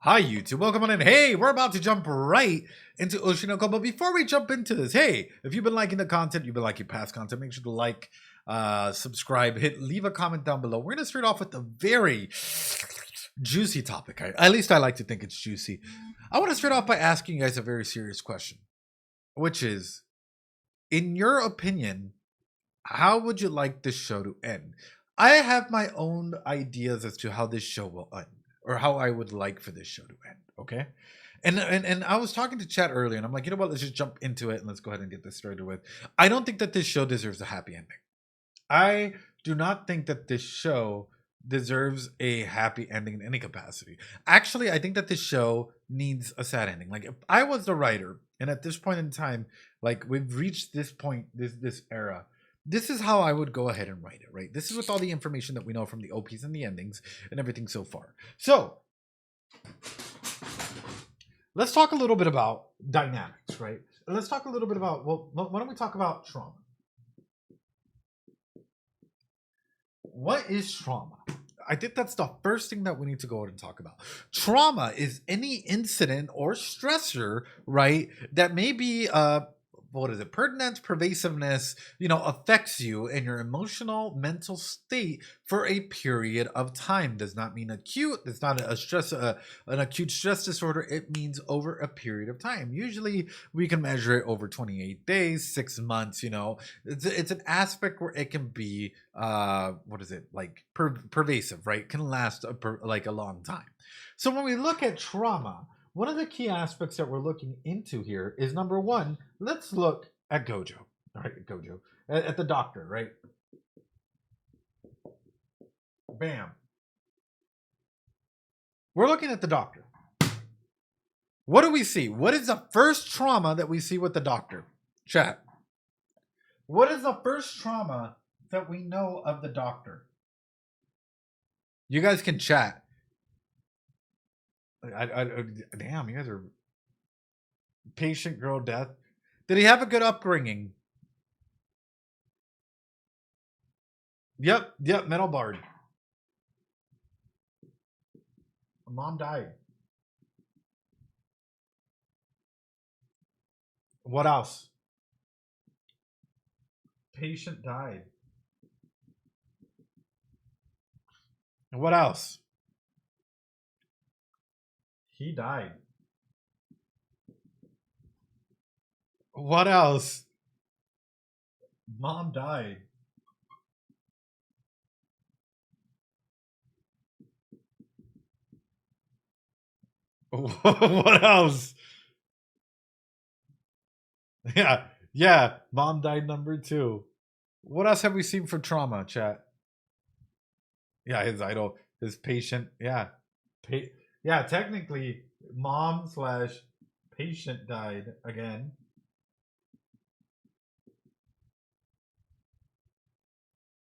Hi YouTube, welcome on in. Hey, we're about to jump right into Oshi, but before we jump into this, hey, if you've been liking the content, you've been liking past content, make sure to like, subscribe, leave a comment down below. We're gonna start off with a very juicy topic. At least I like to think it's juicy. I want to start off by asking you guys a very serious question, which is, in your opinion, how would you like this show to end? I have my own ideas as to how this show will end, or how I would like for this show to end. Okay, and I was talking to chat earlier, and I'm like, you know what? Let's just jump into it and let's go ahead and get this started with. I don't think that this show deserves a happy ending. I do not think that this show deserves a happy ending in any capacity. Actually, I think that this show needs a sad ending. Like if I was the writer, and at this point in time, like we've reached this point, this era, this is how I would go ahead and write it, right? This is with all the information that we know from the OPs and the endings and everything so far. So let's talk a little bit about dynamics, right? And let's talk a little bit about, well, why don't we talk about trauma? What is trauma? I think that's the first thing that we need to go ahead and talk about. Trauma is any incident or stressor, right, that may be what is it, pertinence, pervasiveness, affects you in your emotional, mental state for a period of time. Does not mean acute. It's not an acute stress disorder. It means over a period of time. Usually we can measure it over 28 days, 6 months. It's an aspect where it can be like pervasive, right? It can last a long time. So when we look at trauma, one of the key aspects that we're looking into here is, number one, let's look at Gojo. All right, Gojo. At the doctor, right? Bam. We're looking at the doctor. What do we see? What is the first trauma that we see with the doctor? Chat. What is the first trauma that we know of the doctor? You guys can chat. Damn, you guys are patient girl death. Did he have a good upbringing? Yep, metal bard. Mom died. What else? Patient died. And what else? He died. What else? Mom died. What else? Yeah, mom died number 2. What else have we seen for trauma, chat? Yeah, his idol, his patient. Yeah. Yeah, technically, mom / patient died again.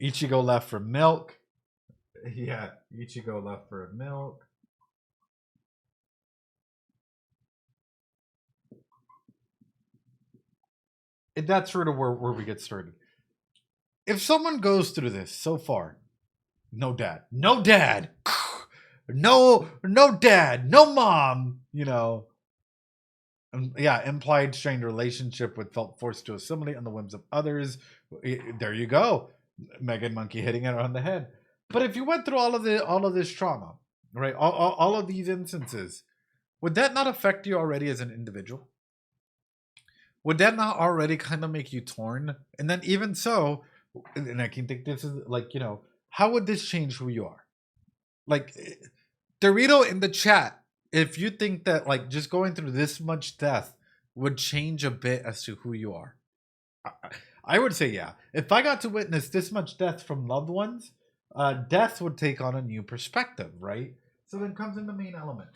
Ichigo left for milk. Yeah, Ichigo left for milk. And that's sort of where we get started. If someone goes through this so far, no dad, no dad, no dad, no mom, implied strained relationship with felt forced to assimilate on the whims of others. There you go, Megan Monkey hitting it on the head. But if you went through all of this trauma, right, all of these instances, would that not affect you already as an individual? Would that not already kind of make you torn? And then even so, and I can think this is like, how would this change who you are? Like, Dorito in the chat, if you think that like just going through this much death would change a bit as to who you are, I would say yeah. If I got to witness this much death from loved ones, death would take on a new perspective, right? So then comes in the main element.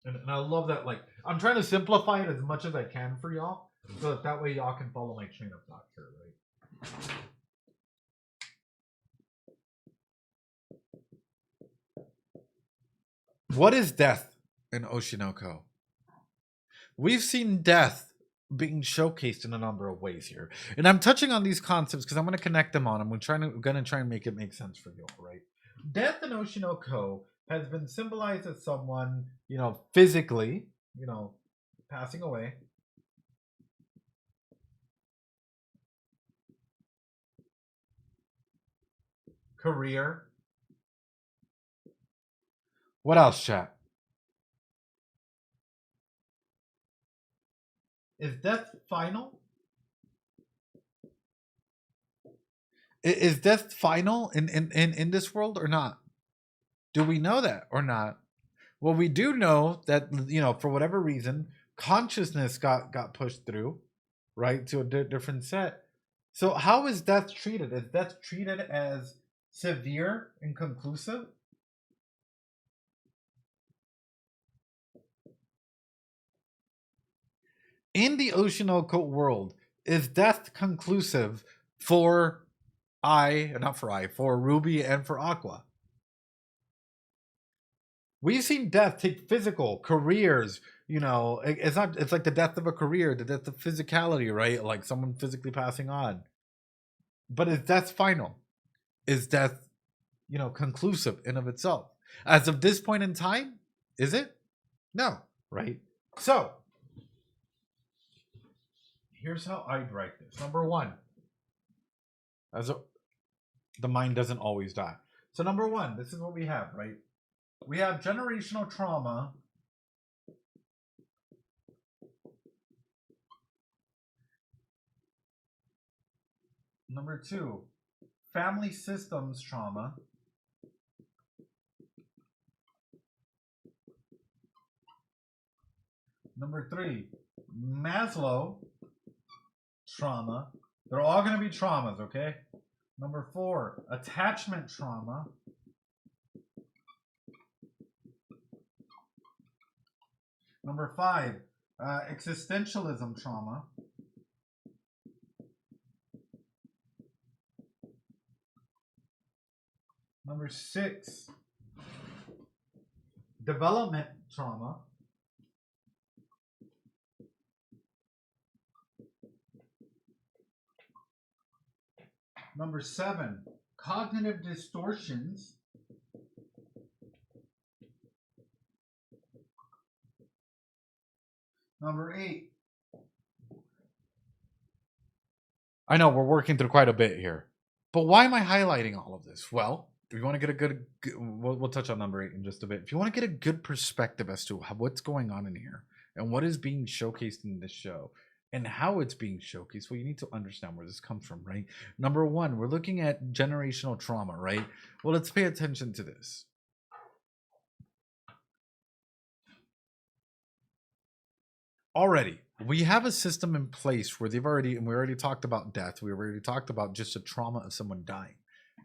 And I love that, like, I'm trying to simplify it as much as I can for y'all, so that way y'all can follow my train of thought here, right? What is death in Oshinoko? We've seen death being showcased in a number of ways here, and I'm touching on these concepts because I'm going to connect them on. I'm going to try and make it make sense for you all, right? Death in Oshinoko has been symbolized as someone, physically, passing away. Career. What else, chat? Is death final? Is death final in this world or not? Do we know that or not? Well, we do know that, for whatever reason, consciousness got pushed through, right, to a different set. So how is death treated? Is death treated as severe and conclusive? In the Oceanoko world, is death conclusive for for Ruby and for Aqua? We've seen death take physical careers. It's not. It's like the death of a career, the death of physicality, right? Like someone physically passing on. But is death final? Is death, conclusive in of itself? As of this point in time, is it? No, right? So here's how I'd write this. Number one, the mind doesn't always die. So number one, this is what we have, right? We have generational trauma. Number two, family systems trauma. Number three, Maslow trauma. They're all going to be traumas, okay? Number four, attachment trauma. Number five, existentialism trauma. Number six, development trauma. Number seven, cognitive distortions. Number eight. I know we're working through quite a bit here, but why am I highlighting all of this? Well, if you want to get we'll touch on number eight in just a bit. If you want to get a good perspective as to what's going on in here and what is being showcased in this show and how it's being showcased, well, you need to understand where this comes from, right? Number one, we're looking at generational trauma, right? Well, let's pay attention to this. Already, we have a system in place where we already talked about death. We already talked about just the trauma of someone dying.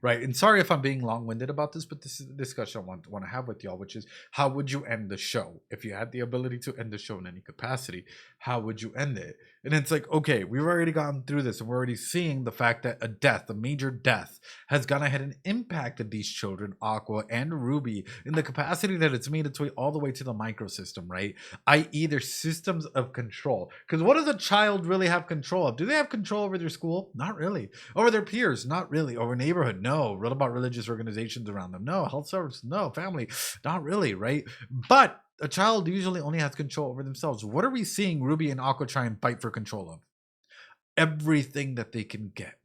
Right. And sorry if I'm being long winded about this, but this is the discussion I want to have with y'all, which is how would you end the show? If you had the ability to end the show in any capacity, how would you end it? And it's like, okay, we've already gone through this and we're already seeing the fact that a major death, has gone ahead and impacted these children, Aqua and Ruby, in the capacity that it's made its way all the way to the microsystem, right? I.e., their systems of control. Because what does a child really have control of? Do they have control over their school? Not really. Over their peers? Not really. Over neighborhood? No. What about religious organizations around them? No. Health service? No. Family? Not really, right? But a child usually only has control over themselves. What are we seeing Ruby and Aqua try and fight for control of? Everything that they can get,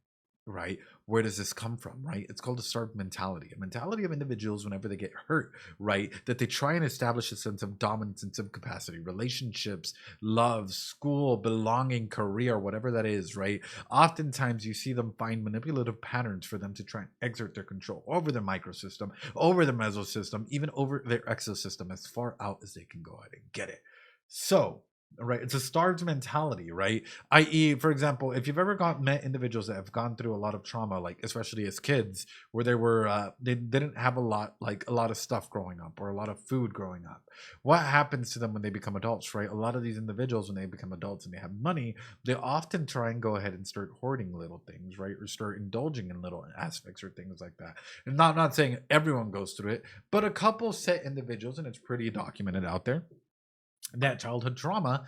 right? Where does this come from, right? It's called a starved mentality. A mentality of individuals whenever they get hurt, right? That they try and establish a sense of dominance and some capacity, relationships, love, school, belonging, career, whatever that is, right? Oftentimes you see them find manipulative patterns for them to try and exert their control over their microsystem, over their mesosystem, even over their exosystem as far out as they can go ahead and get it. So, right, it's a starved mentality, right? I.e., for example, if you've ever met individuals that have gone through a lot of trauma, like especially as kids, where they didn't have a lot of stuff growing up or a lot of food growing up, what happens to them when they become adults, right? A lot of these individuals, when they become adults and they have money, they often try and go ahead and start hoarding little things, right? Or start indulging in little aspects or things like that. And not saying everyone goes through it, but a couple set individuals, and it's pretty documented out there, that childhood trauma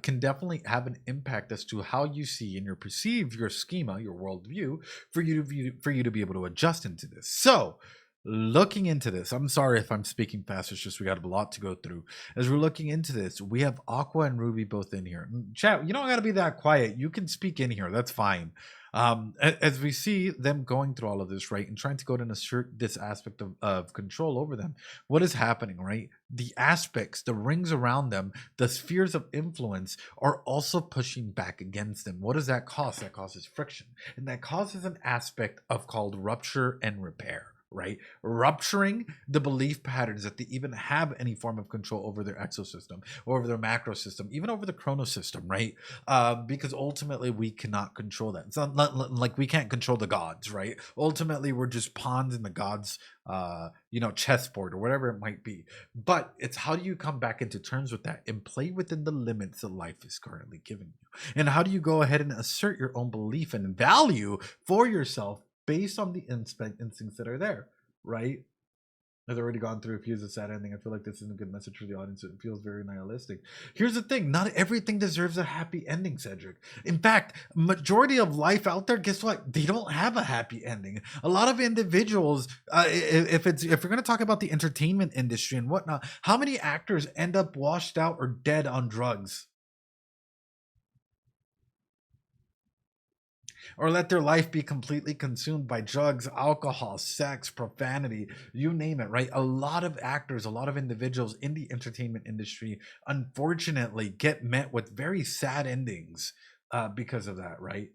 can definitely have an impact as to how you see and you perceive your schema, your worldview, for you to be able to adjust into this. So looking into this, I'm sorry if I'm speaking fast. It's just we got a lot to go through. As we're looking into this, we have Aqua and Ruby both in here. Chat, you don't got to be that quiet. You can speak in here. That's fine. As we see them going through all of this, right, and trying to go and assert this aspect of control over them, what is happening, right? The aspects, the rings around them, the spheres of influence are also pushing back against them. What does that cause? That causes friction, and that causes an aspect of called rupture and repair, right? Rupturing the belief patterns that they even have any form of control over their exosystem or over their macro system, even over the chrono system, right? Because ultimately we cannot control that. It's not like we can't control the gods, right? Ultimately, we're just pawns in the gods, chessboard or whatever it might be. But it's how do you come back into terms with that and play within the limits that life is currently giving you? And how do you go ahead and assert your own belief and value for yourself based on the instincts that are there, right? I've already gone through a few of the sad ending. I feel like this isn't a good message for the audience. It feels very nihilistic. Here's the thing: not everything deserves a happy ending, Cedric. In fact, majority of life out there, guess what? They don't have a happy ending. A lot of individuals, if we're gonna talk about the entertainment industry and whatnot, how many actors end up washed out or dead on drugs? Or let their life be completely consumed by drugs, alcohol, sex, profanity, you name it, right? A lot of actors, a lot of individuals in the entertainment industry, unfortunately, get met with very sad endings because of that, right?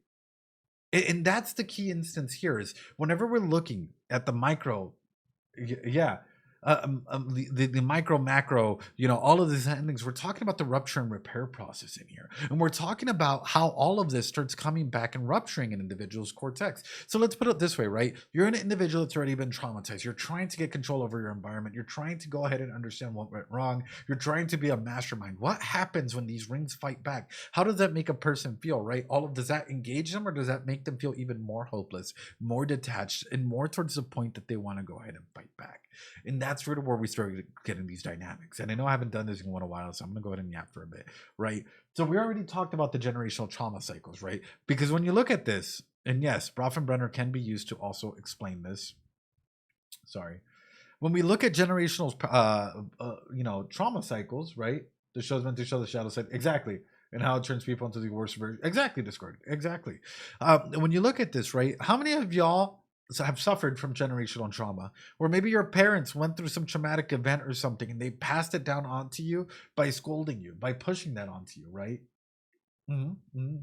And that's the key instance here is whenever we're looking at the micro, yeah, the micro macro, all of these endings, we're talking about the rupture and repair process in here, and we're talking about how all of this starts coming back and rupturing an individual's cortex. So let's put it this way, right? You're an individual that's already been traumatized. You're trying to get control over your environment. You're trying to go ahead and understand what went wrong. You're trying to be a mastermind. What happens when these rings fight back? How does that make a person feel, right? Does that engage them, or does that make them feel even more hopeless, more detached, and more towards the point that they want to go ahead and fight back? And that's really where we started getting these dynamics. And I know I haven't done this in a while, so I'm gonna go ahead and yap for a bit, right? So we already talked about the generational trauma cycles, right? Because when you look at this, and yes, Bronfenbrenner can be used to also explain this. Sorry. When we look at generational, trauma cycles, right? The show's meant to show the shadow side, exactly, and how it turns people into the worst version. Exactly, Discord. Exactly. When you look at this, right? How many of y'all have suffered from generational trauma, or maybe your parents went through some traumatic event or something, and they passed it down onto you by scolding you, by pushing that onto you, right? Mm-hmm.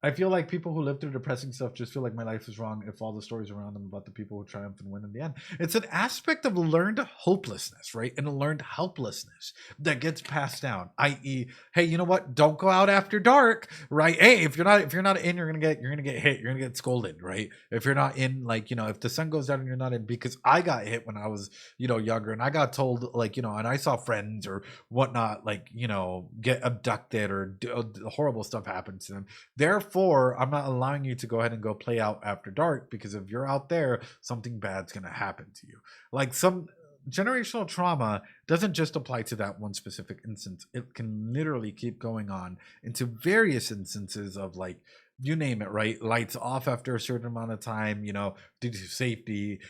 I feel like people who live through depressing stuff just feel like my life is wrong if all the stories around them about the people who triumph and win in the end. It's an aspect of learned hopelessness, right? And a learned helplessness that gets passed down. I.e., hey, you know what? Don't go out after dark, right? Hey, if you're not in, you're gonna get hit. You're gonna get scolded, right? If you're not in, if the sun goes down and you're not in, because I got hit when I was, younger, and I got told, and I saw friends or whatnot, get abducted or horrible stuff happens to them. Therefore, I'm not allowing you to go ahead and go play out after dark, because if you're out there, something bad's going to happen to you. Like, some generational trauma doesn't just apply to that one specific instance. It can literally keep going on into various instances of, you name it, right? Lights off after a certain amount of time, due to safety,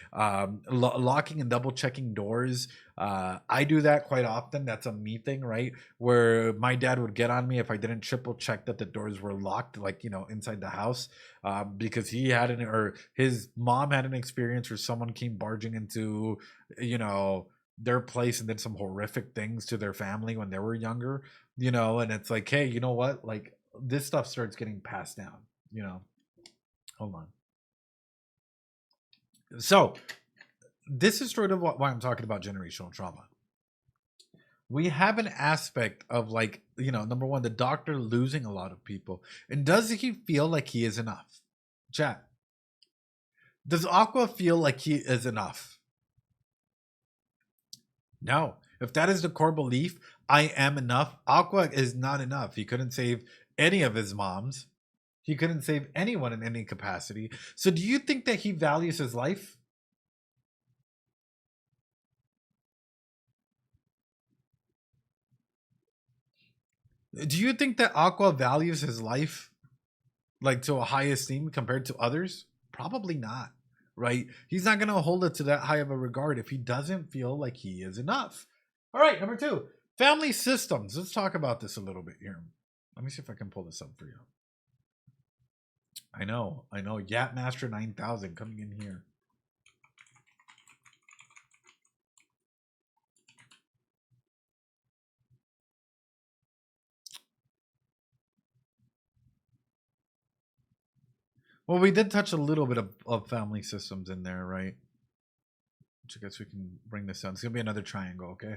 locking and double checking doors. I do that quite often. That's a me thing, right? Where my dad would get on me if I didn't triple check that the doors were locked, inside the house, because he had or his mom had an experience where someone came barging into, their place and did some horrific things to their family when they were younger, and it's like, hey, you know what? This stuff starts getting passed down, hold on. So this is sort of why I'm talking about generational trauma. We have an aspect of, number one, the doctor losing a lot of people. And does he feel like he is enough? Chat. Does Aqua feel like he is enough? No. If that is the core belief, I am enough, Aqua is not enough. He couldn't save any of his moms. He couldn't save anyone in any capacity. So do you think that he values his life? Do you think that Aqua values his life to a high esteem compared to others? Probably not. right? He's not going to hold it to that high of a regard if he doesn't feel like he is enough. All right, number 2, family systems. Let's talk about this a little bit here. Let me see if I can pull this up for you. I know. Yap Master 9000 coming in here. Well, we did touch a little bit of family systems in there, right? Which I guess we can bring this down. It's gonna be another triangle, okay?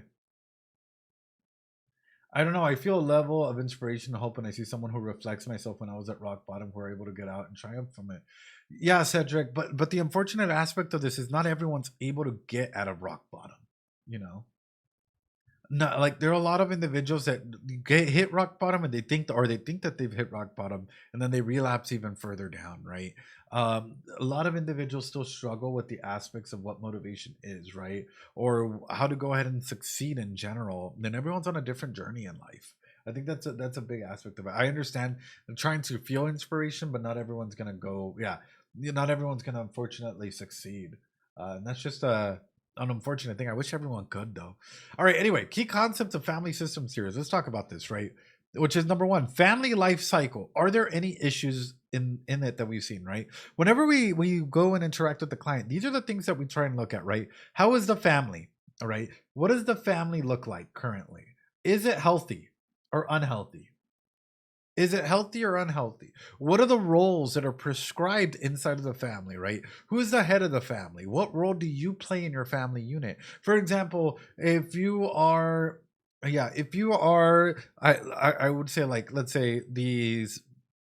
I don't know. I feel a level of inspiration and hope when I see someone who reflects myself when I was at rock bottom, who are able to get out and triumph from it. Yeah, Cedric, but the unfortunate aspect of this is not everyone's able to get out of rock bottom, you know? No, like there are a lot of individuals that get hit rock bottom and they think that they've hit rock bottom and then they relapse even further down, right? A lot of individuals still struggle with the aspects of what motivation is, right? Or how to go ahead and succeed in general. Then everyone's on a different journey in life. I think that's a big aspect of it. I understand trying to feel inspiration, but not everyone's gonna go. Yeah, not everyone's gonna unfortunately succeed, and that's just an unfortunate thing. I wish everyone could though. All right. Anyway, key concepts of family system series. Let's talk about this, right? Which is number 1, family life cycle. Are there any issues in it that we've seen, right? Whenever we go and interact with the client, these are the things that we try and look at, right? How is the family? All right. What does the family look like currently? Is it healthy or unhealthy? Is it healthy or unhealthy? What are the roles that are prescribed inside of the family, right? Who's the head of the family? What role do you play in your family unit? For example, if you are, yeah, if you are, I would say, like, let's say the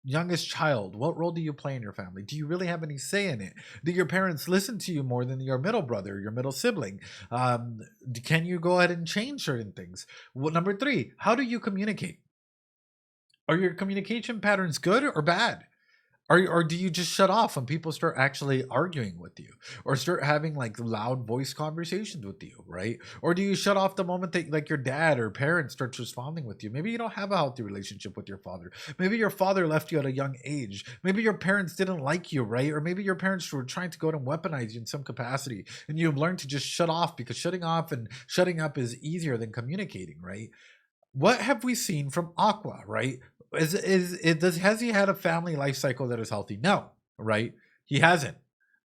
youngest child, what role do you play in your family? Do you really have any say in it? Do your parents listen to you more than your middle brother, your middle sibling? Can you go ahead and change certain things? Well, number 3, how do you communicate? Are your communication patterns good or bad? Or do you just shut off when people start actually arguing with you or start having like loud voice conversations with you, right? Or do you shut off the moment that like your dad or parents starts responding with you? Maybe you don't have a healthy relationship with your father. Maybe your father left you at a young age. Maybe your parents didn't like you, right? Or maybe your parents were trying to go and weaponize you in some capacity and you've learned to just shut off because shutting off and shutting up is easier than communicating, right? What have we seen from Aqua, right? Has he had a family life cycle that is healthy? No, right? He hasn't.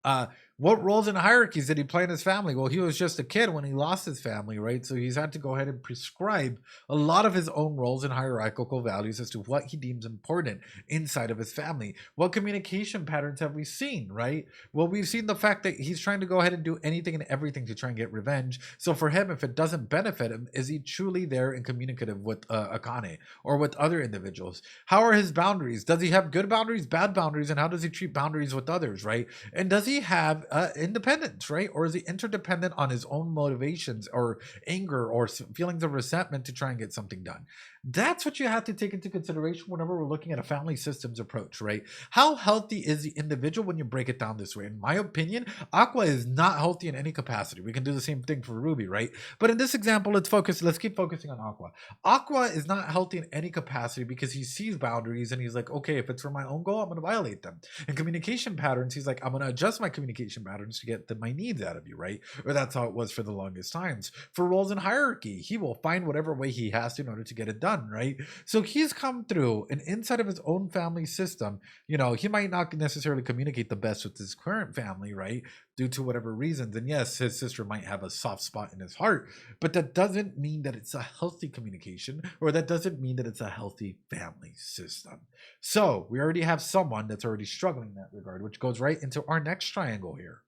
Uh, what roles and hierarchies did he play in his family? Well, he was just a kid when he lost his family, right? So he's had to go ahead and prescribe a lot of his own roles and hierarchical values as to what he deems important inside of his family. What communication patterns have we seen, right? Well, we've seen the fact that he's trying to go ahead and do anything and everything to try and get revenge. So for him, if it doesn't benefit him, is he truly there and communicative with Akane or with other individuals? How are his boundaries? Does he have good boundaries, bad boundaries, and how does he treat boundaries with others, right? And does he have independence, right? Or is he interdependent on his own motivations or anger or feelings of resentment to try and get something done? That's what you have to take into consideration whenever we're looking at a family systems approach, right? How healthy is the individual when you break it down this way? In my opinion, Aqua is not healthy in any capacity. We can do the same thing for Ruby, right? But in this example, let's keep focusing on Aqua. Aqua is not healthy in any capacity because he sees boundaries and he's like, okay, if it's for my own goal, I'm going to violate them. And communication patterns, he's like, I'm going to adjust my communication patterns to get my needs out of you, right? Or that's how it was for the longest times. For roles and hierarchy, he will find whatever way he has to in order to get it done, right? So he's come through and inside of his own family system, he might not necessarily communicate the best with his current family, right? Due to whatever reasons. And yes, his sister might have a soft spot in his heart, but that doesn't mean that it's a healthy communication, or that doesn't mean that it's a healthy family system. So we already have someone that's already struggling in that regard, which goes right into our next triangle here.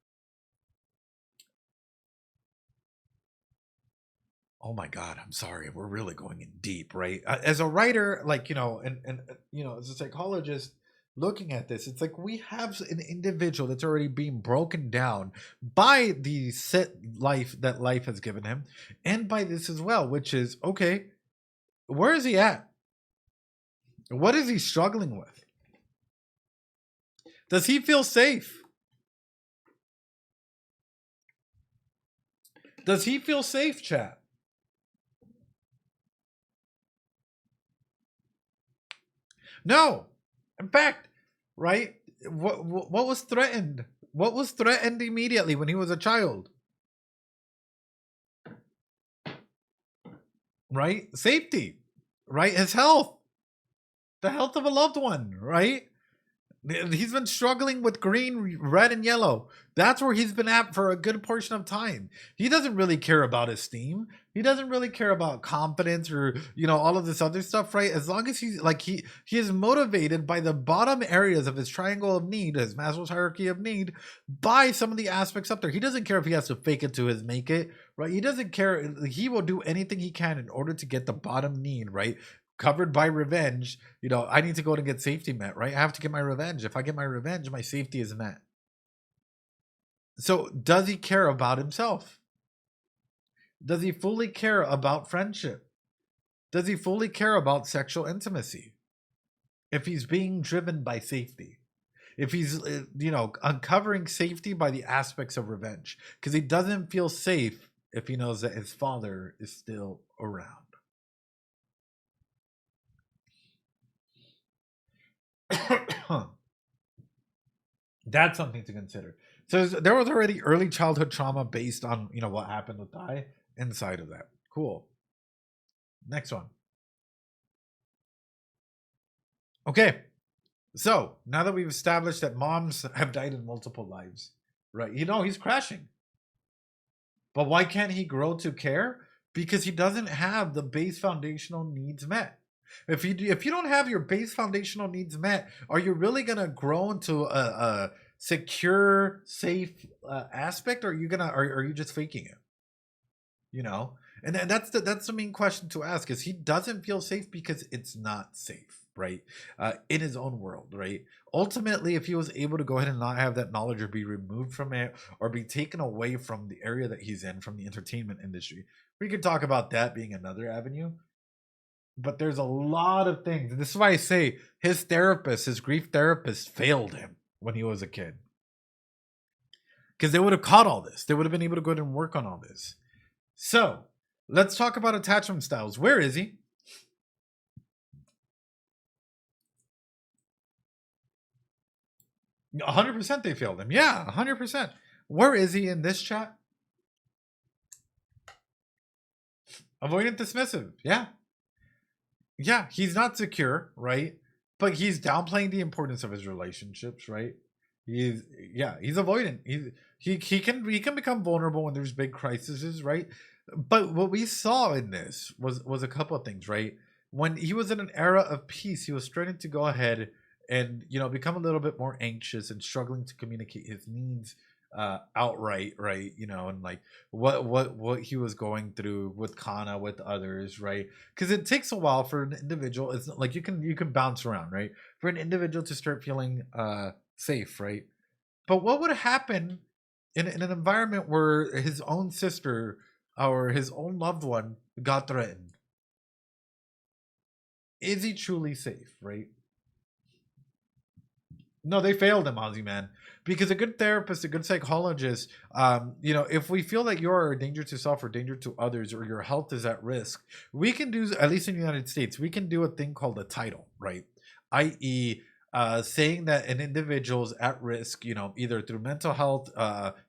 Oh my God, I'm sorry. We're really going in deep, right? As a writer, like, as a psychologist looking at this, it's like we have an individual that's already being broken down by the set life that life has given him, and by this as well, which is okay, where is he at? What is he struggling with? Does he feel safe? Does he feel safe, chat? No. In fact, right? What was threatened What was threatened immediately when he was a child? Right? Safety, right? His health, the health of a loved one, right? He's been struggling with green, red, and yellow. That's where he's been at for a good portion of time. He doesn't really care about esteem. He doesn't really care about confidence or all of this other stuff, right? As long as he's like he is motivated by the bottom areas of his triangle of need, his Maslow's hierarchy of need, by some of the aspects up there. He doesn't care if he has to fake it to his make it, right? He doesn't care. He will do anything he can in order to get the bottom need, right? Covered by revenge. I need to go and get safety met, right? I have to get my revenge. If I get my revenge, my safety is met. So does he care about himself? Does he fully care about friendship? Does he fully care about sexual intimacy? If he's being driven by safety, if he's uncovering safety by the aspects of revenge, because he doesn't feel safe if he knows that his father is still around. That's something to consider. So there was already early childhood trauma based on what happened with Dai inside of that. Cool. Next one. Okay. So now that we've established that moms have died in multiple lives, right? He's crashing. But why can't he grow to care? Because he doesn't have the base foundational needs met. If you don't have your base foundational needs met, are you really gonna grow into a secure, safe aspect, or are you just faking it? And that's the main question to ask. Is he doesn't feel safe because it's not safe, right? In his own world, right? Ultimately, if he was able to go ahead and not have that knowledge or be removed from it or be taken away from the area that he's in, from the entertainment industry, we could talk about that being another avenue. But there's a lot of things. And this is why I say his grief therapist, failed him when he was a kid. Because they would have caught all this. They would have been able to go ahead and work on all this. So let's talk about attachment styles. Where is he? 100% they failed him. Yeah, 100%. Where is he in this chat? Avoidant dismissive. Yeah. Yeah, he's not secure, right? But he's downplaying the importance of his relationships, right? He's avoidant. He can become vulnerable when there's big crises, right? But what we saw in this was a couple of things, right? When he was in an era of peace, he was starting to go ahead and become a little bit more anxious and struggling to communicate his needs outright, right? And like what he was going through with Kana, with others, right? Because it takes a while for an individual. It's not like you can bounce around, right? For an individual to start feeling safe, right? But what would happen in an environment where his own sister or his own loved one got threatened? Is he truly safe, right? No, they failed him, Ozzy, man. Because a good therapist, a good psychologist, if we feel that you're a danger to self or danger to others, or your health is at risk, we can do, at least in the United States, we can do a thing called a title, right? I.e., saying that an individual is at risk, either through mental health,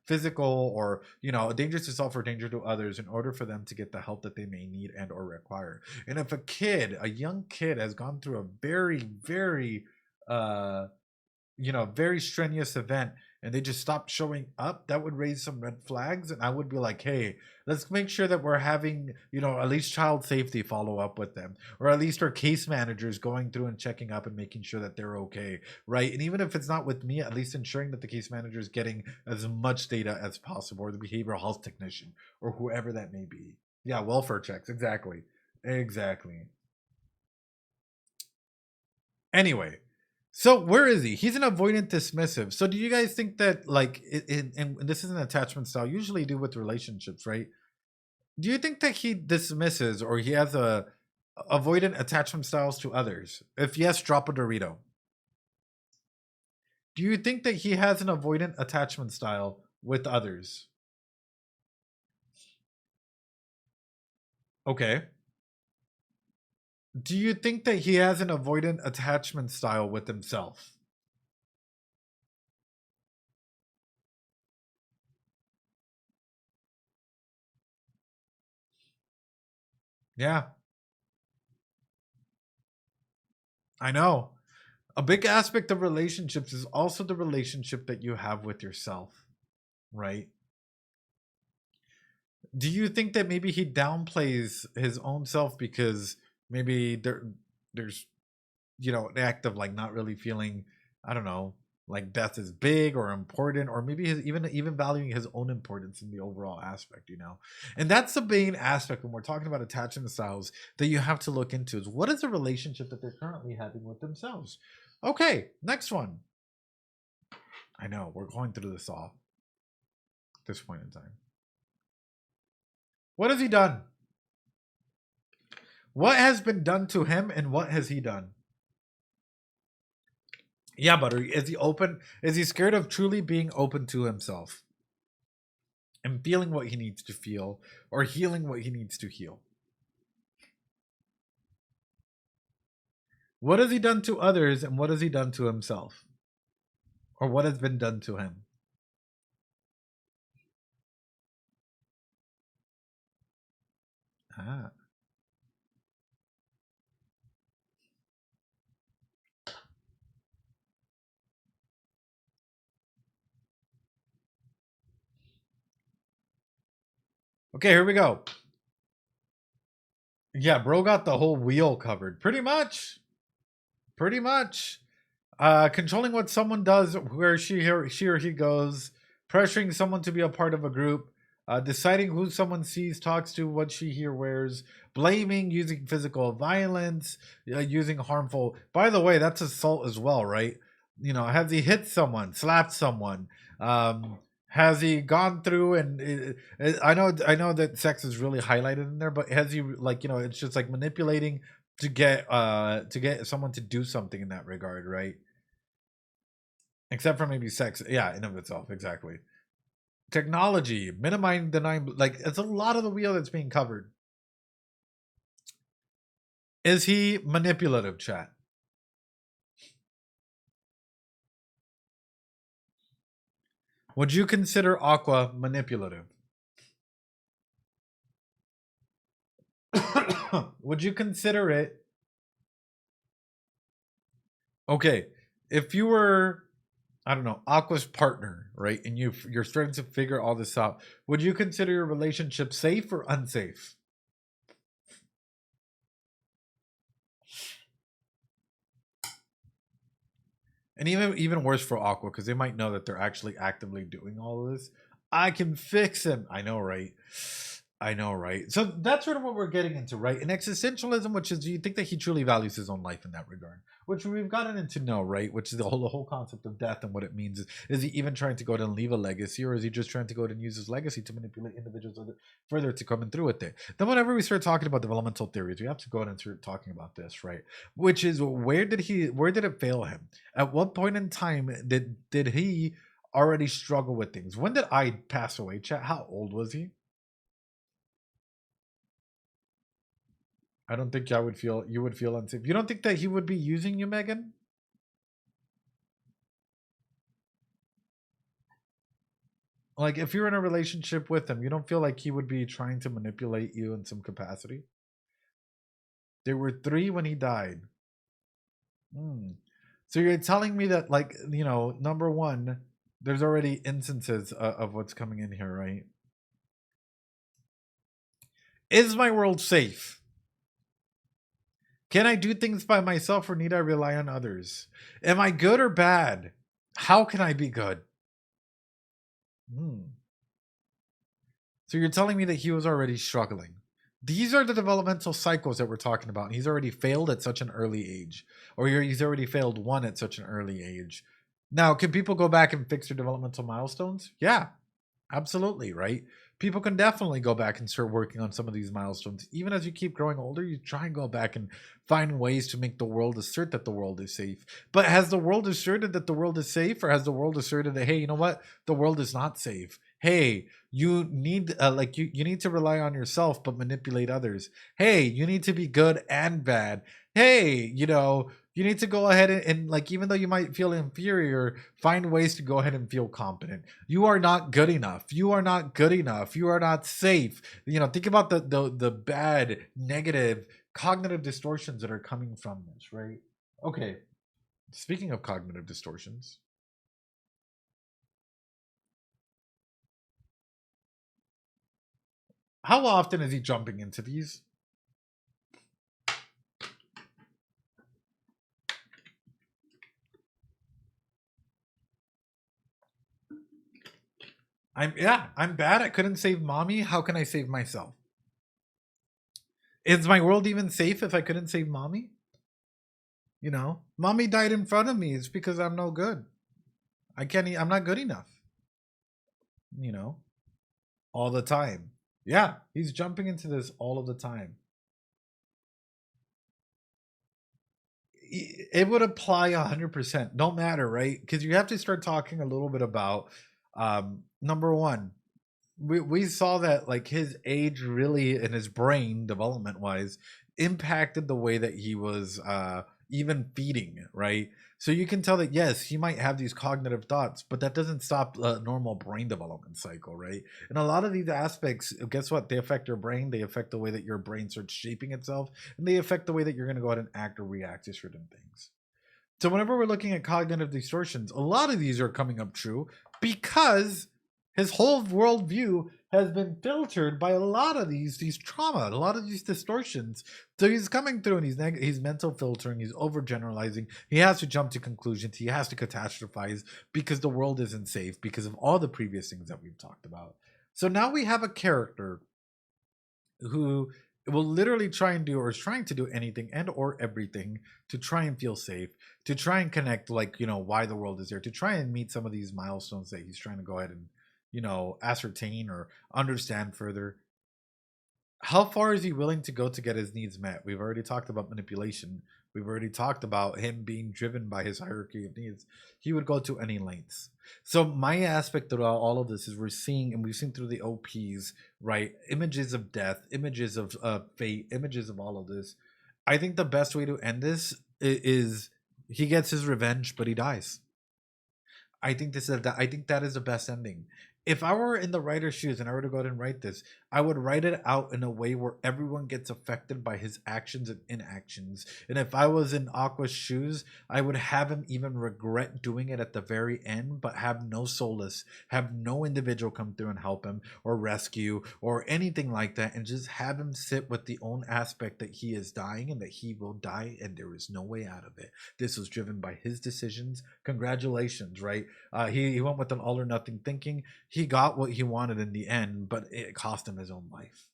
physical, or a danger to self or danger to others, in order for them to get the help that they may need and or require. And if a young kid, has gone through a very, very very strenuous event, and they just stopped showing up, that would raise some red flags. And I would be like, hey, let's make sure that we're having, at least child safety follow up with them, or at least our case managers going through and checking up and making sure that they're okay, right? And even if it's not with me, at least ensuring that the case manager is getting as much data as possible, or the behavioral health technician, or whoever that may be. Yeah, welfare checks. Exactly. Anyway, so where is he? He's an avoidant dismissive. So do you guys think that, like, and this is an attachment style, usually do with relationships, right? Do you think that he dismisses, or he has a avoidant attachment styles to others? If yes, drop a Dorito. Do you think that he has an avoidant attachment style with others? Okay. Do you think that he has an avoidant attachment style with himself? Yeah, I know. A big aspect of relationships is also the relationship that you have with yourself, right? Do you think that maybe he downplays his own self because maybe there's an act of like not really feeling, I don't know, like death is big or important, or maybe his even valuing his own importance in the overall aspect, and that's the main aspect when we're talking about attachment styles that you have to look into is what is the relationship that they're currently having with themselves. Okay, next one. I know we're going through this all at this point in time. What has he done? What has been done to him and what has he done? Yeah, but is he open? Is he scared of truly being open to himself and feeling what he needs to feel or healing what he needs to heal? What has he done to others and what has he done to himself? Or what has been done to him? Ah. Okay, here we go. Yeah, bro got the whole wheel covered. Pretty much. Pretty much. Controlling what someone does, where she or he goes, pressuring someone to be a part of a group, deciding who someone sees, talks to, what she here wears, blaming, using physical violence, using harmful. By the way, that's assault as well, right? Has he hit someone, slapped someone? Has he gone through and I know that sex is really highlighted in there, but has he like it's just like manipulating to get someone to do something in that regard, right? Except for maybe sex, yeah, in of itself, exactly. Technology, minimizing, denying, like it's a lot of the wheel that's being covered. Is he manipulative, chat? Would you consider Aqua manipulative? Would you consider it okay if you were, I don't know, Aqua's partner, right? And you're starting to figure all this out. Would you consider your relationship safe or unsafe? And even worse for Aqua, because they might know that they're actually actively doing all of this. I can fix him. I know, right? I know, right? So that's sort of what we're getting into, right? And existentialism, which is, do you think that he truly values his own life in that regard? Which we've gotten into know, right? Which is the whole concept of death and what it means. Is he even trying to go out and leave a legacy, or is he just trying to go out and use his legacy to manipulate individuals further to come in through with it? Then whenever we start talking about developmental theories, we have to go out and start talking about this, right? Which is where did it fail him? At what point in time did he already struggle with things? When did I pass away, chat? How old was he? I don't think you would feel unsafe. You don't think that he would be using you, Megan? Like if you're in a relationship with him, you don't feel like he would be trying to manipulate you in some capacity? There were 3 when he died. Hmm. So you're telling me that, like, number one, there's already instances of what's coming in here, right? Is my world safe? Can I do things by myself or need I rely on others? Am I good or bad? How can I be good? Hmm. So you're telling me that he was already struggling. These are the developmental cycles that we're talking about. And he's already failed at such an early age, or he's already failed one at such an early age. Now, can people go back and fix their developmental milestones? Yeah, absolutely, right? People can definitely go back and start working on some of these milestones. Even as you keep growing older, you try and go back and find ways to make the world assert that the world is safe. But has the world asserted that the world is safe, or has the world asserted that, hey, you know what? The world is not safe. Hey, you need you need to rely on yourself but manipulate others. Hey, you need to be good and bad. hey, you need to go ahead and like, even though you might feel inferior, find ways to go ahead and feel competent. You are not good enough. You are not good enough. You are not safe. Think about the bad, negative cognitive distortions that are coming from this, right? Okay. Speaking of cognitive distortions, how often is he jumping into these? I'm bad. I couldn't save mommy. How can I save myself? Is my world even safe if I couldn't save mommy? Mommy died in front of me. It's because I'm no good. I can't. I'm not good enough. You know, all the time. Yeah, he's jumping into this all of the time. It would apply 100%. Don't matter, right? Because you have to start talking a little bit about number one. We saw that like his age really and his brain development wise impacted the way that he was even feeding, right? So you can tell that yes, he might have these cognitive thoughts, but that doesn't stop a normal brain development cycle, right? And a lot of these aspects, guess what, they affect your brain, they affect the way that your brain starts shaping itself, and they affect the way that you're going to go out and act or react to certain things. So whenever we're looking at cognitive distortions, a lot of these are coming up true because his whole worldview has been filtered by a lot of these trauma, a lot of these distortions. So he's coming through and he's mental filtering, he's overgeneralizing. He has to jump to conclusions, he has to catastrophize because the world isn't safe because of all the previous things that we've talked about. So now we have a character who will literally try and do or is trying to do anything and or everything to try and feel safe, to try and connect like why the world is there, to try and meet some of these milestones that he's trying to go ahead and ascertain or understand further. How far is he willing to go to get his needs met? We've already talked about manipulation. We've already talked about him being driven by his hierarchy of needs. He would go to any lengths. So my aspect of all of this is we're seeing, and we've seen through the OPs, right? Images of death, images of fate, images of all of this. I think the best way to end this is he gets his revenge, but he dies. I think that is the best ending. If I were in the writer's shoes and I were to go ahead and write this, I would write it out in a way where everyone gets affected by his actions and inactions. And if I was in Aqua's shoes, I would have him even regret doing it at the very end, but have no solace, have no individual come through and help him or rescue or anything like that, and just have him sit with the own aspect that he is dying and that he will die and there is no way out of it. This was driven by his decisions. Congratulations, right? He went with an all or nothing thinking. He got what he wanted in the end, but it cost him his own life.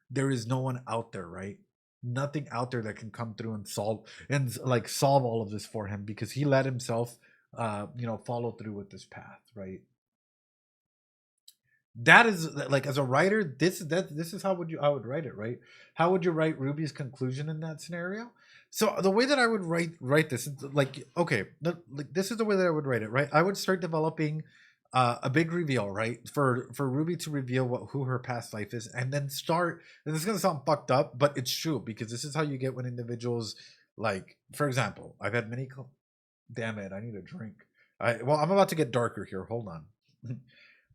There is no one out there, right? Nothing out there that can come through and solve all of this for him because he let himself follow through with this path, right? That is like, as a writer, this is how would you I would write it, right? How would you write Ruby's conclusion in that scenario? So the way that I would write this, like, okay, like this is the way that I would write it, right? I would start developing a big reveal, right? For Ruby to reveal who her past life is, and then start. And this is gonna sound fucked up, but it's true because this is how you get when individuals, like, for example, I've had many. Damn it! I need a drink. I'm about to get darker here. Hold on.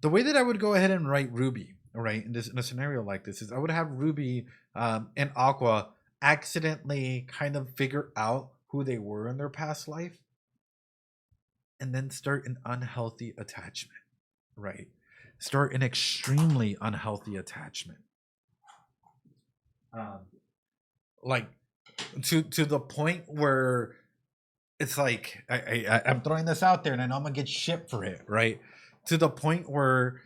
The way that I would go ahead and write Ruby, right, in a scenario like this, is I would have Ruby and Aqua accidentally kind of figure out who they were in their past life, and then start an unhealthy attachment, right? Start an extremely unhealthy attachment, um, like to the point where it's like I'm throwing this out there, and I know I'm gonna get shit for it, right? To the point where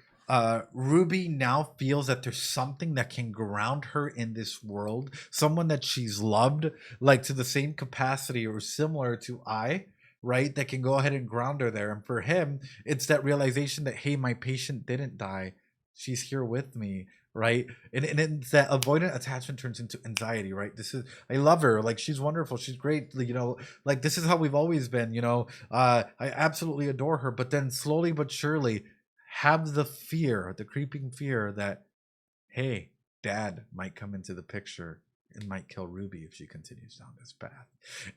Ruby now feels that there's something that can ground her in this world, someone that she's loved, like to the same capacity or similar to right? That can go ahead and ground her there. And for him, it's that realization that, hey, my patient didn't die. She's here with me, right? And it's that avoidant attachment turns into anxiety, right? This is, I love her, like she's wonderful, she's great, like this is how we've always been, I absolutely adore her, but then slowly but surely have the fear, the creeping fear that, hey, dad might come into the picture. It might kill Ruby if she continues down this path.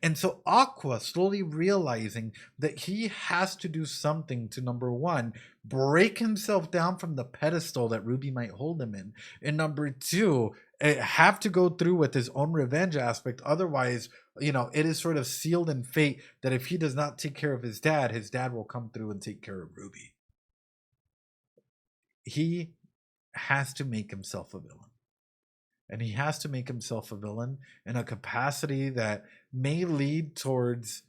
And so Aqua slowly realizing that he has to do something to, number one, break himself down from the pedestal that Ruby might hold him in. And number two, have to go through with his own revenge aspect. Otherwise, it is sort of sealed in fate that if he does not take care of his dad will come through and take care of Ruby. He has to make himself a villain. And he has to make himself a villain in a capacity that may lead towards,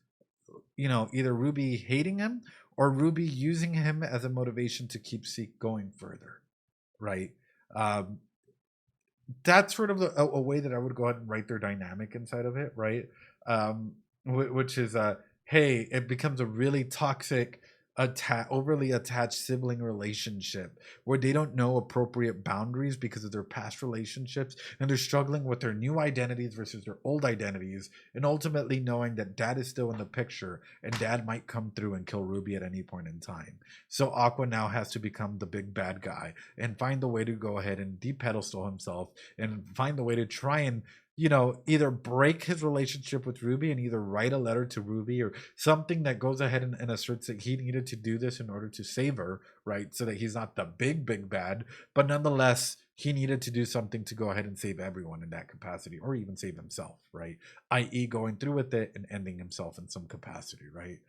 either Ruby hating him or Ruby using him as a motivation to keep Seek going further, right? That's sort of a way that I would go ahead and write their dynamic inside of it, right? Which is, hey, it becomes a really toxic, overly attached sibling relationship where they don't know appropriate boundaries because of their past relationships, and they're struggling with their new identities versus their old identities, and ultimately knowing that dad is still in the picture and dad might come through and kill Ruby at any point in time. So Aqua now has to become the big bad guy and find the way to go ahead and de-pedestal himself and find the way to try and either break his relationship with Ruby and either write a letter to Ruby or something that goes ahead and asserts that he needed to do this in order to save her, right? So that he's not the big bad, but nonetheless, he needed to do something to go ahead and save everyone in that capacity, or even save himself, right? I.e. going through with it and ending himself in some capacity, right?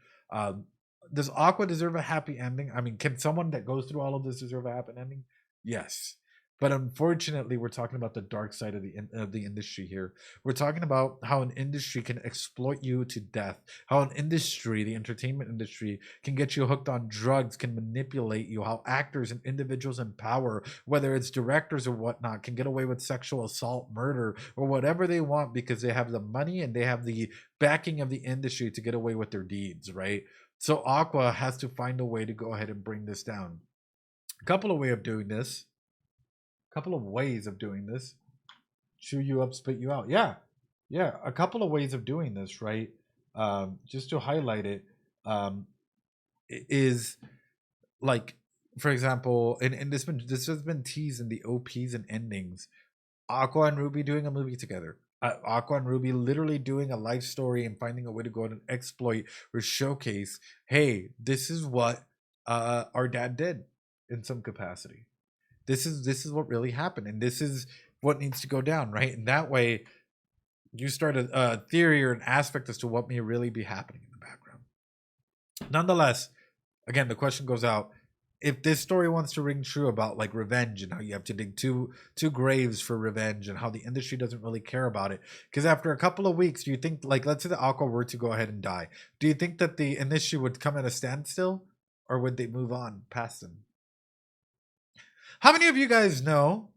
Does Aqua deserve a happy ending? I mean, can someone that goes through all of this deserve a happy ending? Yes. But unfortunately, we're talking about the dark side of the industry here. We're talking about how an industry can exploit you to death. How an industry, the entertainment industry, can get you hooked on drugs, can manipulate you. How actors and individuals in power, whether it's directors or whatnot, can get away with sexual assault, murder, or whatever they want because they have the money and they have the backing of the industry to get away with their deeds, right? So Aqua has to find a way to go ahead and bring this down. A couple of ways of doing this. Chew you up, spit you out. Yeah, a couple of ways of doing this, right? Just to highlight it, is like, for example, and this has been teased in the OPs and endings. Aqua and Ruby doing a movie together. Aqua and Ruby literally doing a life story and finding a way to go out and exploit or showcase, hey, this is what our dad did in some capacity. This is what really happened, and this is what needs to go down, right? And that way, you start a theory or an aspect as to what may really be happening in the background. Nonetheless, again, the question goes out: if this story wants to ring true about like revenge and how you have to dig two graves for revenge and how the industry doesn't really care about it, because after a couple of weeks, do you think, like, let's say the Aqua were to go ahead and die, do you think that the industry would come at a standstill, or would they move on past him? How many of you guys know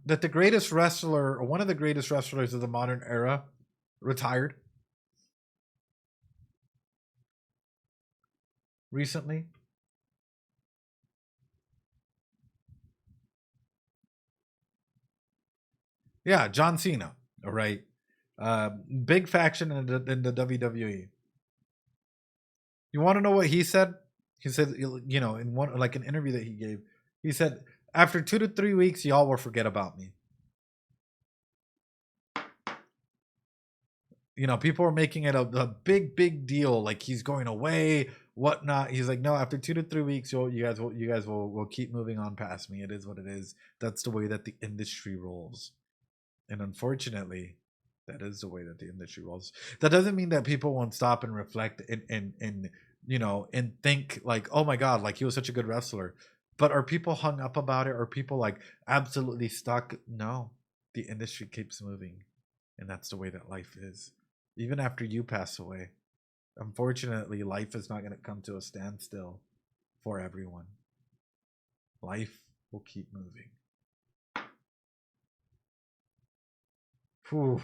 that the greatest wrestler, or one of the greatest wrestlers of the modern era, retired recently? Yeah, John Cena. All right, big faction in the WWE. You want to know what he said? He said, in one, like, an interview that he gave, he said, after 2 to 3 weeks, y'all will forget about me. People are making it a big deal, like he's going away, whatnot. He's like, no, after 2 to 3 weeks, you guys will keep moving on past me. It is what it is. That's the way that the industry rolls, and unfortunately, that is the way that the industry rolls. That doesn't mean that people won't stop and reflect and think like, oh my god, like he was such a good wrestler. But are people hung up about it? Are people like absolutely stuck? No, the industry keeps moving, and that's the way that life is. Even after you pass away, unfortunately, life is not going to come to a standstill for everyone. Life will keep moving. Whew.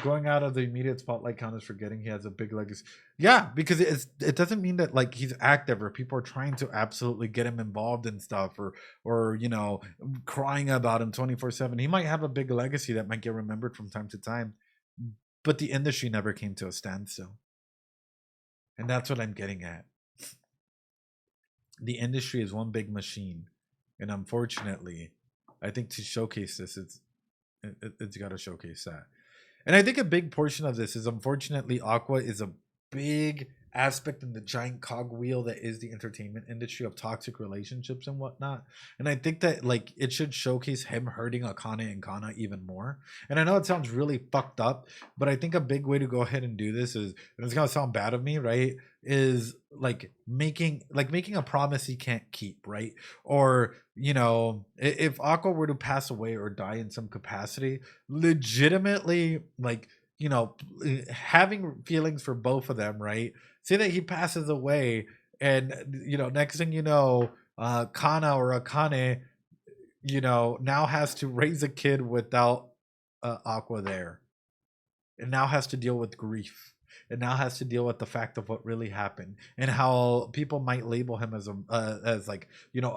Going out of the immediate spotlight count is forgetting he has a big legacy. Yeah, because it doesn't mean that like he's active or people are trying to absolutely get him involved in stuff or crying about him 24/7. He might have a big legacy that might get remembered from time to time, but the industry never came to a standstill. And that's what I'm getting at. The industry is one big machine, and unfortunately, I think to showcase this, It's got to showcase that. And I think a big portion of this is, unfortunately, Aqua is a big aspect in the giant cogwheel that is the entertainment industry of toxic relationships and whatnot. And I think that like it should showcase him hurting Akane and Kana even more. And I know it sounds really fucked up, but I think a big way to go ahead and do this is, and it's gonna sound bad of me, right? Is making a promise he can't keep, right? Or if Aqua were to pass away or die in some capacity, legitimately, having feelings for both of them, right? Say that he passes away, and next thing you know, Kana or Akane, now has to raise a kid without Aqua there, and now has to deal with grief, and now has to deal with the fact of what really happened, and how people might label him as a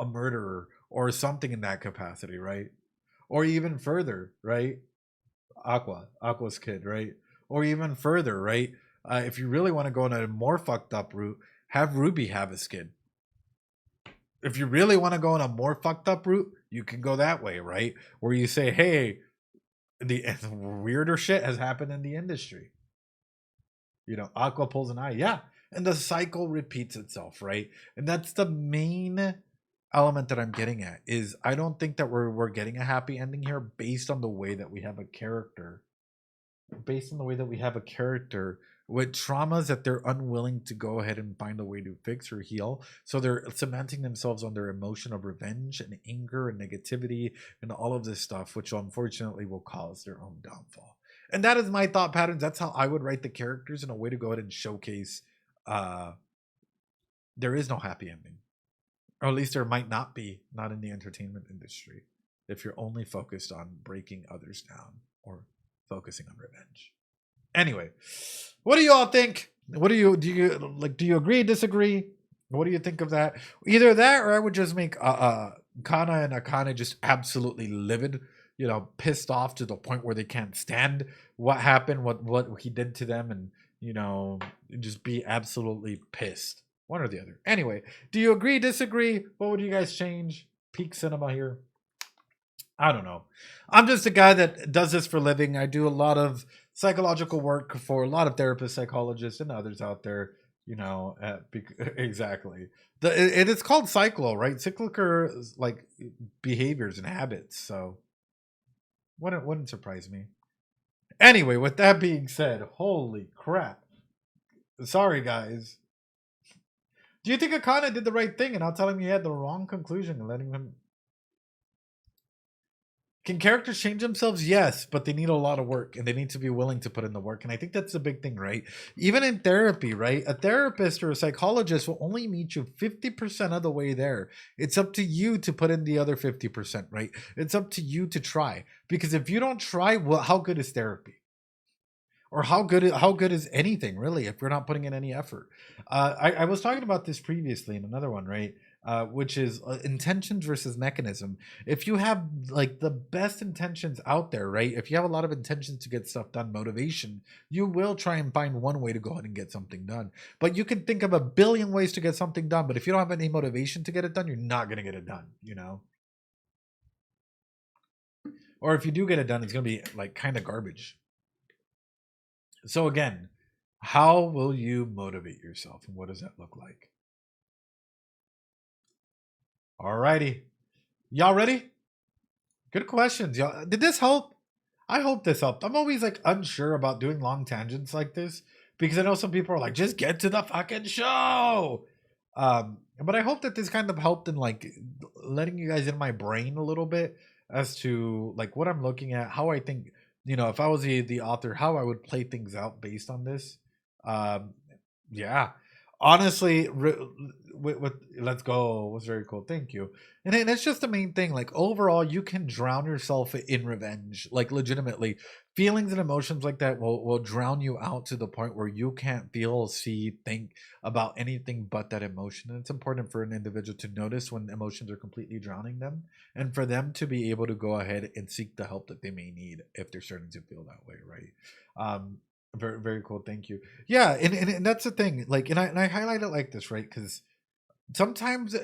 murderer or something in that capacity, right? Or even further, right? Aqua's kid, right? Or even further, right? If you really want to go on a more fucked up route, have Ruby have his kid. If you really want to go on a more fucked up route, you can go that way, right? Where you say, hey, the weirder shit has happened in the industry. Aqua pulls an eye, yeah, and the cycle repeats itself, right? And that's the main element that I'm getting at. Is I don't think that we're getting a happy ending here based on the way that we have a character, with traumas that they're unwilling to go ahead and find a way to fix or heal. So they're cementing themselves on their emotion of revenge and anger and negativity and all of this stuff, which unfortunately will cause their own downfall. And that is my thought patterns. That's how I would write the characters, in a way to go ahead and showcase there is no happy ending. Or at least there might not be, not in the entertainment industry, if you're only focused on breaking others down or focusing on revenge. Anyway, what do you all think? What do you do you agree, disagree? What do you think of that? Either that, or I would just make Kana and Akane just absolutely livid, pissed off to the point where they can't stand what happened, what he did to them, and just be absolutely pissed. One or the other. Anyway, do you agree, disagree? What would you guys change? Peak cinema here. I don't know. I'm just a guy that does this for a living. I do a lot of psychological work for a lot of therapists, psychologists, and others out there. Exactly. It's called cyclo, right? Cyclical like behaviors and habits. So wouldn't surprise me. Anyway, with that being said, holy crap. Sorry, guys. Do you think Akana did the right thing and not telling me he had the wrong conclusion and letting him? Can characters change themselves? Yes, but they need a lot of work, and they need to be willing to put in the work. And I think that's the big thing, right? Even in therapy, right? A therapist or a psychologist will only meet you 50% of the way there. It's up to you to put in the other 50%, right? It's up to you to try. Because if you don't try, well, how good is therapy? Or how good is anything, really, if you're not putting in any effort? I was talking about this previously in another one, right? Which is intentions versus mechanism. If you have like the best intentions out there, right? If you have a lot of intentions to get stuff done, motivation, you will try and find one way to go ahead and get something done. But you can think of a billion ways to get something done. But if you don't have any motivation to get it done, you're not going to get it done, Or if you do get it done, it's going to be like kind of garbage. So again, how will you motivate yourself, and what does that look like? Alrighty. Y'all ready? Good questions, y'all. Did this help? I hope this helped. I'm always like unsure about doing long tangents like this, because I know some people are like, just get to the fucking show. But I hope that this kind of helped in like letting you guys in my brain a little bit as to like what I'm looking at, how I think, if I was the author, how I would play things out based on this. Yeah, honestly, with let's go was very cool. Thank you. And it's just the main thing. Like overall, you can drown yourself in revenge. Like legitimately, feelings and emotions like that will drown you out to the point where you can't feel, see, think about anything but that emotion. And it's important for an individual to notice when emotions are completely drowning them, and for them to be able to go ahead and seek the help that they may need if they're starting to feel that way, right? Very, very cool. Thank you. Yeah, and that's the thing. Like, and I highlight it like this, right? Because sometimes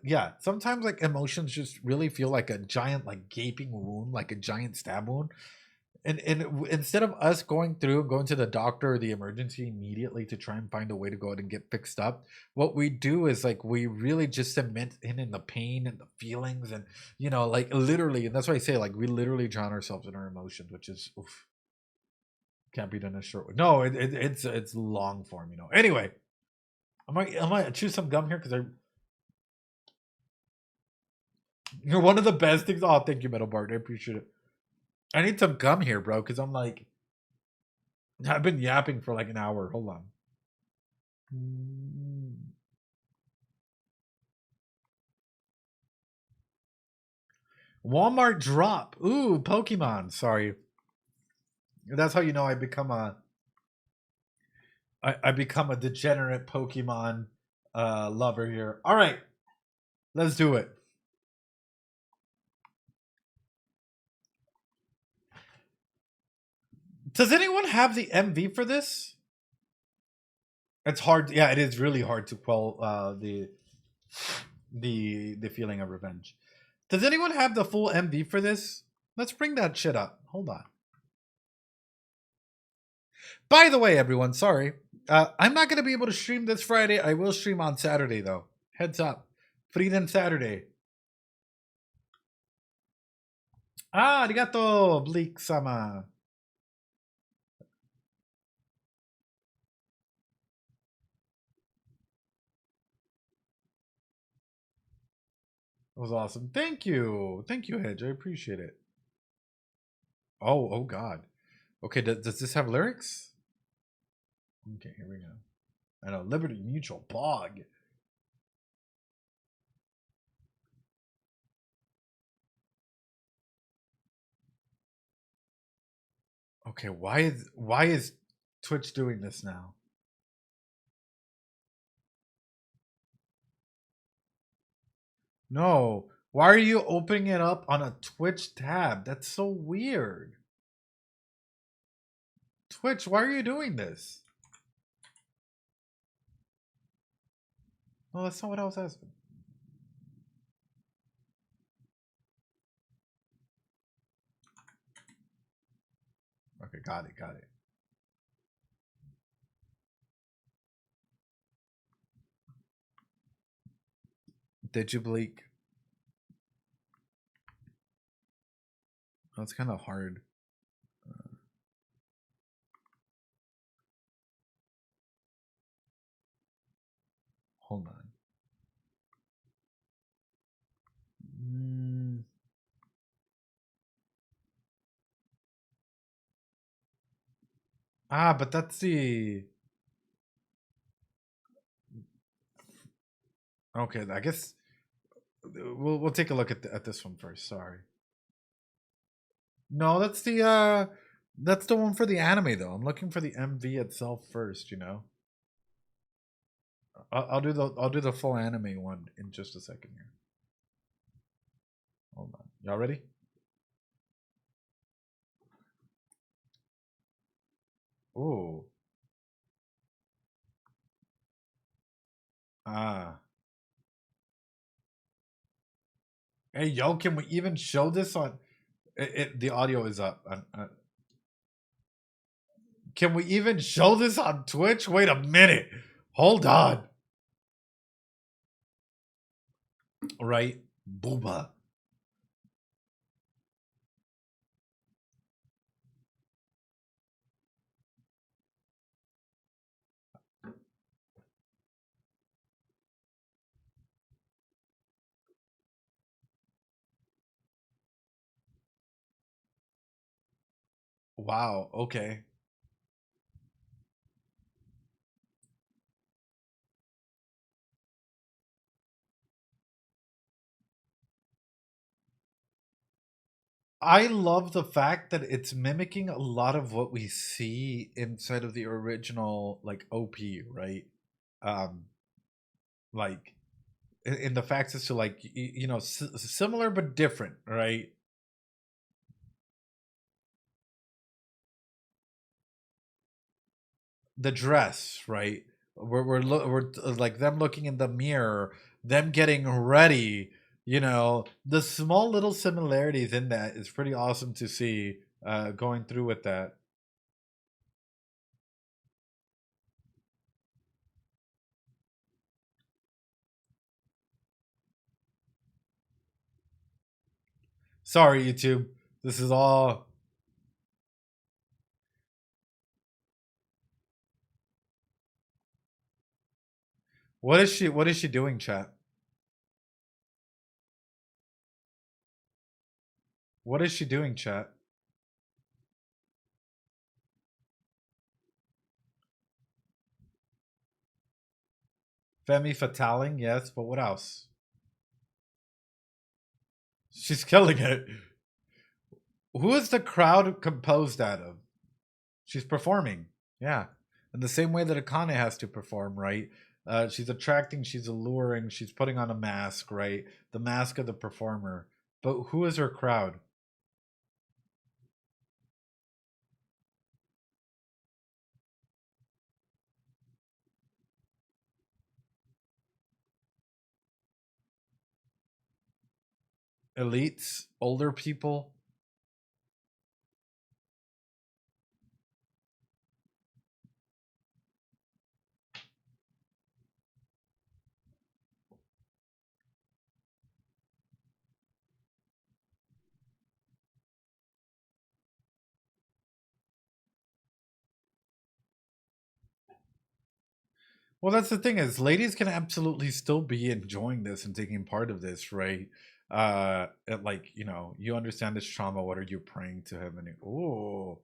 yeah, sometimes like emotions just really feel like a giant like gaping wound, like a giant stab wound. And instead of us going through and going to the doctor or the emergency immediately to try and find a way to go ahead and get fixed up, what we do is like we really just cement in the pain and the feelings, and like literally, and that's why I say like we literally drown ourselves in our emotions, which is oof, can't be done in a short way. No, it's long form. Anyway, I might chew some gum here because you're one of the best things. Oh, thank you, Metal Bart. I appreciate it. I need some gum here, bro, because I'm like I've been yapping for like an hour. Hold on. Walmart drop. Ooh, Pokemon. Sorry. That's how you know I become a degenerate Pokemon lover here. All right, let's do it. Does anyone have the MV for this? It's hard. Yeah, it is really hard to quell the feeling of revenge. Does anyone have the full MV for this? Let's bring that shit up. Hold on. By the way, everyone, sorry. I'm not going to be able to stream this Friday. I will stream on Saturday, though. Heads up. Freedom Saturday. Ah, arigato, Bleak-sama. It was awesome. Thank you. Thank you, Hedge. I appreciate it. Oh God. Okay, does this have lyrics? Okay, here we go. I know, Liberty Mutual Bog. Okay, why is Twitch doing this now? No. Why are you opening it up on a Twitch tab? That's so weird. Twitch, why are you doing this? No, that's not what I was asking. Okay, got it, got it. Did you Bleak? That's kind of hard. Hold on. Mm. Ah, but that's the. Okay, I guess we'll take a look at this one first. Sorry. No, that's the one for the anime though. I'm looking for the MV itself first. I'll do the full anime one in just a second here. Hold on. Y'all ready? Ooh. Ah. Hey, yo, can we even show this on? The audio is up. Can we even show this on Twitch? Wait a minute. Hold on. Right, booba. Wow. Okay. I love the fact that it's mimicking a lot of what we see inside of the original like OP, right? Um like in the facts as to like similar but different, right? The dress, right? We're like them looking in the mirror, them getting ready. You know, the small little similarities in that is pretty awesome to see. Going through with that. Sorry, YouTube. This is all. What is she? What is she doing, chat? What is she doing, chat? Femi Fataling, yes, but what else? She's killing it. Who is the crowd composed out of? She's performing. Yeah. In the same way that Akane has to perform, right? She's attracting, she's alluring, she's putting on a mask, right? The mask of the performer. But who is her crowd? Elites? Older people? Well, that's the thing is, ladies can absolutely still be enjoying this and taking part of this, right? Like you know, you understand this trauma. What are you praying to him? And oh,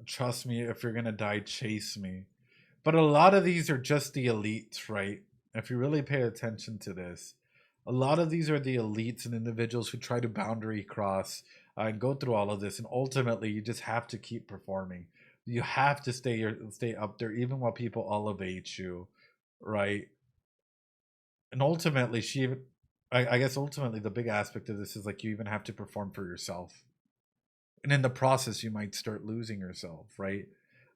trust me, if you're gonna die, chase me. But a lot of these are just the elites, right? If you really pay attention to this, a lot of these are the elites and individuals who try to boundary cross and go through all of this. And ultimately, you just have to keep performing. You have to stay up there, even while people elevate you, right? And ultimately, I guess, ultimately, the big aspect of this is like you even have to perform for yourself, and in the process, you might start losing yourself, right?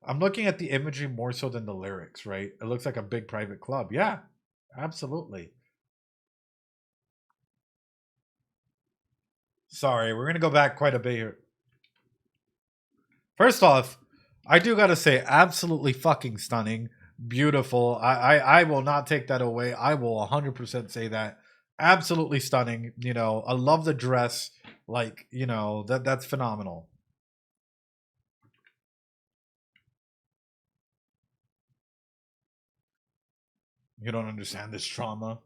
I'm looking at the imagery more so than the lyrics, right? It looks like a big private club. Yeah, absolutely. Sorry, we're gonna go back quite a bit here. First off, I do gotta say, absolutely fucking stunning, beautiful. I will not take that away. I will 100% say that. Absolutely stunning. You know, I love the dress. Like, you know, that's phenomenal. You don't understand this trauma.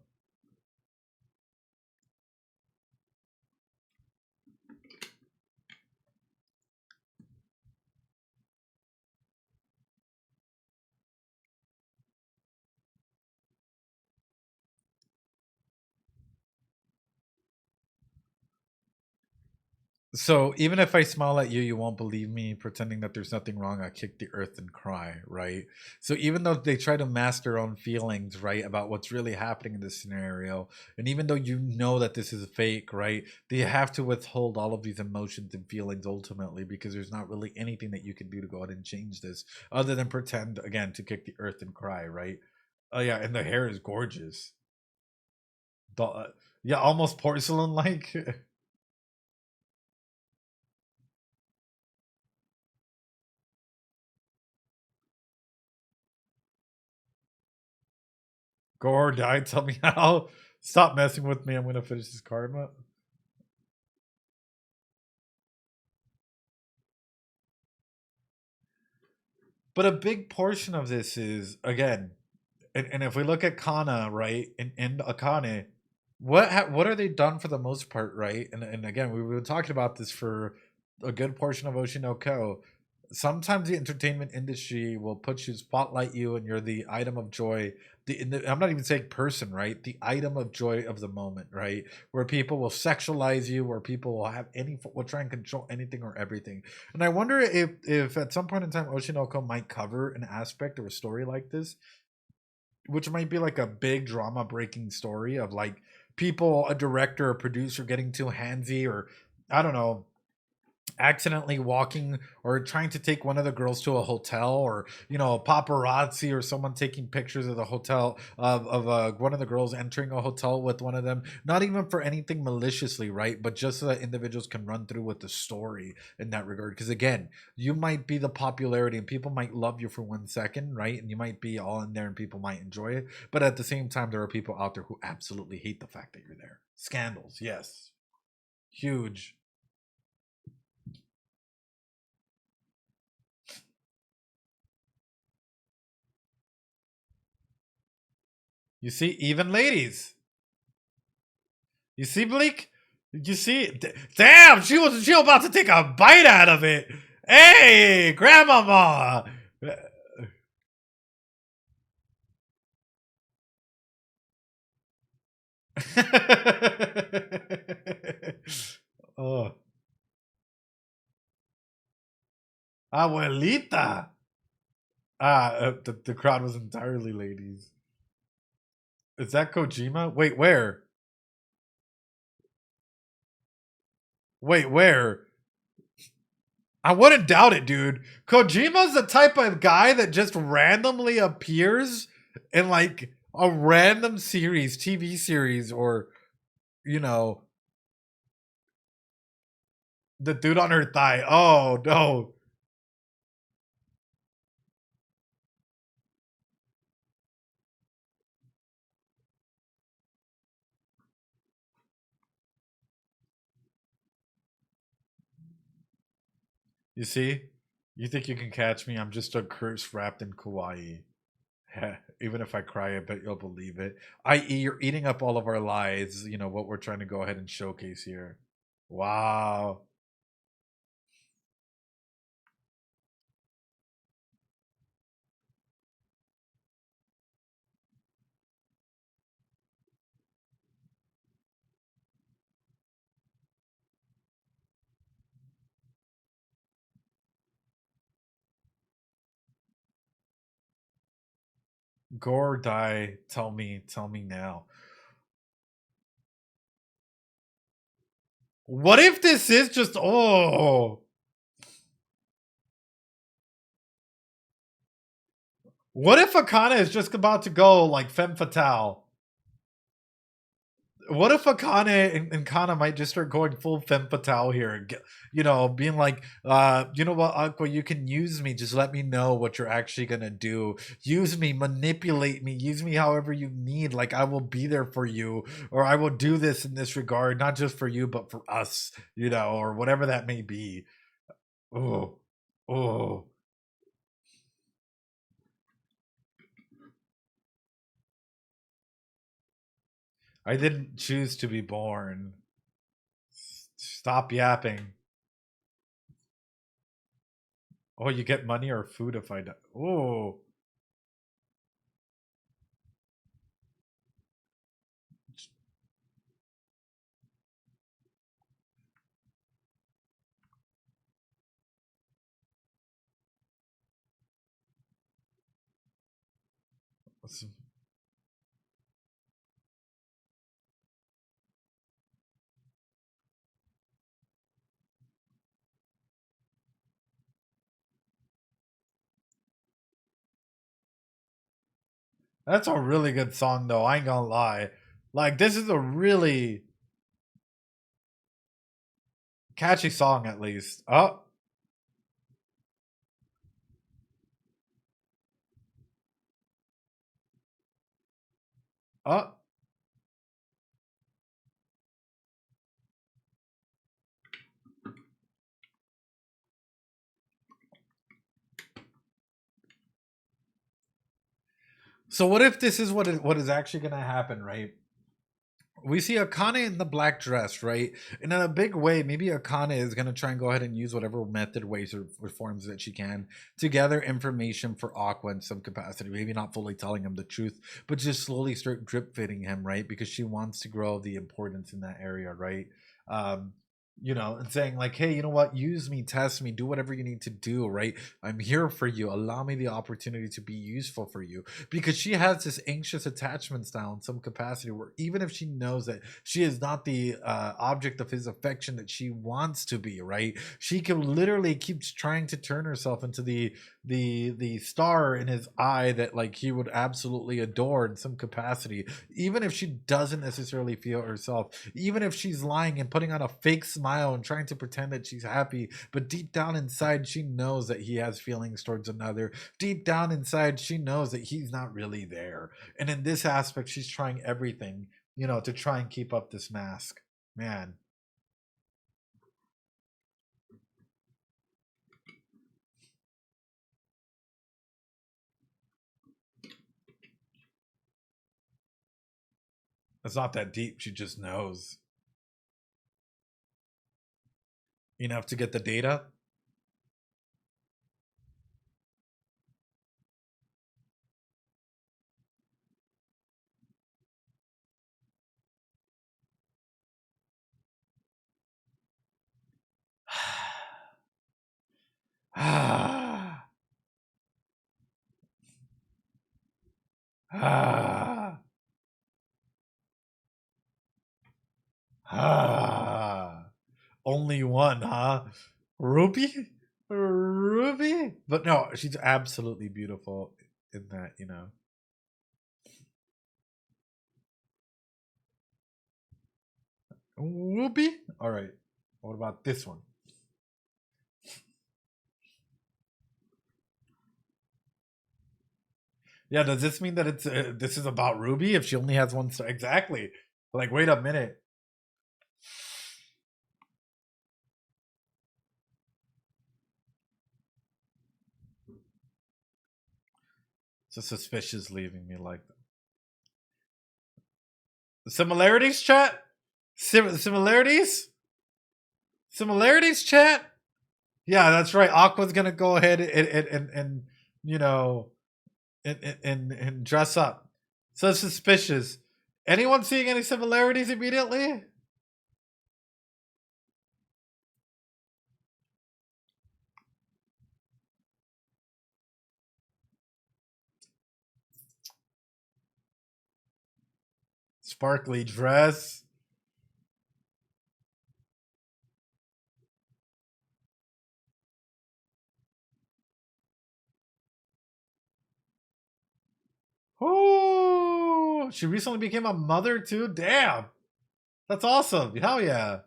So even if I smile at you, you won't believe me, pretending that there's nothing wrong. I kick the earth and cry, right? So even though they try to mask their own feelings, right, about what's really happening in this scenario, and even though you know that this is fake, right, they have to withhold all of these emotions and feelings ultimately because there's not really anything that you can do to go out and change this other than pretend again to kick the earth and cry, right? Oh yeah, and the hair is gorgeous. Yeah, almost porcelain like. Go or die. Tell me how. Stop messing with me. I'm gonna finish this karma. But a big portion of this is again, and if we look at Kana, right, and Akane, what are they done for the most part, right? And again, we've been talking about this for a good portion of Oshinoko. sometimes the entertainment industry will put you, spotlight you, and you're the item of joy. I'm not even saying person, right? The item of joy of the moment, right? Where people will sexualize you, where people will have will try and control anything or everything. And I wonder if at some point in time, Oshinoko might cover an aspect or a story like this, which might be like a big drama breaking story of like people, a director, a producer getting too handsy, or I don't know, accidentally walking or trying to take one of the girls to a hotel, or a paparazzi or someone taking pictures of the hotel of one of the girls entering a hotel with one of them, not even for anything maliciously, right, but just so that individuals can run through with the story in that regard. Because again, you might be the popularity and people might love you for 1 second, right, and you might be all in there and people might enjoy it, but at the same time there are people out there who absolutely hate the fact that you're there. Scandals, yes, huge. You see, even ladies. You see, Bleak? You see? Damn, she was about to take a bite out of it. Hey, grandmama. Oh, abuelita. The crowd was entirely ladies. Is that Kojima? Wait, where? Wait, where? I wouldn't doubt it, dude. Kojima's the type of guy that just randomly appears in like a random series, TV series, or you know, the dude on her thigh. Oh no. You see? You think you can catch me? I'm just a curse wrapped in kawaii. Even if I cry, I bet you'll believe it. I.e., you're eating up all of our lies, what we're trying to go ahead and showcase here. Wow. Gore or die, tell me now. What if this is just what if Akana is just about to go like femme fatale? What if Akane and Kana might just start going full femme fatale here and get, being like, you know what, Aqua, you can use me. Just let me know what you're actually gonna do. Use me, manipulate me, use me however you need. Like I will be there for you, or I will do this in this regard, not just for you, but for us, or whatever that may be. Oh, oh. I didn't choose to be born. Stop yapping. Oh, you get money or food if I die. Oh. That's a really good song, though. I ain't gonna lie. Like, this is a really catchy song, at least. Oh. So what if this is what is actually gonna happen, right? we see Akane in the black dress, right? And in a big way, maybe Akane is going to try and go ahead and use whatever method, ways, or forms that she can to gather information for Aqua in some capacity. Maybe not fully telling him the truth, but just slowly start drip fitting him, right? Because she wants to grow the importance in that area, right? Um, and saying like, hey, you know what? Use me, test me, do whatever you need to do, right? I'm here for you. Allow me the opportunity to be useful for you, because she has this anxious attachment style in some capacity where even if she knows that she is not the object of his affection that she wants to be, right, she can literally keeps trying to turn herself into the star in his eye that like he would absolutely adore in some capacity, even if she doesn't necessarily feel herself, even if she's lying and putting on a fake smile and trying to pretend that she's happy, but deep down inside she knows that he has feelings towards another. Deep down inside she knows that he's not really there, and in this aspect she's trying everything, to try and keep up this mask. Man, it's not that deep, she just knows enough to get the data. Ah, ah, ah. Only one, huh? Ruby? Ruby? But no, she's absolutely beautiful in that. Ruby? All right. What about this one? Yeah, does this mean that this is about Ruby if she only has one star? Exactly. Like, wait a minute. So suspicious leaving me like that. Similarities, chat? Similarities? Similarities, chat? Yeah, that's right. Aqua's gonna go ahead and you know and dress up. So suspicious. Anyone seeing any similarities immediately? Sparkly dress. Oh, she recently became a mother too. Damn, that's awesome. Hell yeah.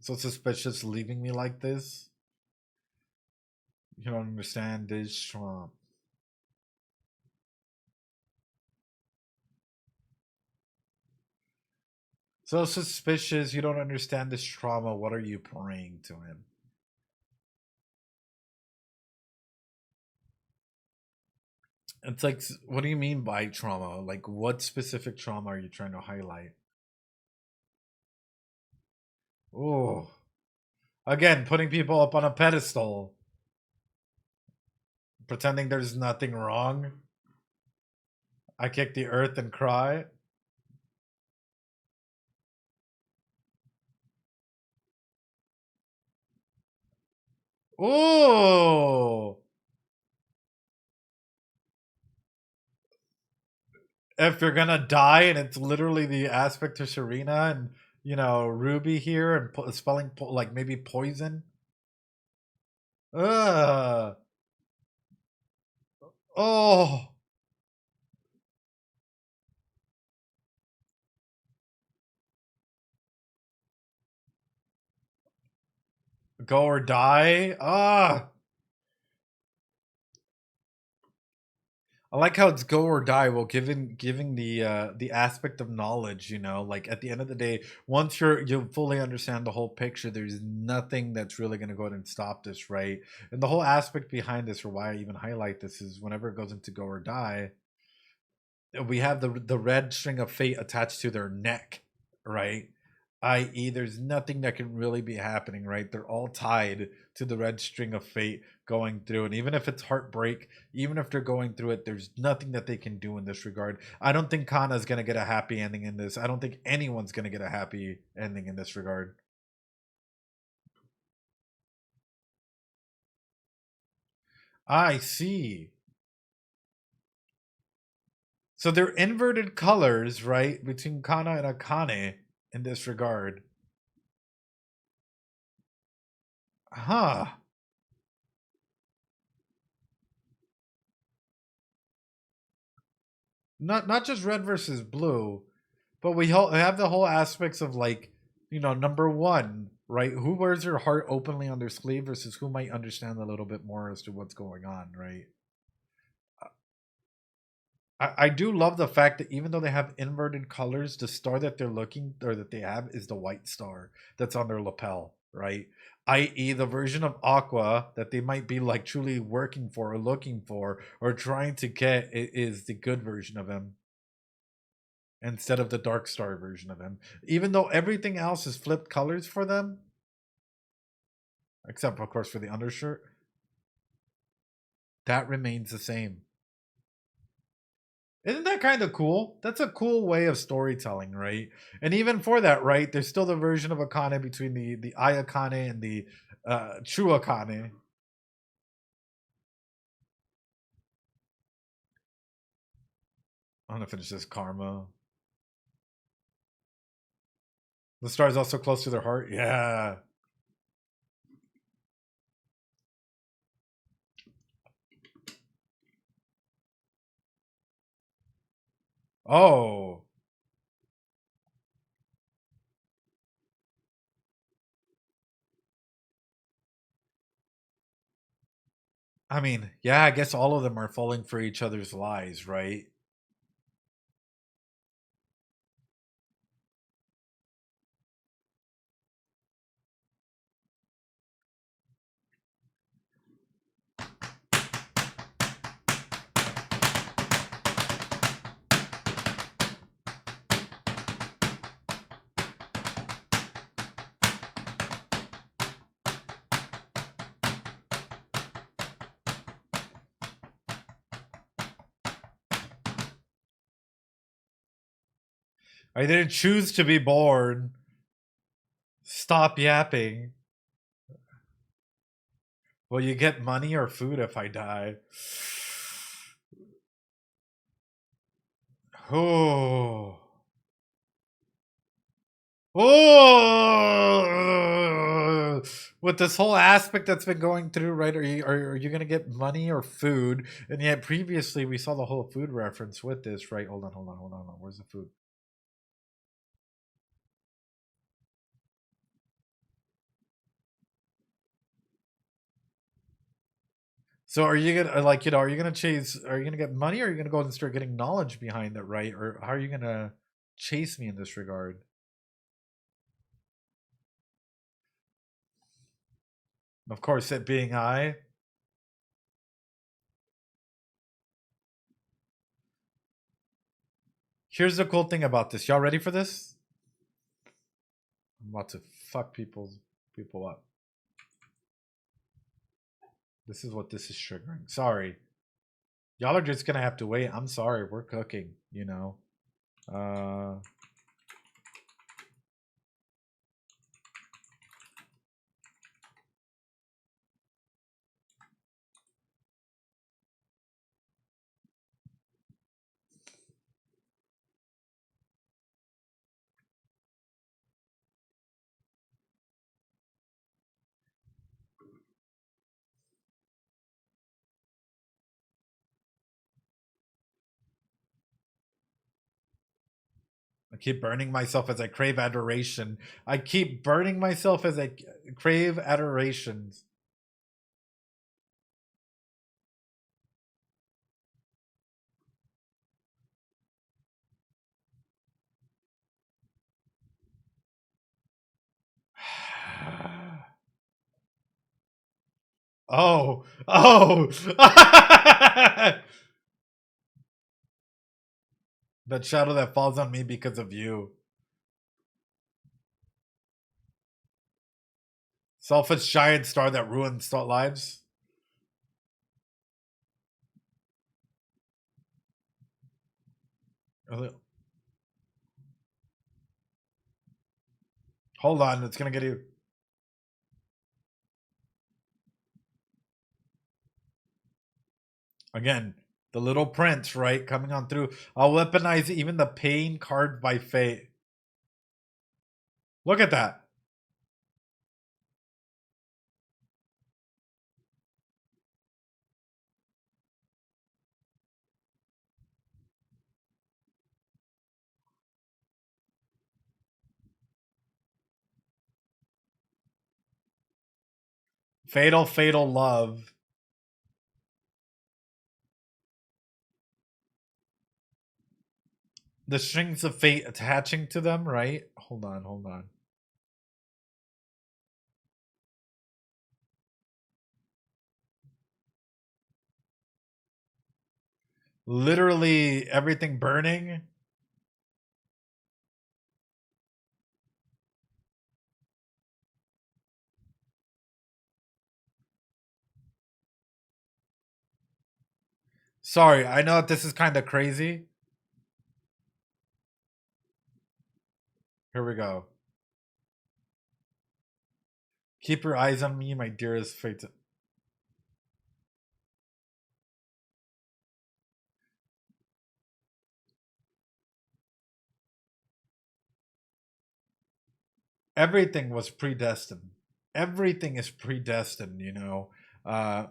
So suspicious leaving me like this. You don't understand this Trump. So suspicious. You don't understand this trauma. What are you praying to him? It's like, what do you mean by trauma? Like, what specific trauma are you trying to highlight? Oh, again, putting people up on a pedestal, pretending there's nothing wrong. I kick the earth and cry. Oh, if you're gonna die, and it's literally the aspect to Serena and Ruby here, and spelling like maybe poison. Ugh. Oh, go or die. Ah. I like how it's go or die. Well, giving the aspect of knowledge, like at the end of the day, once you fully understand the whole picture, there's nothing that's really going to go ahead and stop this, right? And the whole aspect behind this, or why I even highlight this, is whenever it goes into go or die, we have the red string of fate attached to their neck, right? I.e., there's nothing that can really be happening, right? They're all tied to the red string of fate going through. And even if it's heartbreak, even if they're going through it, there's nothing that they can do in this regard. I don't think Kana is going to get a happy ending in this. I don't think anyone's going to get a happy ending in this regard. I see. So they're inverted colors, right? Between Kana and Akane in this regard. Huh. Not just red versus blue, but we have the whole aspects of, like, number one, right? Who wears their heart openly on their sleeve versus who might understand a little bit more as to what's going on, right? I do love the fact that even though they have inverted colors, the star that they're looking, or that they have, is the white star that's on their lapel, right? I.e., the version of Aqua that they might be like truly working for or looking for or trying to get is the good version of him instead of the dark star version of him. Even though everything else is flipped colors for them, except of course for the undershirt, that remains the same. Isn't that kind of cool? That's a cool way of storytelling, right? And even for that, right, there's still the version of Akane between the Ai Akane and the true Akane. I'm gonna finish this karma. The star is also close to their heart. Yeah. Oh. I mean, yeah, I guess all of them are falling for each other's lies, right? I didn't choose to be born. Stop yapping. Will you get money or food if I die? Oh. Oh, with this whole aspect that's been going through, right? Are you gonna get money or food? And yet previously we saw the whole food reference with this, right? Hold on. Where's the food? So are you gonna are you gonna chase? Are you gonna get money, or are you gonna go and start getting knowledge behind it, right? Or how are you gonna chase me in this regard? Of course, it being I. Here's the cool thing about this. Y'all ready for this? I'm about to fuck people up. This is what this is triggering. Sorry. Y'all are just gonna have to wait. I'm sorry. We're cooking. Uh I keep burning myself as I crave adoration. I keep burning myself as I crave adorations. Oh. Oh. That shadow that falls on me because of you. Selfish giant star that ruins lives. Hold on, it's gonna get you. Again, the little prince, right? Coming on through. I'll weaponize even the pain carved by fate. Look at that. Fatal, fatal love. The strings of fate attaching to them, right? Hold on, hold on. Literally everything burning. Sorry, I know that this is kind of crazy. Here we go. Keep your eyes on me, my dearest fate. Everything was predestined. Everything is predestined, you know. Uh,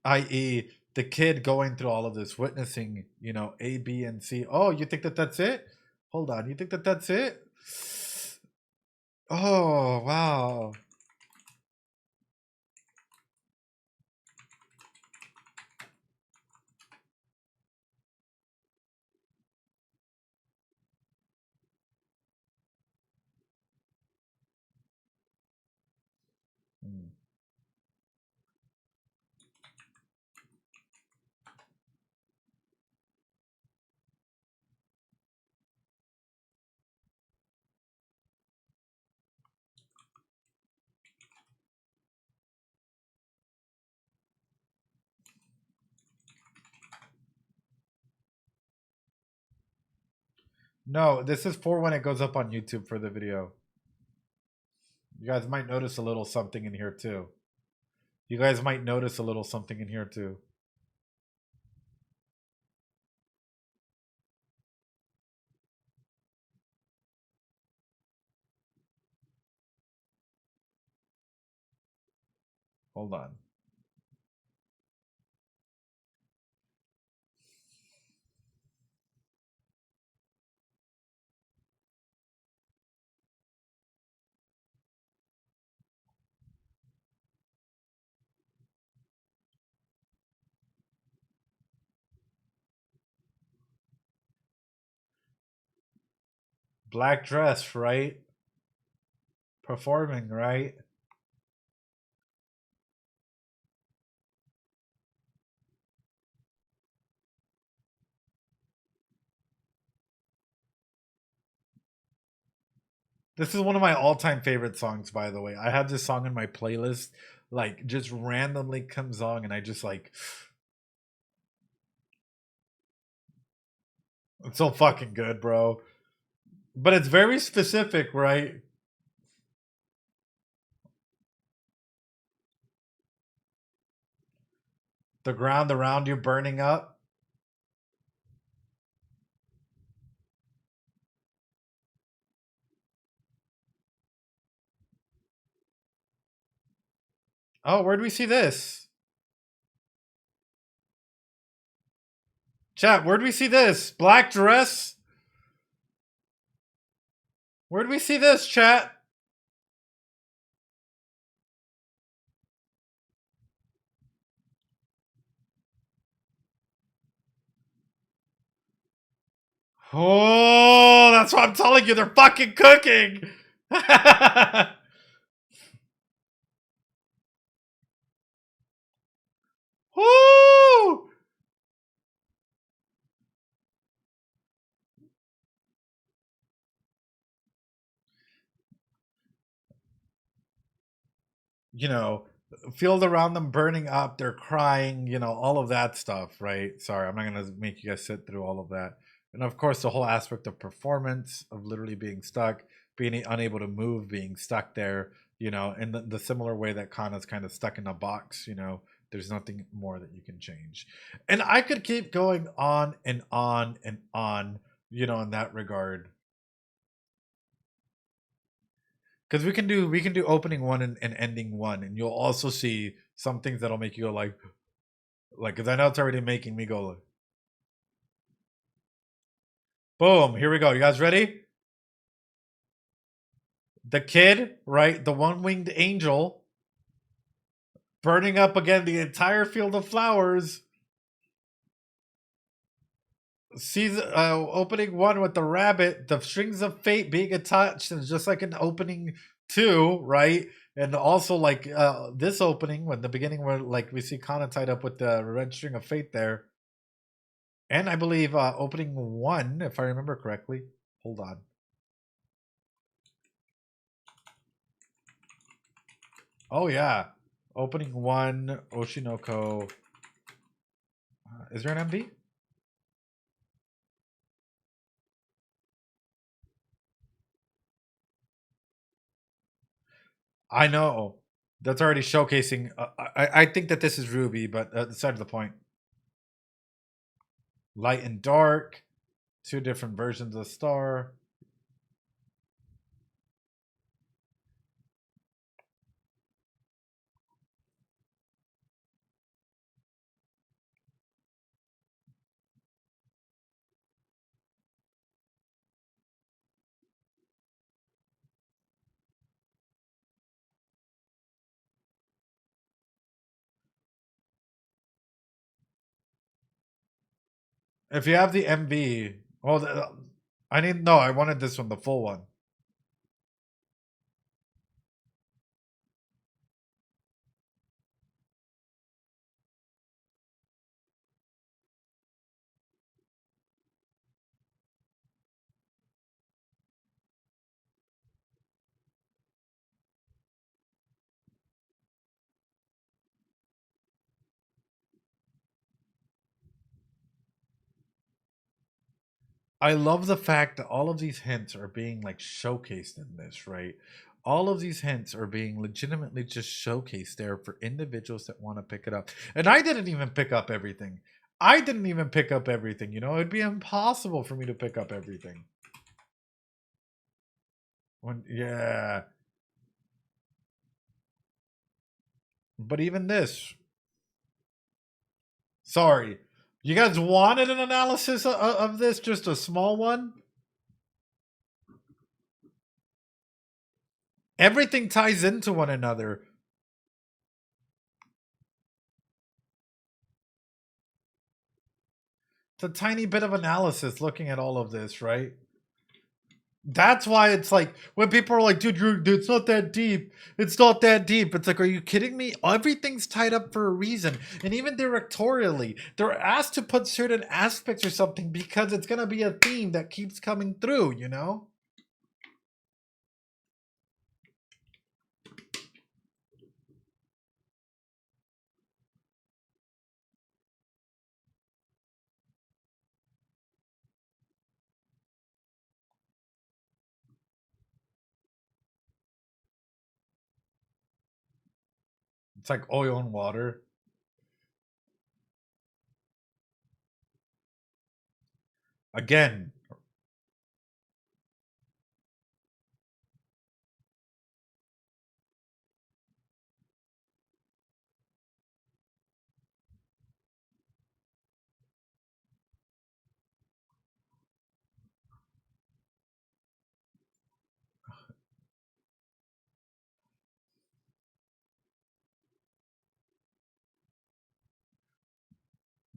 i.e., the kid going through all of this, witnessing, you know, A, B, and C. Oh, you think that that's it? Hold on, you think that that's it? Oh, wow. Hmm. No, this is for when it goes up on YouTube for the video. You guys might notice a little something in here too. You guys might notice a little something in here too. Hold on. Black dress, right? Performing, right? This is one of my all-time favorite songs, by the way. I have this song in my playlist, like just randomly comes on, and I just like, it's so fucking good, bro. But it's very specific, right? The ground around you burning up. Oh, where'd we see this? Chat, where'd we see this? Black dress? Where'd we see this, chat? Oh, that's what I'm telling you. They're fucking cooking. Woo! You know, field around them burning up, they're crying, all of that stuff, right? Sorry, I'm not gonna make you guys sit through all of that. And of course, the whole aspect of performance, of literally being stuck, being unable to move, being stuck there, in the similar way that Kana's kind of stuck in a box, there's nothing more that you can change. And I could keep going on and on and on, in that regard. Because we can do opening one and ending one, and you'll also see some things that'll make you go like because I know it's already making me go like, boom, here we go. You guys ready? The kid, right? The one-winged angel burning up again the entire field of flowers. Sees opening one with the rabbit, the strings of fate being attached, and just like an opening two, right? And also like this opening when the beginning where like we see Kana tied up with the red string of fate there. And I believe opening one, if I remember correctly. Hold on. Oh yeah, opening one, Oshinoko. Is there an MV? I know. That's already showcasing. I think that this is Ruby, but beside the point. Light and dark, two different versions of Star. If you have the MV, well, I need no. I wanted this one, the full one. I love the fact that all of these hints are being like showcased in this, right? All of these hints are being legitimately just showcased there for individuals that want to pick it up. And I didn't even pick up everything. I didn't even pick up everything. It'd be impossible for me to pick up everything. Yeah. But even this, sorry. You guys wanted an analysis of this, just a small one? Everything ties into one another. It's a tiny bit of analysis looking at all of this, right? That's why it's like when people are like, dude, it's not that deep. It's not that deep. It's like, are you kidding me? Everything's tied up for a reason. And even directorially, they're asked to put certain aspects or something because it's going to be a theme that keeps coming through, It's like oil and water. Again,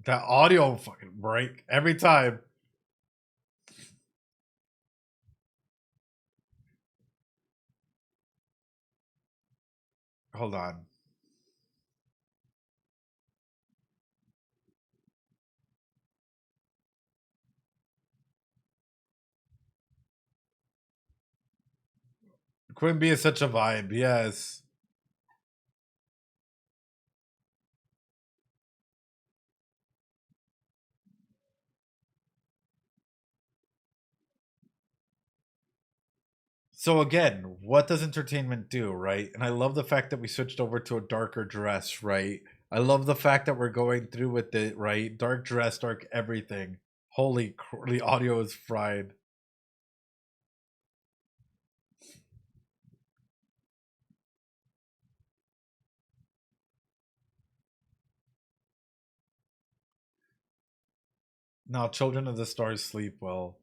that audio fucking break every time. Hold on. Quimby is such a vibe, yes. So again, what does entertainment do, right? And I love the fact that we switched over to a darker dress, right? I love the fact that we're going through with it, right? Dark dress, dark everything. The audio is fried. Now, Children of the Stars sleep well.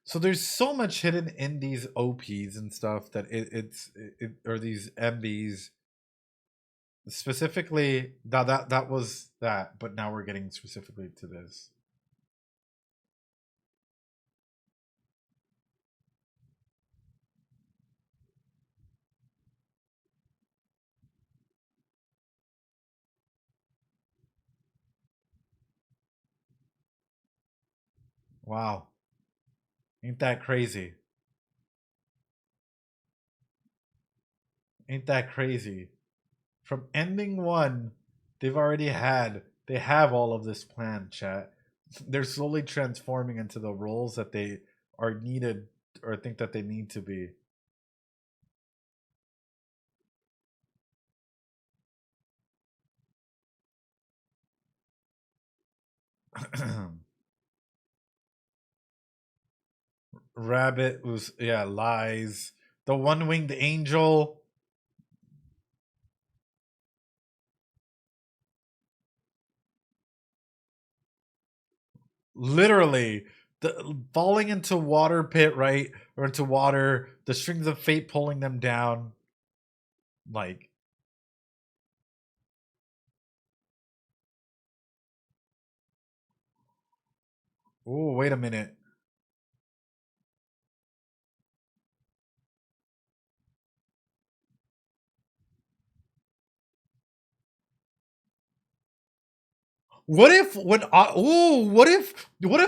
So there's so much hidden in these OPs and stuff that or these MBs specifically. That was that, but now we're getting specifically to this. Wow, ain't that crazy? Ain't that crazy? From ending one, they have all of this planned, chat. They're slowly transforming into the roles that they are needed or think that they need to be. Rabbit was, yeah, lies. The one winged angel, literally falling into water pit, right? Or into water, the strings of fate pulling them down. Like, oh, wait a minute. What if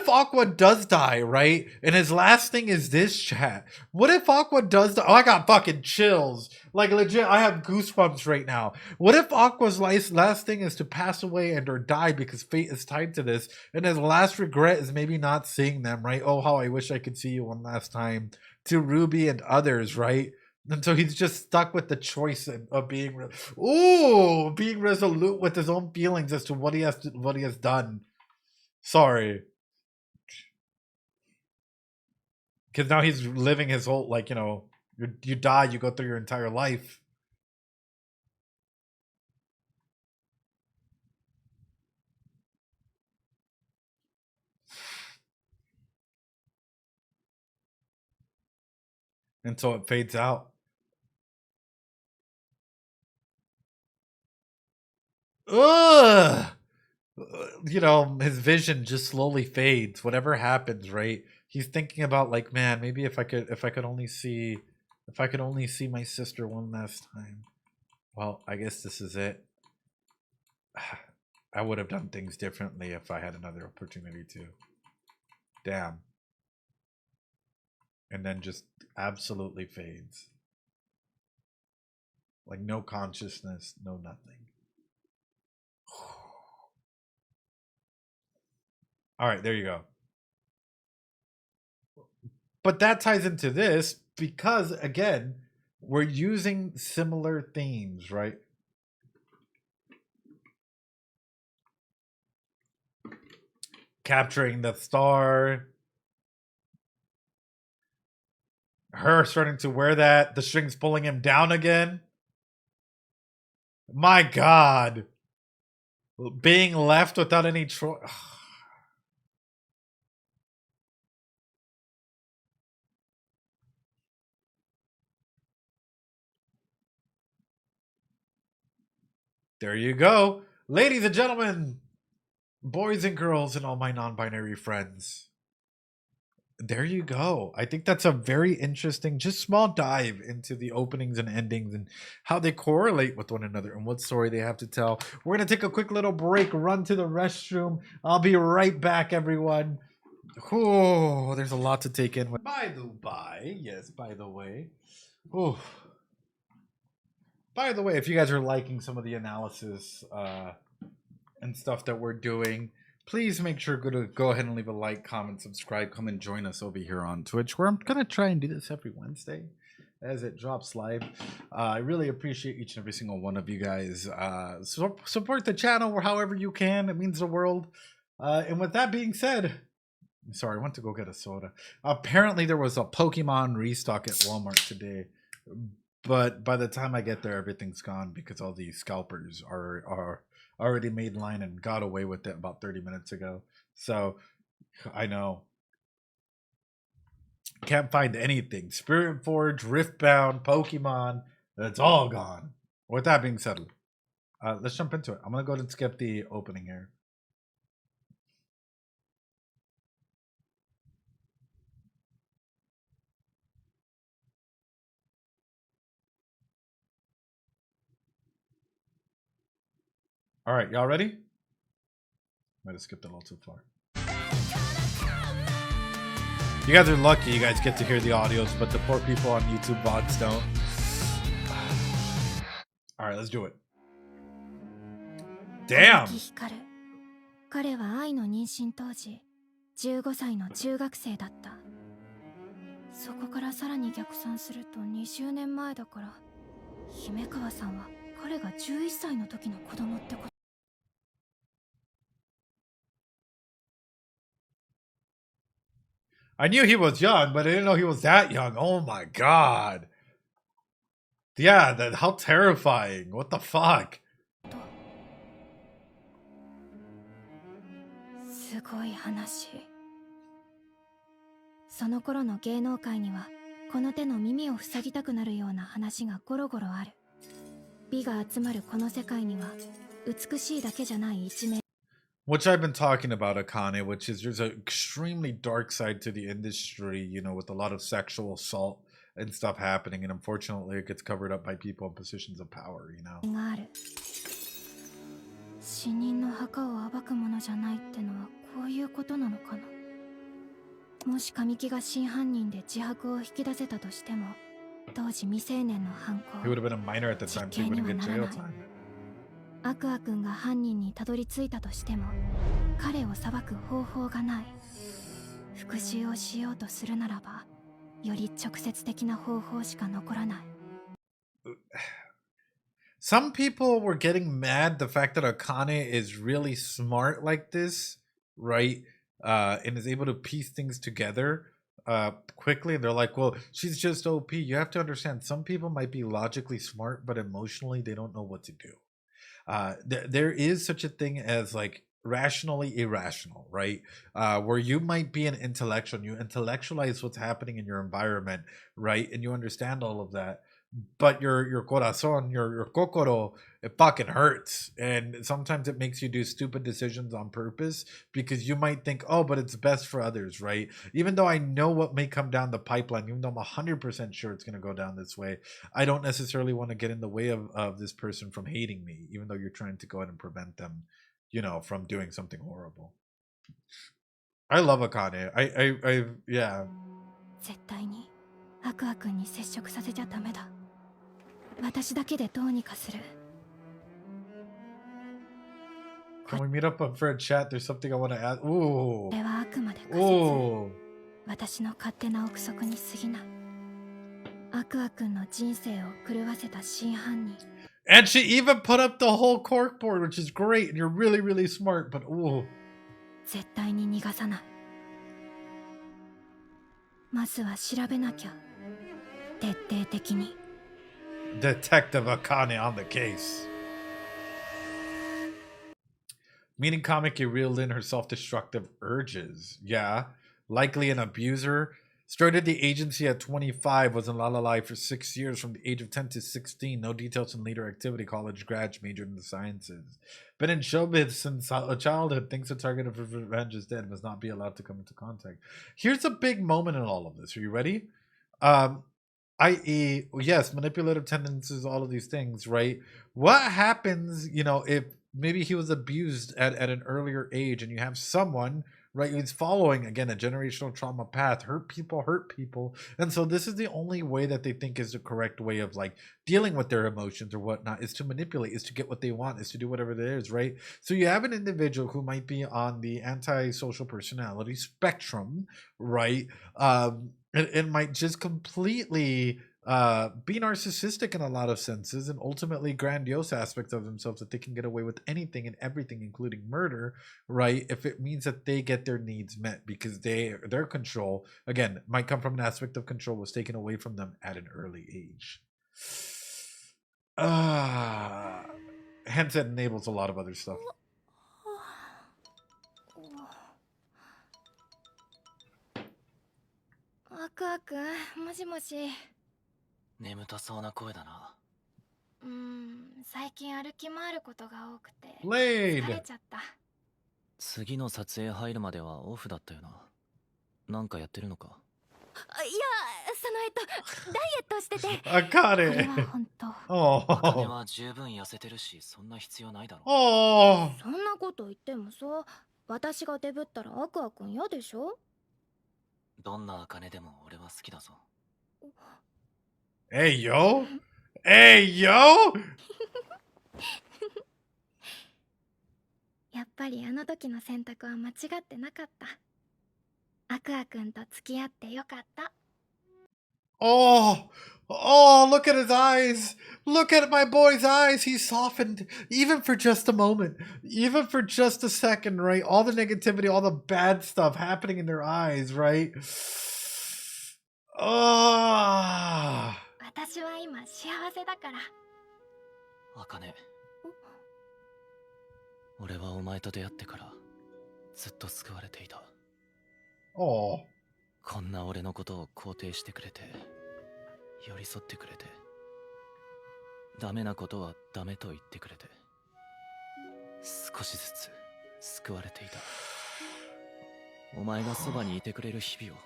Aqua does die, right? And his last thing is this, chat. What if Aqua does die? Oh, I got fucking chills. Like legit, I have goosebumps right now. What if Aqua's last thing is to pass away and or die because fate is tied to this, and his last regret is maybe not seeing them, right? Oh, how I wish I could see you one last time. To Ruby and others, right? And so he's just stuck with the choice of being resolute with his own feelings as to what he has done. Sorry, because now he's living his whole, like, you die, you go through your entire life until it fades out. Ugh. His vision just slowly fades. Whatever happens, right? He's thinking about, like, man, maybe if I could only see my sister one last time. Well, I guess this is it. I would have done things differently if I had another opportunity to. Damn. And then just absolutely fades. Like no consciousness, no nothing. All right, there you go. But that ties into this because, again, we're using similar themes, right? Capturing the star, her starting to wear that, the strings pulling him down again. My God. Being left without any choice. There you go. Ladies and gentlemen, boys and girls, and all my non binary friends. There you go. I think that's a very interesting, just small dive into the openings and endings and how they correlate with one another and what story they have to tell. We're going to take a quick little break, run to the restroom. I'll be right back, everyone. Oh, there's a lot to take in. By the by, yes, by the way. Oh, by the way, if you guys are liking some of the analysis and stuff that we're doing, please make sure to go ahead and leave a like, comment, subscribe. Come and join us over here on Twitch, where I'm gonna try and do this every Wednesday as it drops live. I really appreciate each and every single one of you guys. Support the channel however you can. It means the world. And with that being said, sorry, I went to go get a soda. Apparently there was a Pokemon restock at Walmart today, but by the time I get there, everything's gone because all these scalpers are already made line and got away with it about 30 minutes ago. So I know. Can't find anything. Spirit Forge, Riftbound, Pokemon, it's all gone. With that being said, let's jump into it. I'm going to go ahead and skip the opening here. All right, y'all ready? Might have skipped a little too far. You guys are lucky you guys get to hear the audios, but the poor people on YouTube Vods don't. All right, let's do it. Damn! 彼は愛の妊娠当時15歳の中学生だった。そこからさらに逆算すると20年前だから姫川さんは彼が11歳の時の子供ってこと。 I knew he was young, but I didn't know he was that young. Oh my god. Yeah, how terrifying. What the fuck? すごい話。その頃の芸能界にはこの手の耳を塞ぎたくなるような話がゴロゴロある。美が集まるこの世界には美しいだけじゃない一面。 Which I've been talking about, Akane, which is there's an extremely dark side to the industry, you know, with a lot of sexual assault and stuff happening, and unfortunately it gets covered up by people in positions of power, you know. 死人の墓を暴くものじゃないってのはこういうことなのかな。もし神木が真犯人で自白を引き出せたとしても、当時未成年の犯行。He would have been a minor at the time, so he wouldn't get jail time. アクア君が犯人にたどり着いたとしても彼を裁く方法がない。復讐をしようとするならばより直接的な方法しか残らない。 Some people were getting mad the fact that Akane is really smart like this, right? And is able to piece things together quickly. And they're like, well, she's just OP. You have to understand, some people might be logically smart, but emotionally they don't know what to do. There is such a thing as like rationally irrational, right? Where you might be an intellectual and you intellectualize what's happening in your environment, right? And you understand all of that, but your corazon, your kokoro, it fucking hurts, and sometimes it makes you do stupid decisions on purpose because you might think, oh, but it's best for others, right? Even though I know what may come down the pipeline, even though I'm 100% sure it's going to go down this way, I don't necessarily want to get in the way of this person from hating me, even though you're trying to go ahead and prevent them, you know, from doing something horrible. I love Akane. I yeah. 絶対にアクア君に接触させちゃダメだ。私だけでどうにかする。 Can we meet up for a chat? There's something I want to ask. Ooh. これはあくまで仮説。 Ooh. 私の勝手な憶測に過ぎない。アクア君の人生を狂わせた真犯人。 And she even put up the whole corkboard, which is great. And you're really, really smart, but ooh. 絶対に逃がさない。まずは調べなきゃ。徹底的に。 Detective Akane on the case. Meaning Kamiki reeled in her self-destructive urges. Yeah. Likely an abuser. Started the agency at 25, was in La La Lai for 6 years, from the age of 10 to 16. No details in later activity. College grad, majored in the sciences. Been in showbiz since a childhood. Thinks the target of revenge is dead. Must not be allowed to come into contact. Here's a big moment in all of this. Are you ready? I.e., yes, manipulative tendencies, all of these things, right? What happens, if maybe he was abused at an earlier age and you have someone, right, who's following, again, a generational trauma path, hurt people. And so this is the only way that they think is the correct way of like dealing with their emotions or whatnot, is to manipulate, is to get what they want, is to do whatever it is, right? So you have an individual who might be on the antisocial personality spectrum, right? It might just completely be narcissistic in a lot of senses, and ultimately grandiose aspects of themselves, that they can get away with anything and everything, including murder, right? If it means that they get their needs met, because their control, again, might come from an aspect of control was taken away from them at an early age. Hence it enables a lot of other stuff. Aku-aku, もしもし。眠たそうな声だな。最近歩き回ることが多くて Laid. 疲れちゃった。次の撮影入るまではオフだったよな。なんかやってるのか？いや、ダイエットしてて。I got これ it. は本当。茜 Oh. は十分痩せてるし、そんな必要ないだろ。Oh. そんなこと言ってもさ、私がデブったらアクアくん嫌でしょ？どんな茜でも俺は好きだぞ。Hey, yo. Hey, yo. やっぱりあの時の選択は間違ってなかった。アクアくんと付き合ってよかった。Oh, oh, look at his eyes. Look at my boy's eyes. He's softened, even for just a moment, even for just a second, right? All the negativity, all the bad stuff happening in their eyes, right? Oh. 私は今幸せだから。茜。俺はお前と出会ってからずっと救われていた。Oh. こんな俺のことを肯定してくれて、寄り添ってくれて、ダメなことはダメと言ってくれて、少しずつ救われていた。お前がそばにいてくれる日々を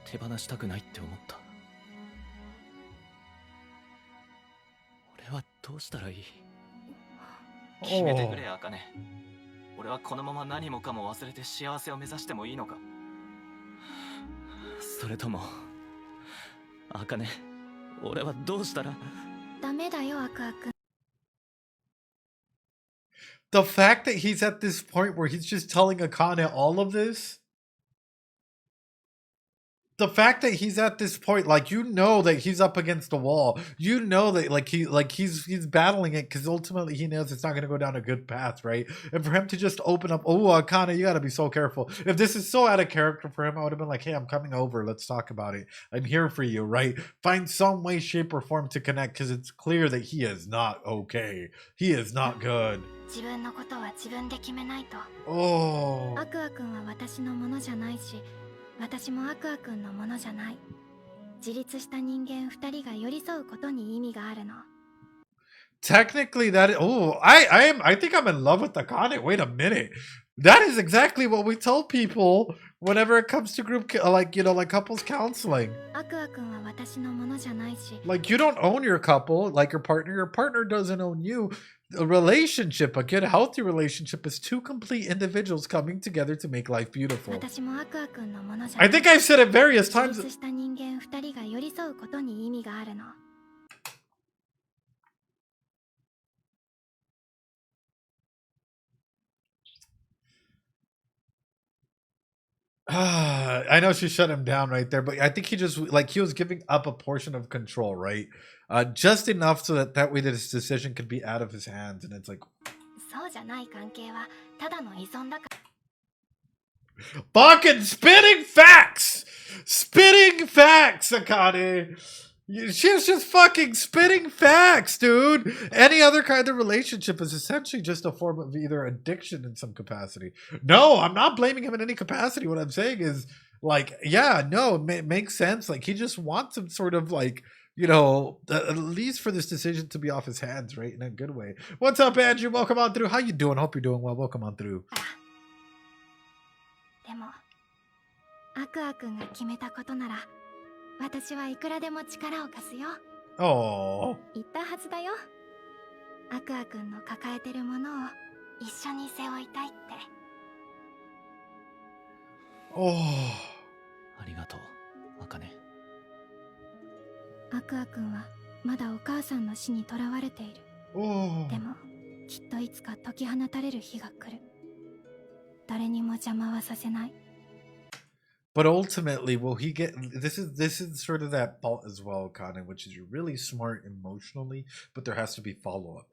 手放したくないって思った。俺はどうしたらいい？決めてくれ、茜。俺はこのまま何もかも忘れて幸せを目指してもいいのか？それとも、茜、俺はどうしたら？ダメだよ、アクアくん。The fact that he's at this point where he's just telling Akane all of this. The fact that he's at this point, like, that he's up against the wall. That he's battling it because ultimately he knows it's not going to go down a good path, right? And for him to just open up, Akane, you got to be so careful. If this is so out of character for him, I would have been like, hey, I'm coming over. Let's talk about it. I'm here for you, right? Find some way, shape, or form to connect, because it's clear that he is not okay. He is not good. 自分のことは自分で決めないと。Oh. アクアくんは私のものじゃないし、私もアクアくんのものじゃない。自立した人間二人が寄り添うことに意味があるの。Technically, I think I'm in love with Akane. Wait a minute. That is exactly what we tell people whenever it comes to group, like couples counseling. アクアくんは私のものじゃないし。Like, you don't own your couple, like your partner doesn't own you. A relationship, a good, healthy relationship, is two complete individuals coming together to make life beautiful. 私もアクアくんのものじゃない。I think I've said it various 自 times. 立した人間二人が寄り添うことに意味があるの。I know she shut him down right there, but I think he was giving up a portion of control, right? Just enough so that way that his decision could be out of his hands, and it's like, そうじゃない関係はただの依存だから。fucking spitting facts, Akane. She's just fucking spitting facts, dude. Any other kind of relationship is essentially just a form of either addiction in some capacity. No, I'm not blaming him in any capacity. What I'm saying is, Like, yeah, no, makes sense. Like, he just wants some sort of like, at least for this decision to be off his hands, right? In a good way. What's up, Andrew? Welcome on through. How you doing? Hope you're doing well. Welcome on through. でもアクア君が決めたことなら私はいくらでも力を貸すよ。 Oh, 言ったはずだよ。アクア君の抱えてるものを一緒に背負いたいって。 oh. ありがとう、アカネ。アクア君はまだお母さんの死にとらわれている。 Oh. でもきっといつか解き放たれる日が来る。誰にも邪魔はさせない。 But ultimately, will he get this is sort of that fault as well, Kana, which is you're really smart emotionally, but there has to be follow-up.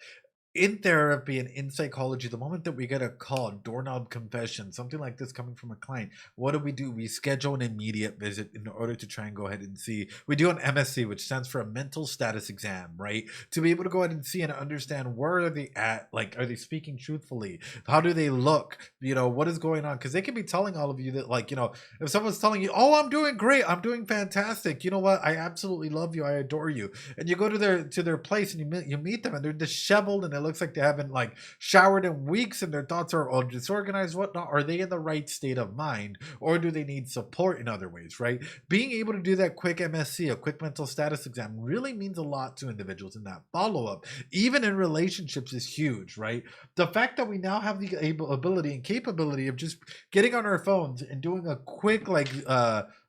In therapy and in psychology, the moment that we get a call, doorknob confession, something like this coming from a client, what do? We schedule an immediate visit in order to try and go ahead and see. We do an MSC, which stands for a mental status exam, right? To be able to go ahead and see and understand where are they at? Like, are they speaking truthfully? How do they look? What is going on? Because they can be telling all of you that, like, if someone's telling you, oh, I'm doing great, I'm doing fantastic, you know what? I absolutely love you, I adore you. And you go to their place and you meet them and they're disheveled and it looks like they haven't like showered in weeks and their thoughts are all disorganized, whatnot. Are they in the right state of mind, or do they need support in other ways, right? Being able to do that quick MSC, a quick mental status exam, really means a lot to individuals, and that follow-up, even in relationships, is huge, right? The fact that we now have the ability and capability of just getting on our phones and doing a quick like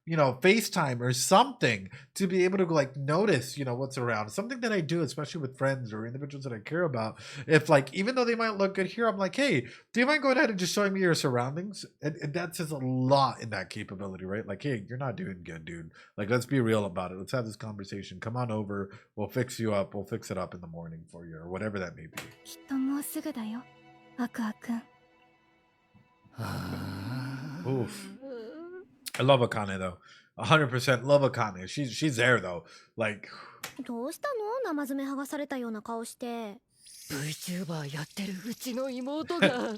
FaceTime or something to be able to like notice, what's around. Something that I do, especially with friends or individuals that I care about. If like, even though they might look good here, I'm like, hey, do you mind going ahead and just showing me your surroundings? And that says a lot in that capability, right? Like, hey, you're not doing good, dude. Like, let's be real about it. Let's have this conversation. Come on over. We'll fix you up. We'll fix it up in the morning for you or whatever that may be. きっともうすぐだよ、アクア君。 Oof. I love Akane though. 100% love Akane. She's there though. Like, どうしたの？生爪剥がされたような顔して。 VTuber やってるうちの妹が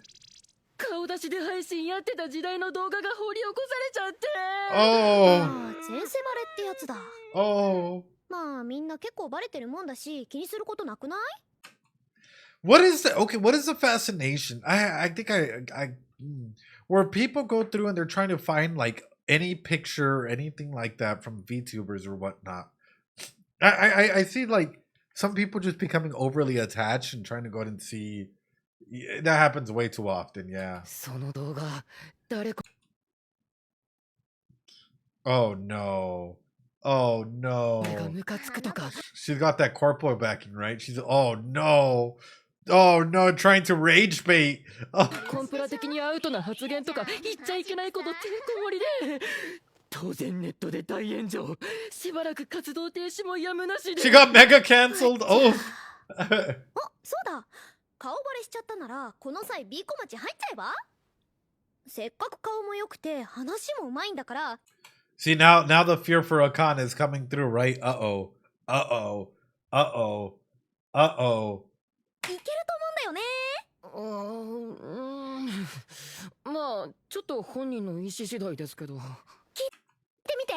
顔出しで配信やってた時代の動画が掘り起こされちゃって。 oh, ああ、前世バレってやつだ。 oh. まあみんな結構バレてるもんだし気にすることなくない？ What is the what is the fascination? I think where people go through and they're trying to find like any picture or anything like that from VTubers or whatnot. I see like some people just becoming overly attached and trying to go ahead and see. That happens way too often, yeah. その動画誰か Oh no. Oh が no. ムカつくとか She's got that corporal backing, right? She's oh no. Oh no, trying to rage bait. Oh. コンプラ的にアウトな発言とか言っちゃいけないことてんこ盛りで当然ネットで大炎上しばらく活動停止もやむなしで She got mega canceled. Oh. あ、そうだ。顔バレしちゃったならこの際 B 小町入っちゃえば？せっかく顔も良くて話もうまいんだから。 See now the fear for Akane is coming through, right? Uh-oh. Uh-oh. Uh-oh. Uh-oh. いけると思うんだよね。まあちょっと本人の意思次第ですけど。聞いてみて。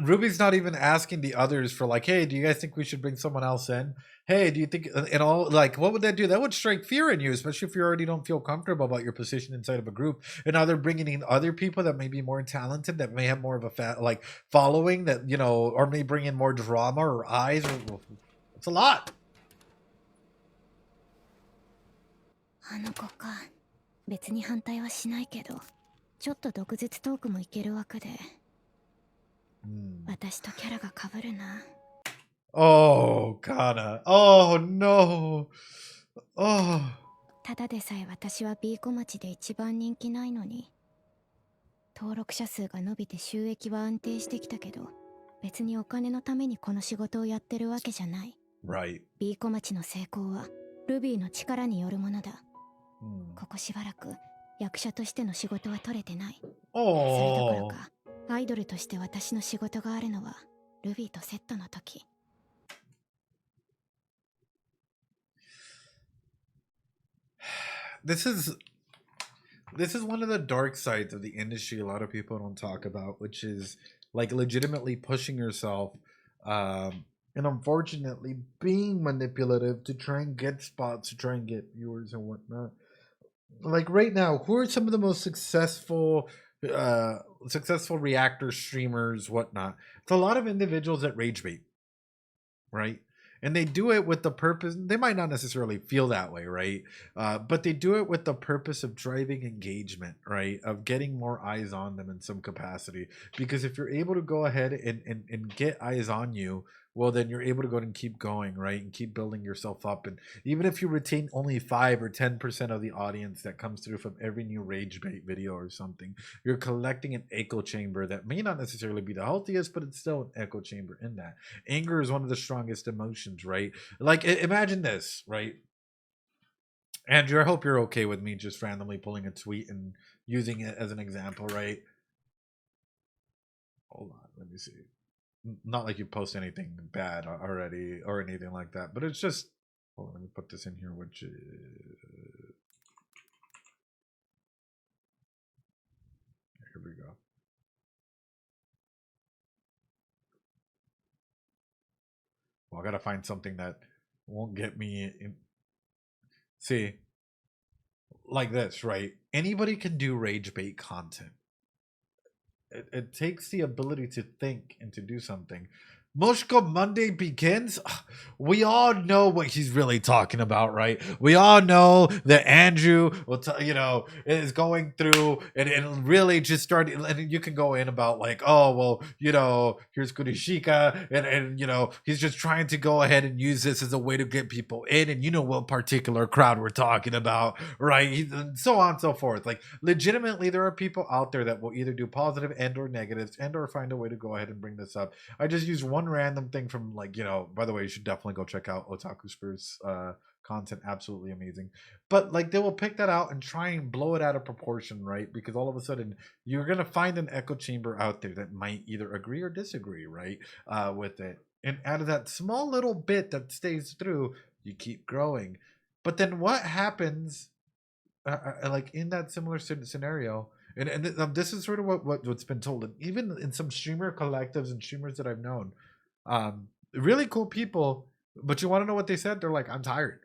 Ruby's not even asking the others for like, hey, do you guys think we should bring someone else in? Hey, do you think, and all, like, what would that do? That would strike fear in you, especially if you already don't feel comfortable about your position inside of a group. And now they're bringing in other people that may be more talented, that may have more of a like following, that or may bring in more drama or eyes. It's a lot. あの子か。別に反対はしないけど、ちょっと毒舌トークもいける枠で。私とキャラが被るな。 Oh, Kana. Oh, no. Oh. ただでさえ私は B 小町で一番人気ないのに。登録者数が伸びて収益は安定してきたけど、別にお金のためにこの仕事をやってるわけじゃない。Right. B 小町の成功はルビーの力によるものだ。ここしばらく役者としての仕事は取れてない。それどころか、アイドルとして私の仕事があるのはルビーとセットの時。This is this is one of the dark sides of the industry a lot of people don't talk about, which is like legitimately pushing yourself, and unfortunately being manipulative to try and get spots, to try and get viewers and whatnot. Like right now, who are some of the most successful reactor streamers, whatnot? It's a lot of individuals that rage bait, right? And they do it with the purpose, they might not necessarily feel that way, right? But they do it with the purpose of driving engagement, right? Of getting more eyes on them in some capacity. Because if you're able to go ahead and get eyes on you, well, then you're able to go and keep going, right? And keep building yourself up. And even if you retain only 5 or 10% of the audience that comes through from every new rage bait video or something, you're collecting an echo chamber that may not necessarily be the healthiest, but it's still an echo chamber in that. Anger is one of the strongest emotions, right? Like, imagine this, right? Andrew, I hope you're okay with me just randomly pulling a tweet and using it as an example, right? Hold on, let me see. Not like you post anything bad already or anything like that, but it's just, hold on, let me put this in here, which is, here we go. Well, I gotta find something that won't get me in. See, like this, right? Anybody can do rage bait content. It takes the ability to think and to do something. Moshko Monday begins. We all know what he's really talking about, right? We all know that Andrew will, is going through and really just start. And you can go in about like, oh well, here's Kurishika, and he's just trying to go ahead and use this as a way to get people in, and you know what particular crowd we're talking about, right? And so on and so forth. Like legitimately, there are people out there that will either do positive and or negatives and or find a way to go ahead and bring this up. I just use one random thing from like, by the way, you should definitely go check out Otaku Spurs content, absolutely amazing. But like they will pick that out and try and blow it out of proportion, right? Because all of a sudden you're gonna find an echo chamber out there that might either agree or disagree, right? With it. And out of that small little bit that stays through, you keep growing. But then what happens like in that similar scenario, and this is sort of what's been told, and even in some streamer collectives and streamers that I've known, really cool people, but you want to know what they said? They're like, I'm tired.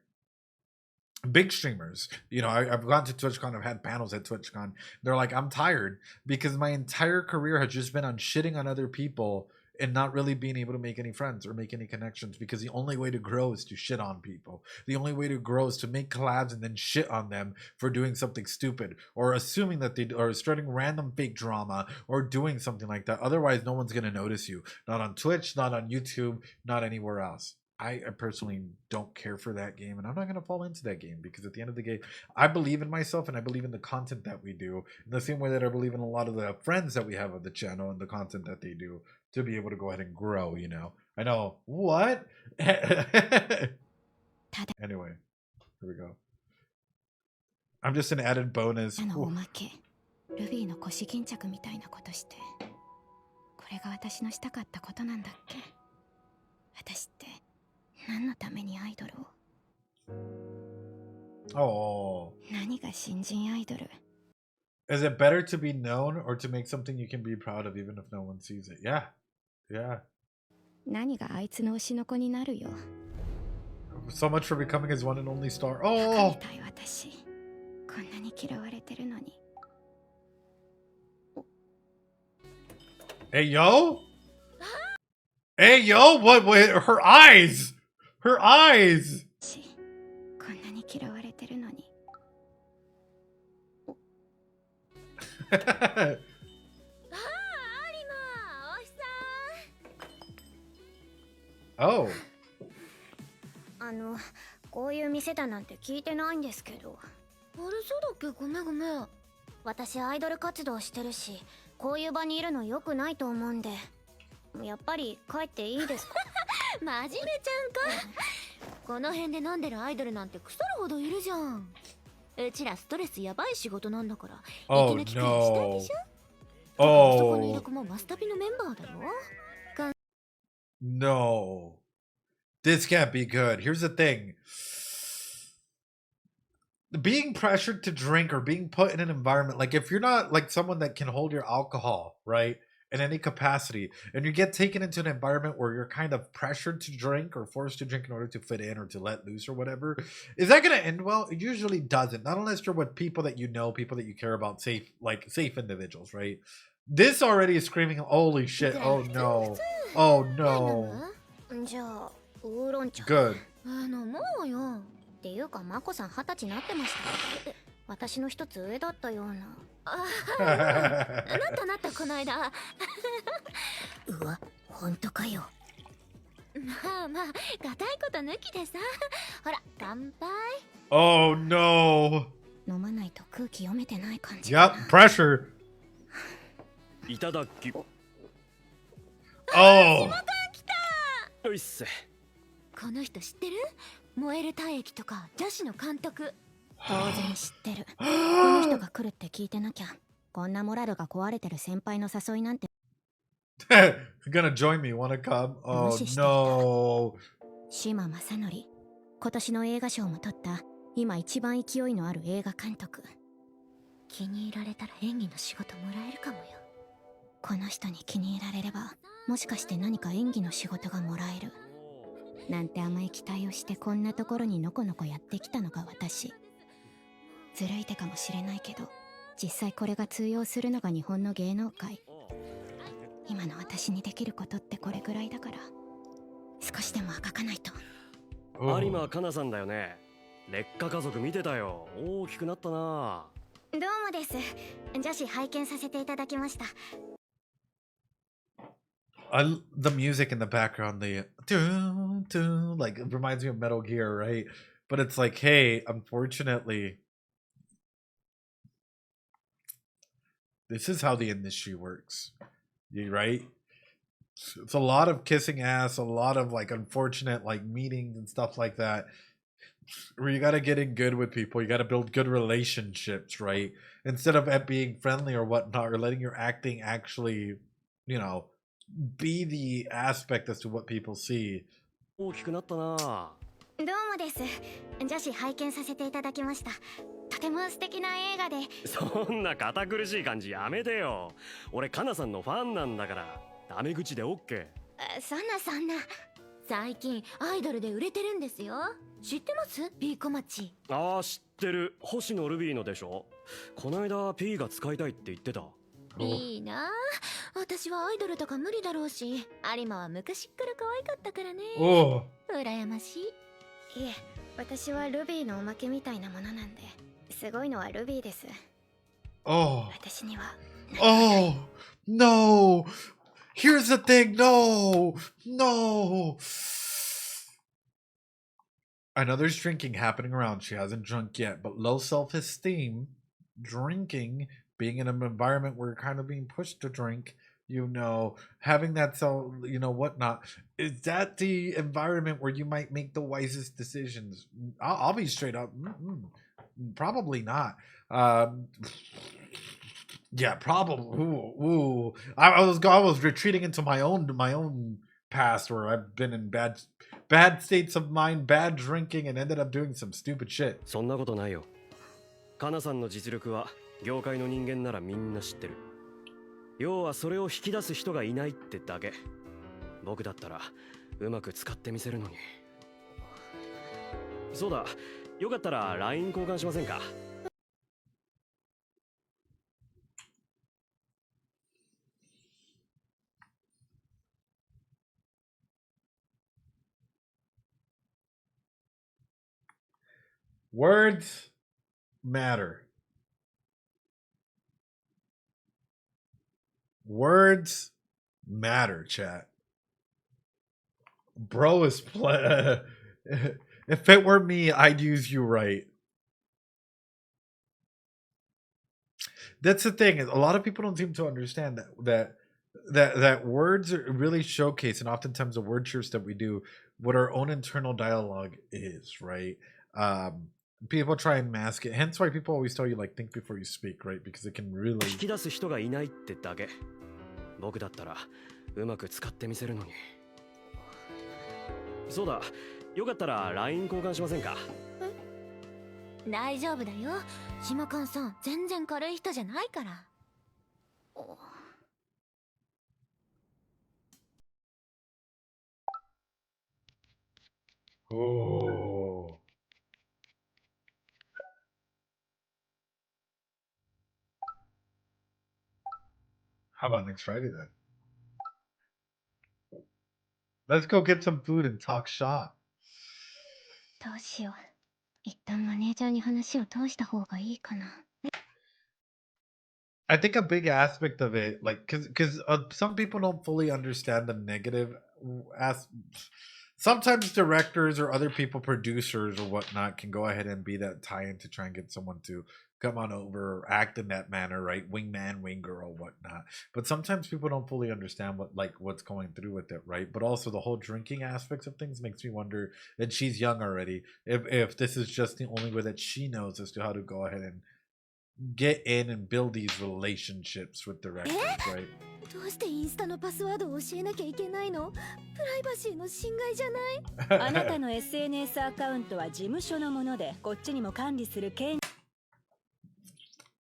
Big streamers, I've gone to TwitchCon, I've had panels at TwitchCon. They're like, I'm tired because my entire career has just been on shitting on other people and not really being able to make any friends or make any connections, because the only way to grow is to shit on people. The only way to grow is to make collabs and then shit on them for doing something stupid or assuming that they are starting random fake drama or doing something like that. Otherwise, no one's going to notice you. Not on Twitch, not on YouTube, not anywhere else. I personally don't care for that game, and I'm not going to fall into that game, because at the end of the day, I believe in myself and I believe in the content that we do in the same way that I believe in a lot of the friends that we have on the channel and the content that they do to be able to go ahead and grow, I know. What? Anyway, here we go. I'm just an added bonus. ルビーの腰巾着みたいなことして、これが私のしたかったことなんだっけ？私って何のためにアイドルを？何が新人アイドル？ Is it better to be known or to make something you can be proud of even if no one sees it? Yeah. Yeah. 何があいつの推しの子になるよ。 So much for becoming his one and only star. Oh! 私、こんなに嫌われてるのに。 Hey, yo? Hey, yo, what? Her eyes! Her eyes! こんなに嫌われてるのに。Oh. こういう店だなんて聞いてないんですけど。あれ、そうだっけ？ごめんごめん。私アイドル活動してるし、こういう場にいるの良くないと思うんで。やっぱり帰っていいですか？真面目ちゃんか。この辺で飲んでるアイドルなんて腐るほどいるじゃん。うちらストレスやばい仕事なんだから、息抜きくらいしたいでしょ。あそこにいる子もマスタピのメンバーだよ。No. This can't be good. Here's the thing. being pressured to drink or being put in an environment, like if you're not like someone that can hold your alcohol, right, in any capacity, and you get taken into an environment where you're kind of pressured to drink or forced to drink in order to fit in or to let loose or whatever, is that going to end well? It usually doesn't. Not unless you're with people that you know, people that you care about, safe individuals, right? This already is screaming, holy shit, oh no, oh no. じゃあウーロン茶 Good. もうよっていうかマコさん20歳になってました。私の一つ上だったような。なったこの間。うわ、本当かよ。まあまあ、固いこと抜きでさ。ほら、乾杯。Oh no. 飲まないと空気読めてない感じ。Yep, pressure. いただき。Oh. よいっせ。この人知ってる？燃える体液とか女子の監督。当然知ってる。この人が来るって聞いてなきゃ。こんなモラルが壊れてる先輩の誘いなんて。Gonna join me, wanna come? Oh no. 島正則。今年の映画賞も取った今一番勢いのある映画監督。気に入られたら演技の仕事もらえるかもよ。この人に気に入られればもしかして何か演技の仕事がもらえるなんて甘い期待をしてこんなところにのこのこやってきたのが私。ずるい手かもしれないけど実際これが通用するのが日本の芸能界。今の私にできることってこれぐらいだから少しでもあがかないと。有馬かなさんだよね。劣化家族見てたよ。大きくなったな。どうもです。女子拝見させていただきました。The music in the background, the doo, doo, like it reminds me of Metal Gear, right? But it's like, hey, unfortunately, this is how the industry works, right? It's a lot of kissing ass, a lot of like unfortunate like meetings and stuff like that. Where you got to get in good with people, you got to build good relationships, right? Instead of being friendly or whatnot, or letting your acting actually, you know, be the aspect as to what people see. 大きくなったな。どうもです。女子拝見させていただきました。とても素敵な映画で。そんな堅苦しい感じやめてよ。俺かなさんのファンなんだから。ダメ口でオッケー。そんな。最近アイドルで売れてるんですよ。知ってます？ P 小町。ああ、知ってる。星野ルビーのでしょ。こないだ P が使いたいって言ってた。いいな。私はアイドルとか無理だろうし、有馬は昔っから可愛かったからね。羨ましい。いえ、私はルビーのおまけみたいなものなんで、すごいのはルビーです。私には。Oh no. Here's the thing. No. I know there's drinking happening around. She hasn't drunk yet, but low self-esteem, drinking, being in an environment where you're kind of being pushed to drink, you know, having that whatnot, is that the environment where you might make the wisest decisions? I'll be straight up. Probably not. Yeah, probably. Ooh. I was retreating into my own past where I've been in bad states of mind, bad drinking, and ended up doing some stupid shit. そんなことないよ。かなさんの実力は業界の人間ならみんな知ってる。要はそれを引き出す人がいないってだけ。僕だったらうまく使ってみせるのに。そうだ、よかったら LINE 交換しませんか？Words matter. Words matter, chat. Bro is if it were me, I'd use you right. That's the thing. A lot of people don't seem to understand that words really showcase, and oftentimes the word shirts that we do, what our own internal dialogue is, right? People try and mask it. Hence why people always tell you, like, think before you speak, right? Because it can really... 引き出す人がいないってだけ。僕だったらうまく使ってみせるのに。そうだ、よかったら LINE 交換しませんか大丈夫だよ。島間さん全然軽い人じゃないから。Oh. How about next Friday then? Let's go get some food and talk shop. どうしよう。一旦マネージャーに話を通した方がいいかな。I think a big aspect of it, like, because some people don't fully understand the negative as. Sometimes directors or other people, producers or whatnot, can go ahead and be that tie-in to try and get someone to come on over, or act in that manner, right? Wingman, wing girl, whatnot. But sometimes people don't fully understand what's going through with it, right? But also the whole drinking aspects of things makes me wonder. And she's young already. If this is just the only way that she knows as to how to go ahead and get in and build these relationships with directors, right? どうしてインスタのパスワードを教えなきゃいけないの？プライバシーの侵害じゃない？あなたの SNS アカウントは事務所のもので、こっちにも管理する権。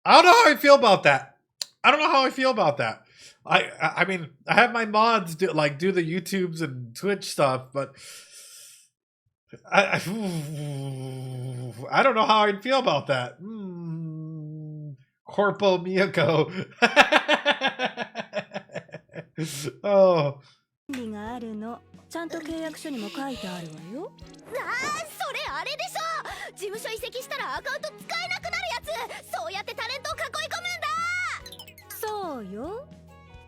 I don't know how I feel about that. I don't know how I feel about that. I mean, I have my mods do the YouTubes and Twitch stuff, but I don't know how I'd feel about that. Corpo Miyako. Oh. 権利があるの。ちゃんと契約書にも書いてあるわよ。それあれでしょ。事務所移籍したらアカウント使えなくなるやつ。そうやってタレントを囲い込むんだ。そうよ。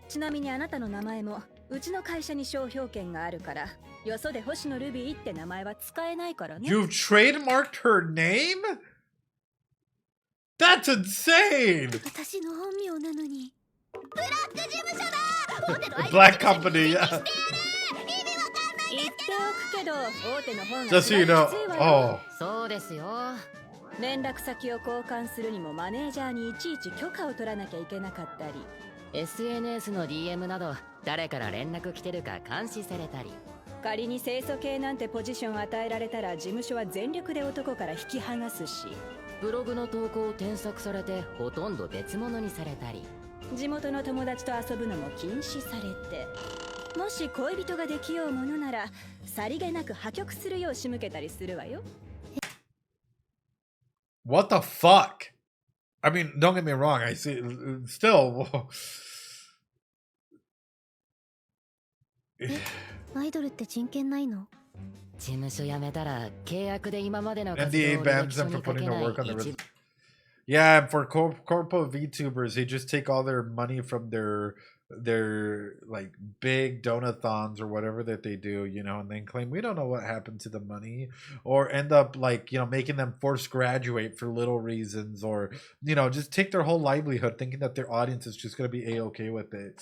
ちなみにあなたの名前もうちの会社に商標権があるから、よそで星野ルビーって名前は使えないからね。You've trademarked her name? That's insane! 私の本名なのに。ブラック事務所だ。大手の Black company, yeah. 言っておくけど、大手の方が Just so you know. Oh. そうですよ。連絡先を交換するにもマネージャーにいちいち許可を取らなきゃいけなかったり、 SNS の DM など誰から連絡来てるか監視されたり、仮に清楚系なんてポジション与えられたら事務所は全力で男から引き剥がすし、ブログの投稿を添削されてほとんど別物にされたり、地元の友達と遊ぶのも禁止されて、もし恋人ができようものならさりげなく破局するよう仕向けたりするわよ。What the fuck? I mean, don't get me wrong. I see. Still. アイドルって人権ないの？事務所辞めたら契約で今までの NDA bans them for putting their work on the resume. Yeah, and for corpo VTubers, they just take all their money from their like big donathons or whatever that they do, you know, and then claim we don't know what happened to the money, or end up like, you know, making them force graduate for little reasons, or, you know, just take their whole livelihood thinking that their audience is just going to be a-okay with it.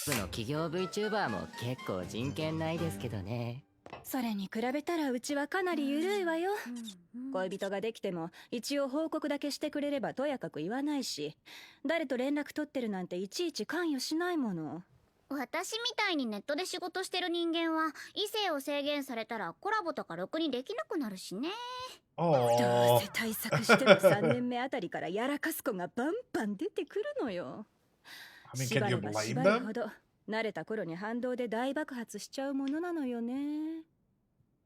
の企業 VTuber も結構人権ないですけどね。それに比べたらうちはかなり緩いわよ。恋人ができても一応報告だけしてくれればとやかく言わないし、誰と連絡取ってるなんていちいち関与しないもの。私みたいにネットで仕事してる人間は異性を制限されたらコラボとかろくにできなくなるしね。どうせ対策しても3年目あたりからやらかす子がバンバン出てくるのよ。縛れば縛るほど慣れた頃に反動で大爆発しちゃうものなのよね。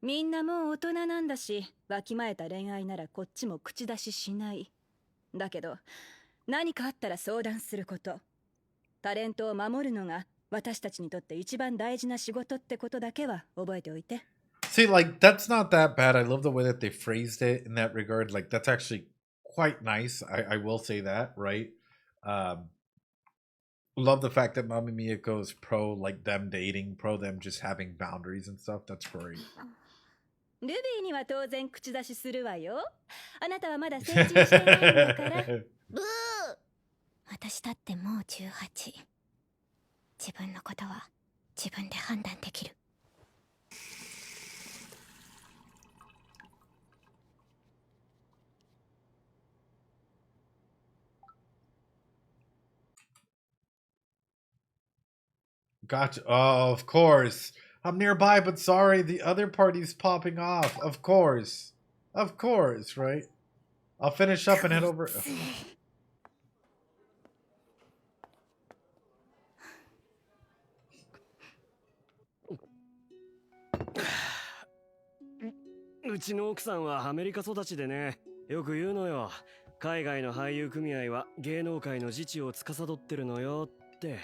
みんなもう大人なんだし、わきまえた恋愛ならこっちも口出ししない。だけど何かあったら相談すること、タレントを守るのが私たちにとって一番大事な仕事ってことだけは覚えておいて。 See, like, that's not that bad. I love the way that they phrased it in that regard. Like, that's actually quite nice. I will say that, right? Love the fact that Mami Miyako is pro, like, them dating, pro them just having boundaries and stuff. That's great. ルビーには当然口出しするわよ。あなたはまだ成人してないんだから。ブー。私だってもう18。自分のことは自分で判断できる。Gotcha. Oh, of course. I'm nearby, but sorry, the other party's popping off. Of course. Of course, right? I'll finish up and head over. うちの奥さんはアメリカ育ちでね、よく言うのよ。海外の俳優組合は芸能界の自治を司ってるのよって。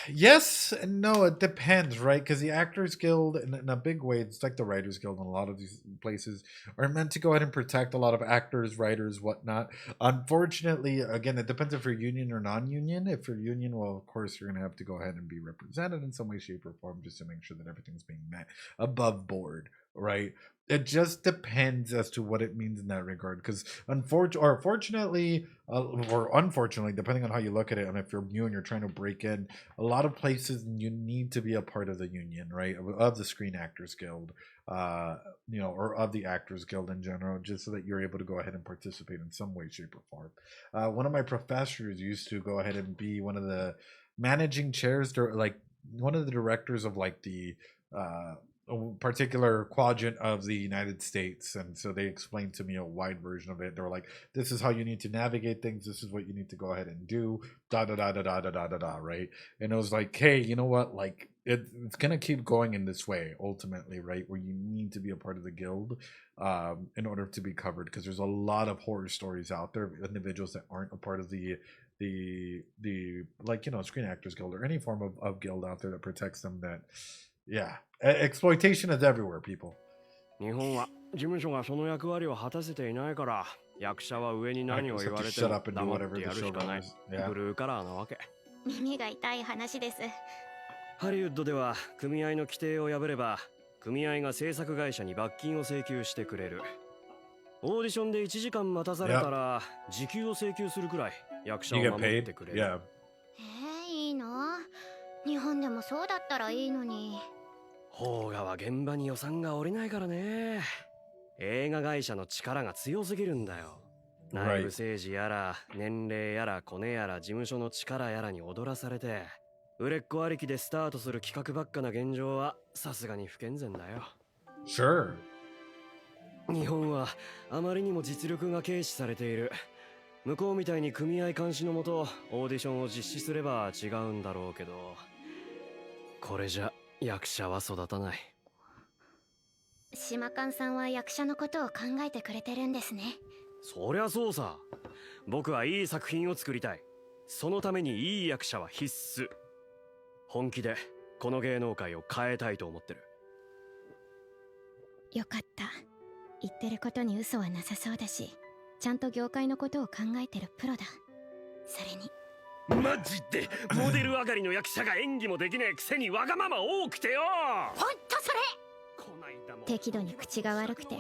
Yes and no, it depends, right? Because the Actors Guild, in a big way, it's like the Writers Guild in a lot of these places, are meant to go ahead and protect a lot of actors, writers, whatnot. Unfortunately, again, it depends if you're union or non-union. If you're union, well, of course, you're going to have to go ahead and be represented in some way, shape, or form just to make sure that everything's being met above board, right? It just depends as to what it means in that regard. Because fortunately, or unfortunately, depending on how you look at it, and if you're new and you're trying to break in, a lot of places you need to be a part of the union, right? Of the Screen Actors Guild, you know, or of the Actors Guild in general, just so that you're able to go ahead and participate in some way, shape, or form. One of my professors used to go ahead and be one of the managing chairs, like one of the directors of like the a particular quadrant of the United States, and so they explained to me a wide version of it. They were like, this is how you need to navigate things, this is what you need to go ahead and do, da da da da da da da da da, right? And it was like, hey, you know what, like it's gonna keep going in this way ultimately, right? Where you need to be a part of the guild in order to be covered, because there's a lot of horror stories out there of individuals that aren't a part of the like, you know, Screen Actors Guild or any form of guild out there that protects them. That yeah, exploitation is everywhere, people. 日本は事務所がその役割を果たせていないから、役者は上に何を言われても黙ってやるしかない。ブルーカラーなわけ。耳が痛い話です。ハリウッドでは組合の規定を破れば、組合が制作会社に罰金を請求してくれる。オーディションで1時間待たされたら時給を請求するくらい役者を守ってくれる。いいの？日本でもそうだったらいいのに。邦画は現場に予算が下りないからね。映画会社の力が強すぎるんだよ。内部政治やら年齢やらコネやら事務所の力やらに踊らされて、売れっ子ありきでスタートする企画ばっかな現状はさすがに不健全だよ。Sure. 日本はあまりにも実力が軽視されている。向こうみたいに組合監視のもとオーディションを実施すれば違うんだろうけど、これじゃ役者は育たない。島勘さんは役者のことを考えてくれてるんですね。そりゃそうさ。僕はいい作品を作りたい。そのためにいい役者は必須。本気でこの芸能界を変えたいと思ってる。よかった。言ってることに嘘はなさそうだし、ちゃんと業界のことを考えてるプロだ。それにマジでモデル上がりの役者が演技もできねえくせにわがまま多くてよ。ほんとそれ。適度に口が悪くて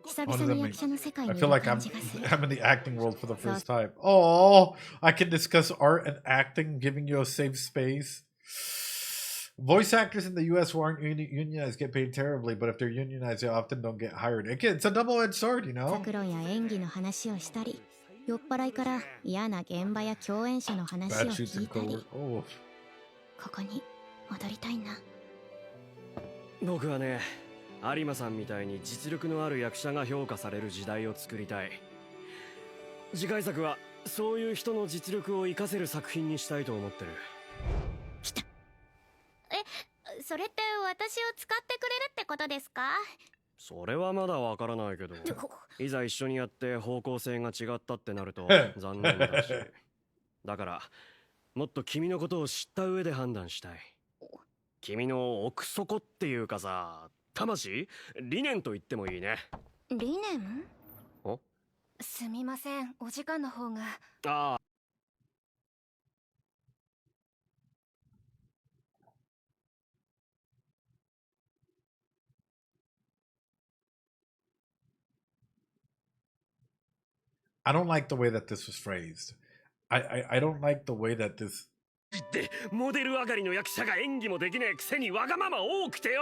久々に役者の世界にいる感じがする。I'm in the acting world for the first time. Oh, I can discuss art and acting, giving you a safe space. Voice actors in the US who aren't unionized get paid terribly, but if they're unionized, they often don't get hired. Again, it's a double-edged sword, you know? 作論や演技の話をしたり、酔っ払いから嫌な現場や共演者の話を聞いたり。ここに戻りたいな。僕はね、有馬さんみたいに実力のある役者が評価される時代を作りたい。次回作はそういう人の実力を活かせる作品にしたいと思ってる。来た。それって私を使ってくれるってことですか？それはまだわからないけど、いざ一緒にやって方向性が違ったってなると残念だし。だからもっと君のことを知った上で判断したい。君の奥底っていうかさ、魂？理念と言ってもいいね。理念？お？すみません、お時間の方が。ああ。I don't like the way that this was phrased. I don't like the way that this. でモデル上がりの役者が演技もできねえくせにわがまま多くてよ。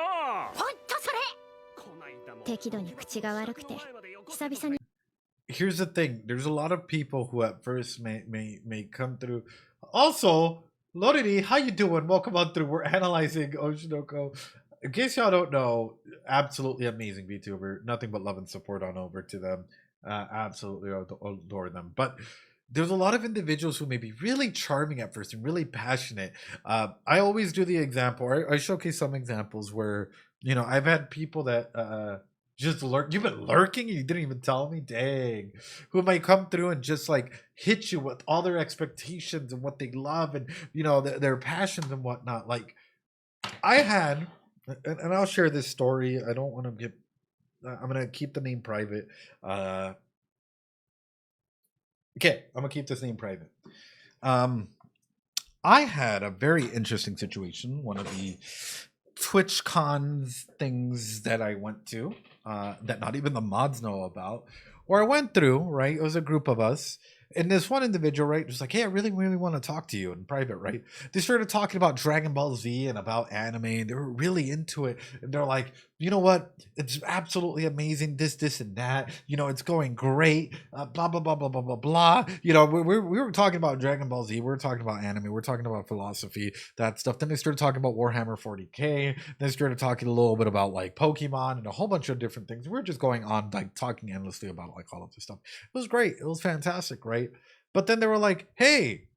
ほんとそれ。適度に口が悪くて久々に。Here's the thing. There's a lot of people who at first may come through. Also, Loriri, how you doing? Welcome on through. We're analyzing Oshinoko. In case y'all don't know, absolutely amazing VTuber. Nothing but love and support on over to them. Absolutely adore them. But there's a lot of individuals who may be really charming at first and really passionate. I always do the example. I showcase some examples where I've had people that just lurk. You've been lurking and you didn't even tell me. Dang, who might come through and just like hit you with all their expectations and what they love and their passions and whatnot. Like I had, and I'll share this story. I don't want to get. I'm gonna keep the name private. Okay, I'm gonna keep this name private. I had a very interesting situation. One of the Twitch cons things that I went to, that not even the mods know about, where I went through. Right, it was a group of us. And this one individual, right, was like, hey, I really, really want to talk to you in private, right? They started talking about Dragon Ball Z and about anime, and they were really into it. And they're like, you know what? It's absolutely amazing. This, and that. It's going great. Blah, blah, blah, blah, blah, blah, blah. We were talking about Dragon Ball Z. We were talking about anime. We were talking about philosophy, that stuff. Then they started talking about Warhammer 40K. Then they started talking a little bit about, like, Pokemon and a whole bunch of different things. We were just going on, like, talking endlessly about, like, all of this stuff. It was great. It was fantastic, right? But then they were like, hey,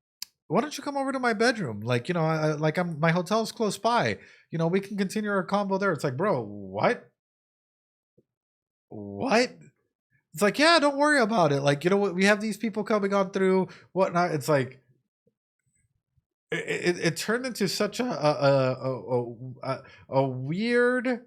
why don't you come over to my bedroom? Like, my hotel's close by. We can continue our combo there. It's like, bro, what? It's like, yeah, don't worry about it. Like, we have these people coming on through, whatnot. It's like, it turned into such a weird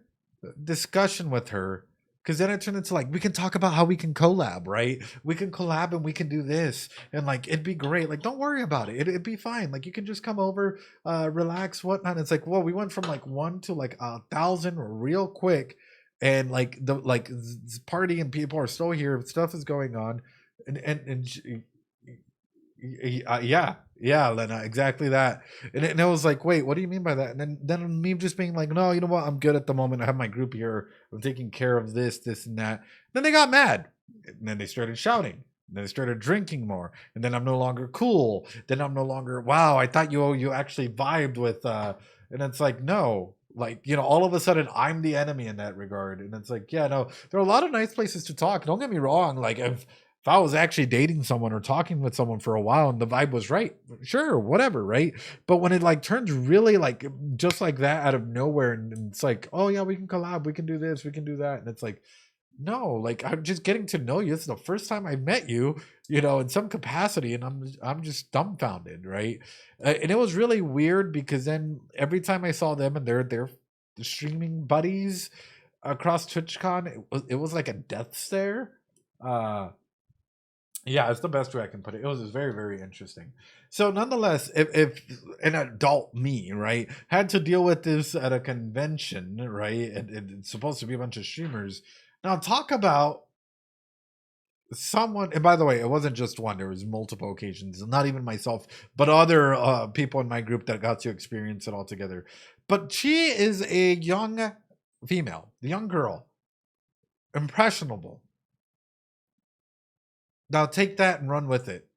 discussion with her. Because then it turned into like, we can talk about how we can collab, right? We can collab and we can do this. And like, it'd be great. Like, don't worry about it. It'd be fine. Like, you can just come over, relax, whatnot. It's like, whoa, we went from like 1 to like 1,000 real quick. And like, this party and people are still here. Stuff is going on. Yeah, Lena, exactly that. And it was like, wait, what do you mean by that? And then me just being like, no, you know what? I'm good at the moment. I have my group here. I'm taking care of this, and that. Then they got mad. And then they started shouting. And then they started drinking more. And then I'm no longer cool. Then I'm no longer, wow, I thought you actually vibed with, and it's like, no. Like, all of a sudden I'm the enemy in that regard. And it's like, yeah, no, there are a lot of nice places to talk. Don't get me wrong. Like, if I was actually dating someone or talking with someone for a while and the vibe was right, sure, whatever, right? But when it like turns really like just like that out of nowhere, and it's like, oh yeah, we can collab, we can do this, we can do that, and it's like, no, like I'm just getting to know you. It's the first time I met you, in some capacity, and I'm just dumbfounded, right? And it was really weird because then every time I saw them and their streaming buddies across TwitchCon, it was like a death stare. Yeah, it's the best way I can put it. It was just very, very interesting. So nonetheless, if an adult me, right, had to deal with this at a convention, right, and it's supposed to be a bunch of streamers. Now talk about someone, and by the way, it wasn't just one, there was multiple occasions, not even myself, but other people in my group that got to experience it all together. But she is a young female, the young girl, impressionable. Now take that and run with it.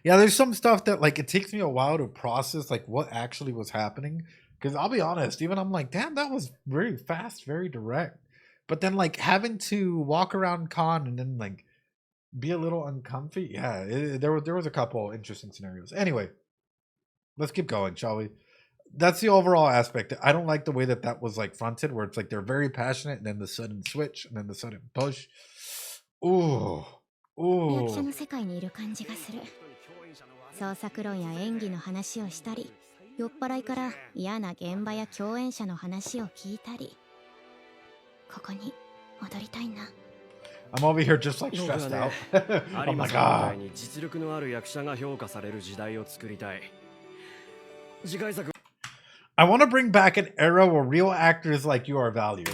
Yeah, there's some stuff that like it takes me a while to process like what actually was happening. Because I'll be honest, even I'm like, damn, that was very fast, very direct. But then like having to walk around con and then like be a little uncomfy. Yeah, there was a couple interesting scenarios. Anyway, let's keep going, shall we? That's the overall aspect. I don't like the way that was like fronted, where it's like they're very passionate and then the sudden switch and then the sudden push. Ooh. 役者の世界にいる感じがする。創作論や演技の話をしたり、酔っ払いから嫌な現場や共演者の話を聞いたり。ここに戻りたいな。I'm over here just like stressed out. Oh my god. 実力のある役者が評価される時代を作りたい。次回作 I want to bring back an era where real actors like you are valued.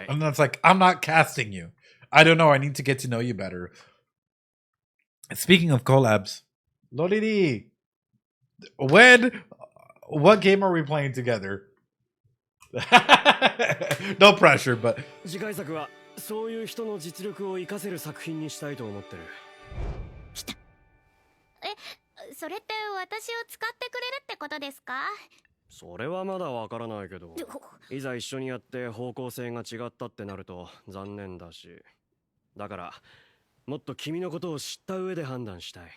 And that's like, I'm not casting you. I don't know. I need to get to know you better. Speaking of collabs, Loriri, what game are we playing together? No pressure, but. 次回作はそういう人の実力を活かせる作品にしたいと思ってる。来た。それって私を使ってくれるってことですか？それはまだわからないけど、いざ一緒にやって方向性が違ったってなると残念だし、だからもっと君のことを知った上で判断したい。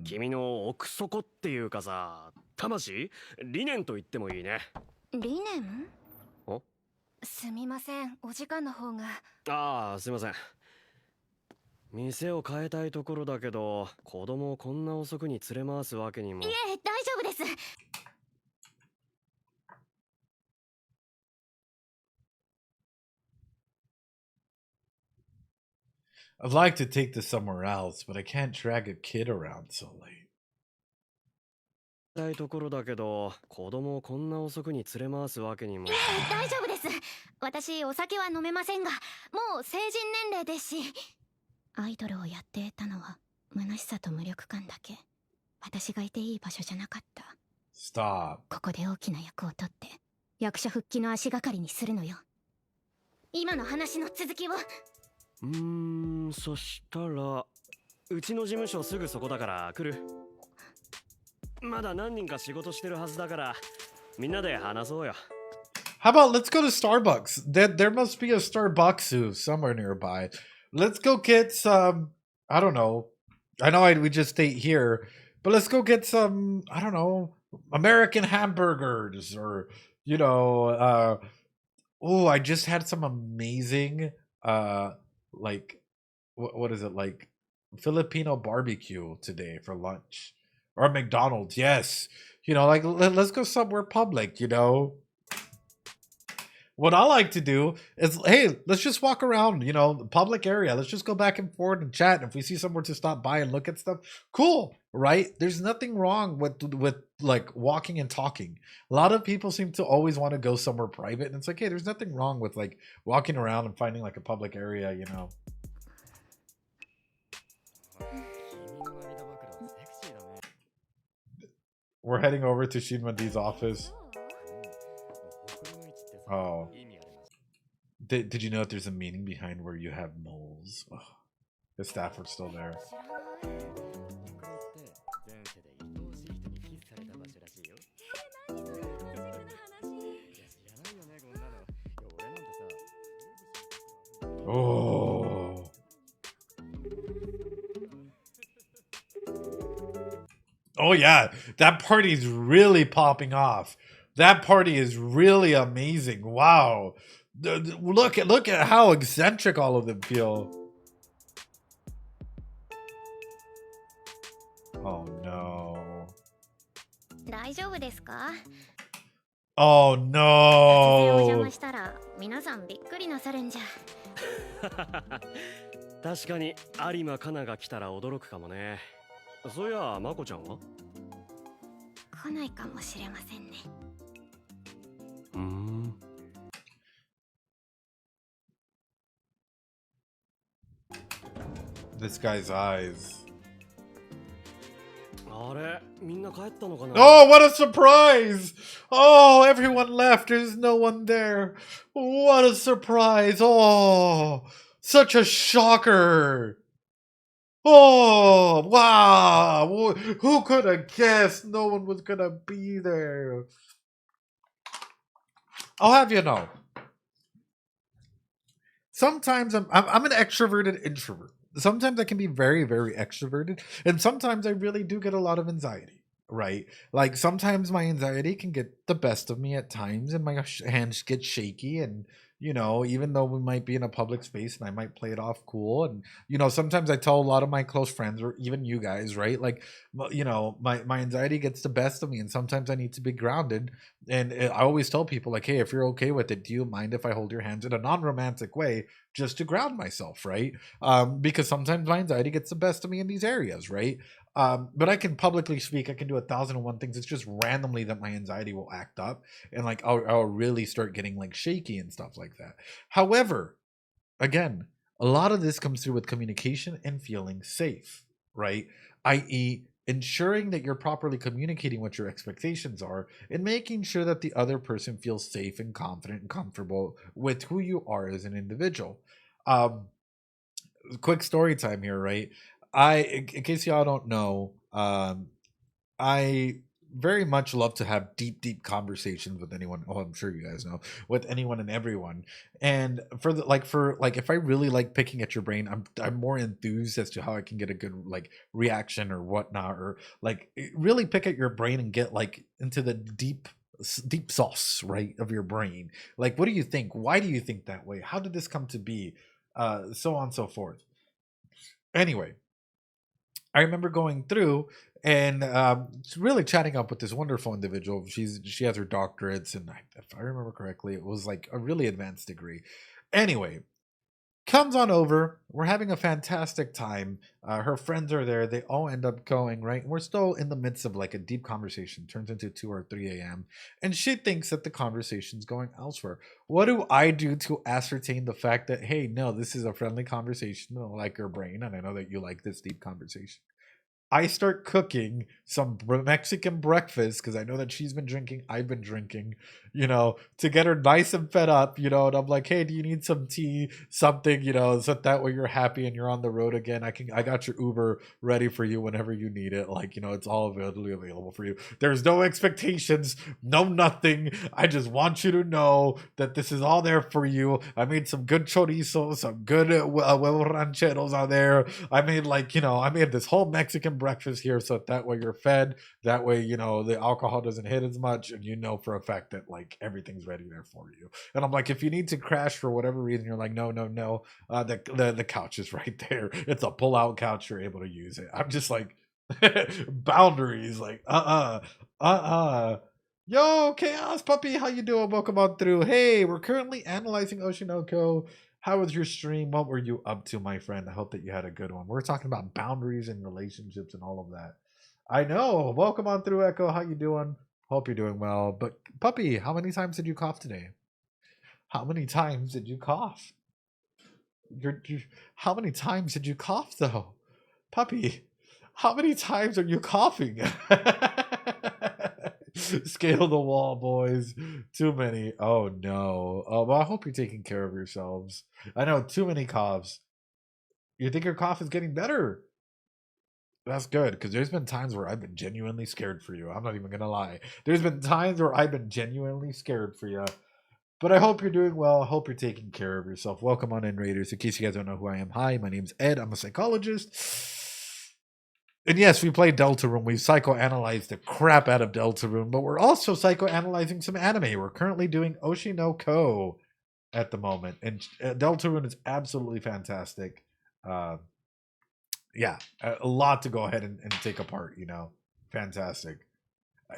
君の奥底っていうかさ、魂、理念と言ってもいいね。理念？お？すみません、お時間の方が。ああ、すいません。店を変えたいところだけど、子供をこんな遅くに連れ回すわけにも。いえ、大丈夫です。I'd like to take this somewhere else, but I can't drag a kid around so late. たいところだけど、子供をこんな遅くに連れ回すわけにも。大丈夫です。私、お酒は飲めませんが、もう成人年齢ですし。アイドルをやっていたのは虚しさと無力感だけ。私がいていい場所じゃなかった。Stop. ここで大きな役を取って役者復帰の足がかりにするのよ。今の話の続きを。そしたらうちの事務所すぐそこだから来る？まだ何人か仕事してるはずだからみんなで話そうよ。How about let's go to Starbucks? There must be a Starbucks somewhere nearby. Let's go get some, I don't know. I know we just ate here, but let's go get some, I don't know, American hamburgers or, you know, I just had some amazing, like, what is it, like Filipino barbecue today for lunch. Or McDonald's, yes. You know, like, let's go somewhere public, you know. What I like to do is, hey, let's just walk around, you know, the public area. Let's just go back and forth and chat. And if we see somewhere to stop by and look at stuff, cool, right? There's nothing wrong with like walking and talking. A lot of people seem to always want to go somewhere private. And it's like, hey, there's nothing wrong with like walking around and finding like a public area, you know. We're heading over to Shinma-D's office. Oh. Did you know that there's a meaning behind where you have moles? Oh, the staff are still there. Oh. Oh yeah, that party's really popping off. That party is really amazing. Wow. Look at how eccentric all of them feel. Oh no. 大丈夫ですか? Oh no. お邪魔したら皆さんびっくりなさるんじゃ。確かに有馬かなが来たら驚くかもね。そういや、まこちゃんは？来ないかもしれませんね。This guy's eyes. Oh, what a surprise! Oh, everyone left. There's no one there. What a surprise. Oh, such a shocker. Oh, wow. Who could have guessed no one was going to be there? I'll have you know. Sometimes I'm an extroverted introvert. Sometimes I can be very, very extroverted. And sometimes I really do get a lot of anxiety, right? Like sometimes my anxiety can get the best of me at times and my hands get shaky. And, you know, even though we might be in a public space and I might play it off cool. And, you know, sometimes I tell a lot of my close friends or even you guys, right? Like, you know, my anxiety gets the best of me and sometimes I need to be grounded. And I always tell people like, hey, if you're okay with it, do you mind if I hold your hands in a non-romantic way just to ground myself, right? Because sometimes my anxiety gets the best of me in these areas, right? But I can publicly speak. I can do 1,001 things. It's just randomly that my anxiety will act up and like I'll really start getting like shaky and stuff like that. However, again, a lot of this comes through with communication and feeling safe, right? I.e., ensuring that you're properly communicating what your expectations are and making sure that the other person feels safe and confident and comfortable with who you are as an individual. Quick story time here, right? In case y'all don't know, I very much love to have deep conversations with anyone. Oh, I'm sure you guys know, with anyone and everyone. And for if I really like picking at your brain, I'm more enthused as to how I can get a good like reaction or whatnot, or like really pick at your brain and get like into the deep sauce, right, of your brain. Like, what do you think? Why do you think that way? How did this come to be? So on and so forth. Anyway, I remember going through and really chatting up with this wonderful individual. She has her doctorates, and if I remember correctly, it was like a really advanced degree. Anyway, comes on over. We're having a fantastic time. Her friends are there. They all end up going, right? We're still in the midst of like a deep conversation. Turns into 2 or 3 a.m. And she thinks that the conversation's going elsewhere. What do I do to ascertain the fact that, hey, no, this is a friendly conversation. I like your brain, and I know that you like this deep conversation. I start cooking some Mexican breakfast because I know that she's been drinking, I've been drinking, to get her nice and fed up, and I'm like, hey, do you need some tea, something, so that way you're happy and you're on the road again. I got your Uber ready for you whenever you need it. Like, it's all available for you. There's no expectations, no nothing. I just want you to know that this is all there for you. I made some good chorizo, some good huevo rancheros out there. I made I made this whole Mexican breakfast here so that way you're fed, that way the alcohol doesn't hit as much, and for a fact that like everything's ready there for you. And I'm like, if you need to crash for whatever reason, you're like, no, the couch is right there. It's a pull-out couch, you're able to use it. I'm just like boundaries, like yo, Chaos Puppy, how you doing? Welcome on through. Hey, we're currently analyzing Oshinoko. How was your stream? What were you up to, my friend? I hope that you had a good one. We're talking about boundaries and relationships and all of that. I know. Welcome on through, Echo. How you doing? Hope you're doing well. But, Puppy, how many times did you cough today? How many times did you cough? How many times did you cough, though? Puppy, how many times are you coughing? Scale the wall, boys. Too many. Oh no. Well, I hope you're taking care of yourselves. I know, too many coughs. You think your cough is getting better? That's good, because there's been times where I've been genuinely scared for you. I'm not even gonna lie. There's been times where I've been genuinely scared for you. But I hope you're doing well. I hope you're taking care of yourself. Welcome on in, Raiders. In case you guys don't know who I am, hi, my name's Ed. I'm a psychologist. And yes, we played Deltarune. We psychoanalyzed the crap out of Deltarune, but we're also psychoanalyzing some anime. We're currently doing Oshi no Ko at the moment, and Deltarune is absolutely fantastic. Yeah, a lot to go ahead and take apart, fantastic.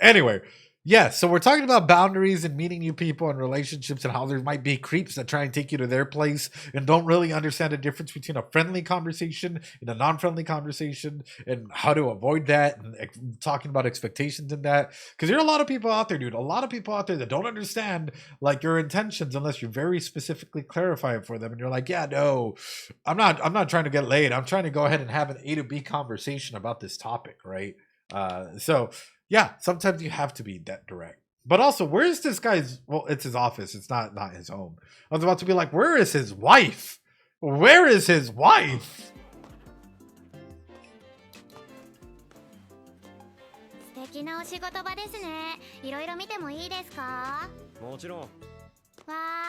Anyway, yeah, so we're talking about boundaries and meeting new people and relationships, and how there might be creeps that try and take you to their place and don't really understand the difference between a friendly conversation and a non-friendly conversation, and how to avoid that, and talking about expectations in that. Because there are a lot of people out there, dude. A lot of people out there that don't understand like your intentions unless you very specifically clarify it for them. And you're like, yeah, no, I'm not trying to get laid. I'm trying to go ahead and have an A to B conversation about this topic, right? So yeah, sometimes you have to be that direct. But also, where is this guy's? Well, it's his office. It's not his home. I was about to be like, where is his wife? Where is his wife? 素敵なお仕事場ですね。いろいろ見てもいいですか？もちろん。わ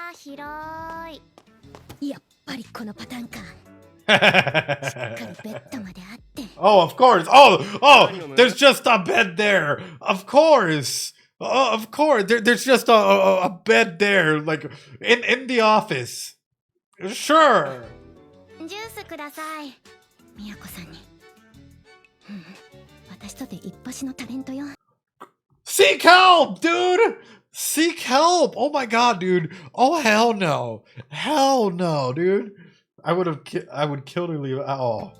あ、広い。やっぱりこのパターンか。Oh, of course. Oh, there's just a bed there. Of course. Of course. There's just a bed there, like in the office. Sure. ジュースください。みやこさんに。私とて一発のタレントよ。Seek help, dude. Seek help. Oh my god, dude. Oh hell no. Hell no, dude. I would kill to leave. Oh.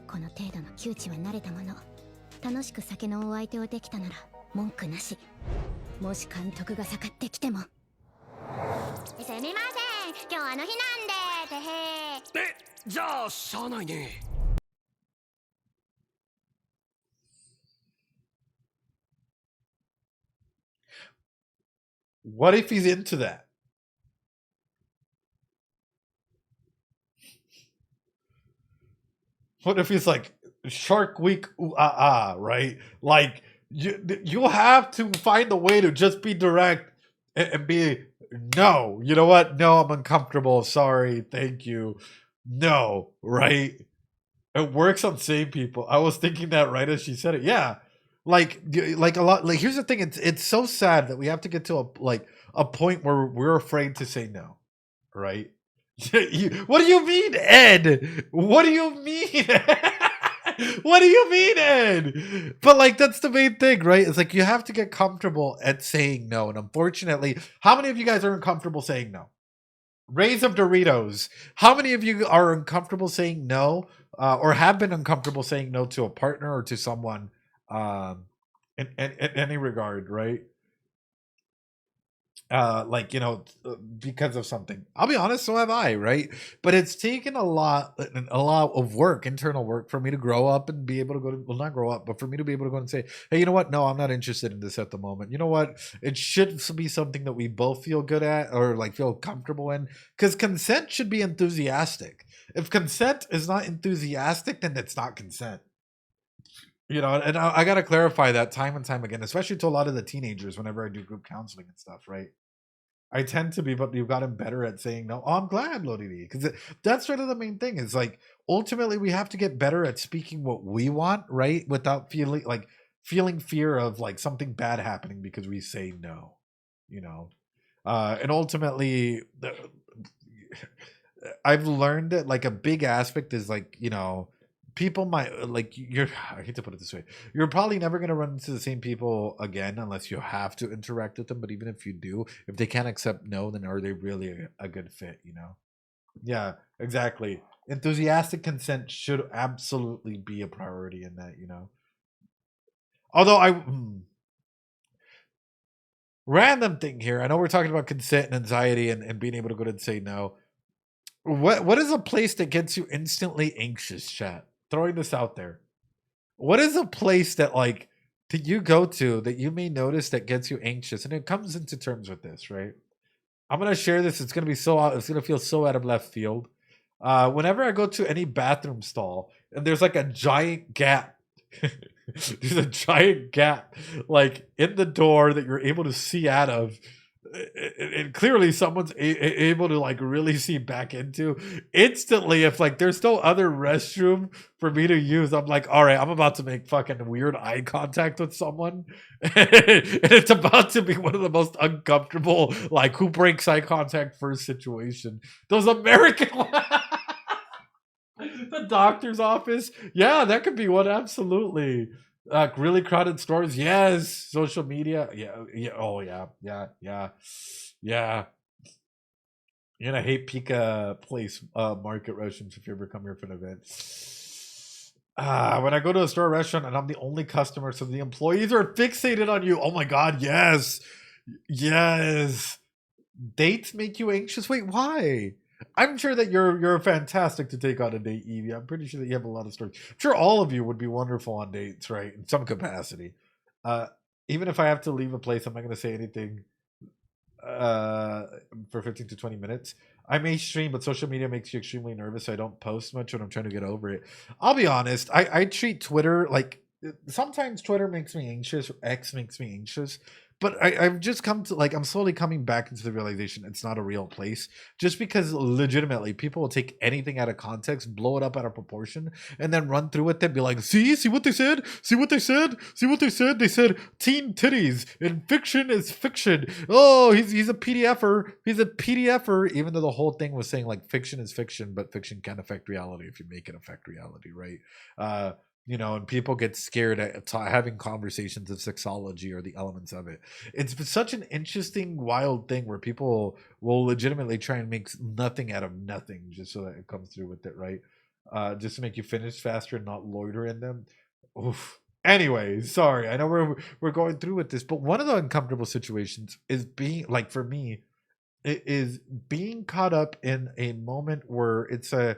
この程度の窮地は慣れたもの。楽しく酒のお相手をできたなら文句なし。もし監督が盛ってきても。すみません。今日あの日なんで。てへ。じゃあしゃあないね。What if he's into that? What if he's like Shark Week, ooh, right? Like you'll have to find a way to just be direct and be no. You know what? No, I'm uncomfortable. Sorry. Thank you. No. Right? It works on sane people. I was thinking that right as she said it. Yeah. Like a lot. Like here's the thing. It's so sad that we have to get to a point where we're afraid to say no. Right? What do you mean, Ed? What do you mean? What do you mean, Ed? But like that's the main thing, right? It's like you have to get comfortable at saying no. And unfortunately, how many of you guys are uncomfortable saying no? Raise of Doritos. How many of you are uncomfortable saying no, or have been uncomfortable saying no to a partner or to someone, in any regard, right? Like, you know, because of something. I'll be honest, so have I, right? But it's taken a lot of work, internal work, for me to grow up and be able to go to, well, not grow up, but for me to be able to go and say, hey, you know what? No, I'm not interested in this at the moment. You know what? It should be something that we both feel good at or like feel comfortable in, because consent should be enthusiastic. If consent is not enthusiastic, then it's not consent. You know, and I got to clarify that time and time again, especially to a lot of the teenagers whenever I do group counseling and stuff, right? I tend to be, but you've gotten better at saying no. Oh, I'm glad, Lodi, because that's sort of the main thing. Is like ultimately we have to get better at speaking what we want, right? Without feeling fear of like something bad happening because we say no, you know. And ultimately, I've learned that like a big aspect is like, you know, people might like I hate to put it this way, you're probably never going to run into the same people again unless you have to interact with them. But even if you do, if they can't accept no, then are they really a good fit, you know? Yeah, exactly. Enthusiastic consent should absolutely be a priority in that, you know. Although random thing here, I know we're talking about consent and anxiety and being able to go and say no. What is a place that gets you instantly anxious, chat? Throwing this out there. What is a place that like that you go to that you may notice that gets you anxious? And it comes into terms with this, right? I'm gonna share this. It's gonna feel so out of left field. Whenever I go to any bathroom stall and there's like a giant gap. There's a giant gap like in the door that you're able to see out of, and clearly someone's able to like really see back into instantly. If like there's no other restroom for me to use, I'm like, all right, I'm about to make fucking weird eye contact with someone. And it's about to be one of the most uncomfortable, like, who breaks eye contact first situation. Those American the doctor's office, yeah, that could be one. Absolutely. Really crowded stores, yes. Social media, yeah. Oh yeah. You're gonna hate Pika Place Market Russians if you ever come here for an event. When I go to a store or restaurant and I'm the only customer, so the employees are fixated on you. Oh my god, yes. Dates make you anxious. Wait, why? I'm sure that you're fantastic to take on a date, Evie. I'm pretty sure that you have a lot of stories. I'm sure all of you would be wonderful on dates, right? In some capacity. Even if I have to leave a place, I'm not going to say anything for 15 to 20 minutes. I may stream, but social media makes you extremely nervous, so I don't post much when I'm trying to get over it. I'll be honest. I treat Twitter like sometimes Twitter makes me anxious, or X makes me anxious. But I've just come to like, I'm slowly coming back into the realization it's not a real place, just because legitimately people will take anything out of context, blow it up out of proportion, and then run through it and be like, see what they said? See what they said? They said teen titties and fiction is fiction. Oh, he's a PDFer. He's a PDFer, even though the whole thing was saying like fiction is fiction, but fiction can affect reality if you make it affect reality, right? You know, and people get scared at having conversations of sexology or the elements of it. It's such an interesting, wild thing where people will legitimately try and make nothing out of nothing just so that it comes through with it, right? Just to make you finish faster and not loiter in them. Oof. Anyway, sorry. I know we're going through with this, but one of the uncomfortable situations is being, like for me, it is being caught up in a moment where it's a,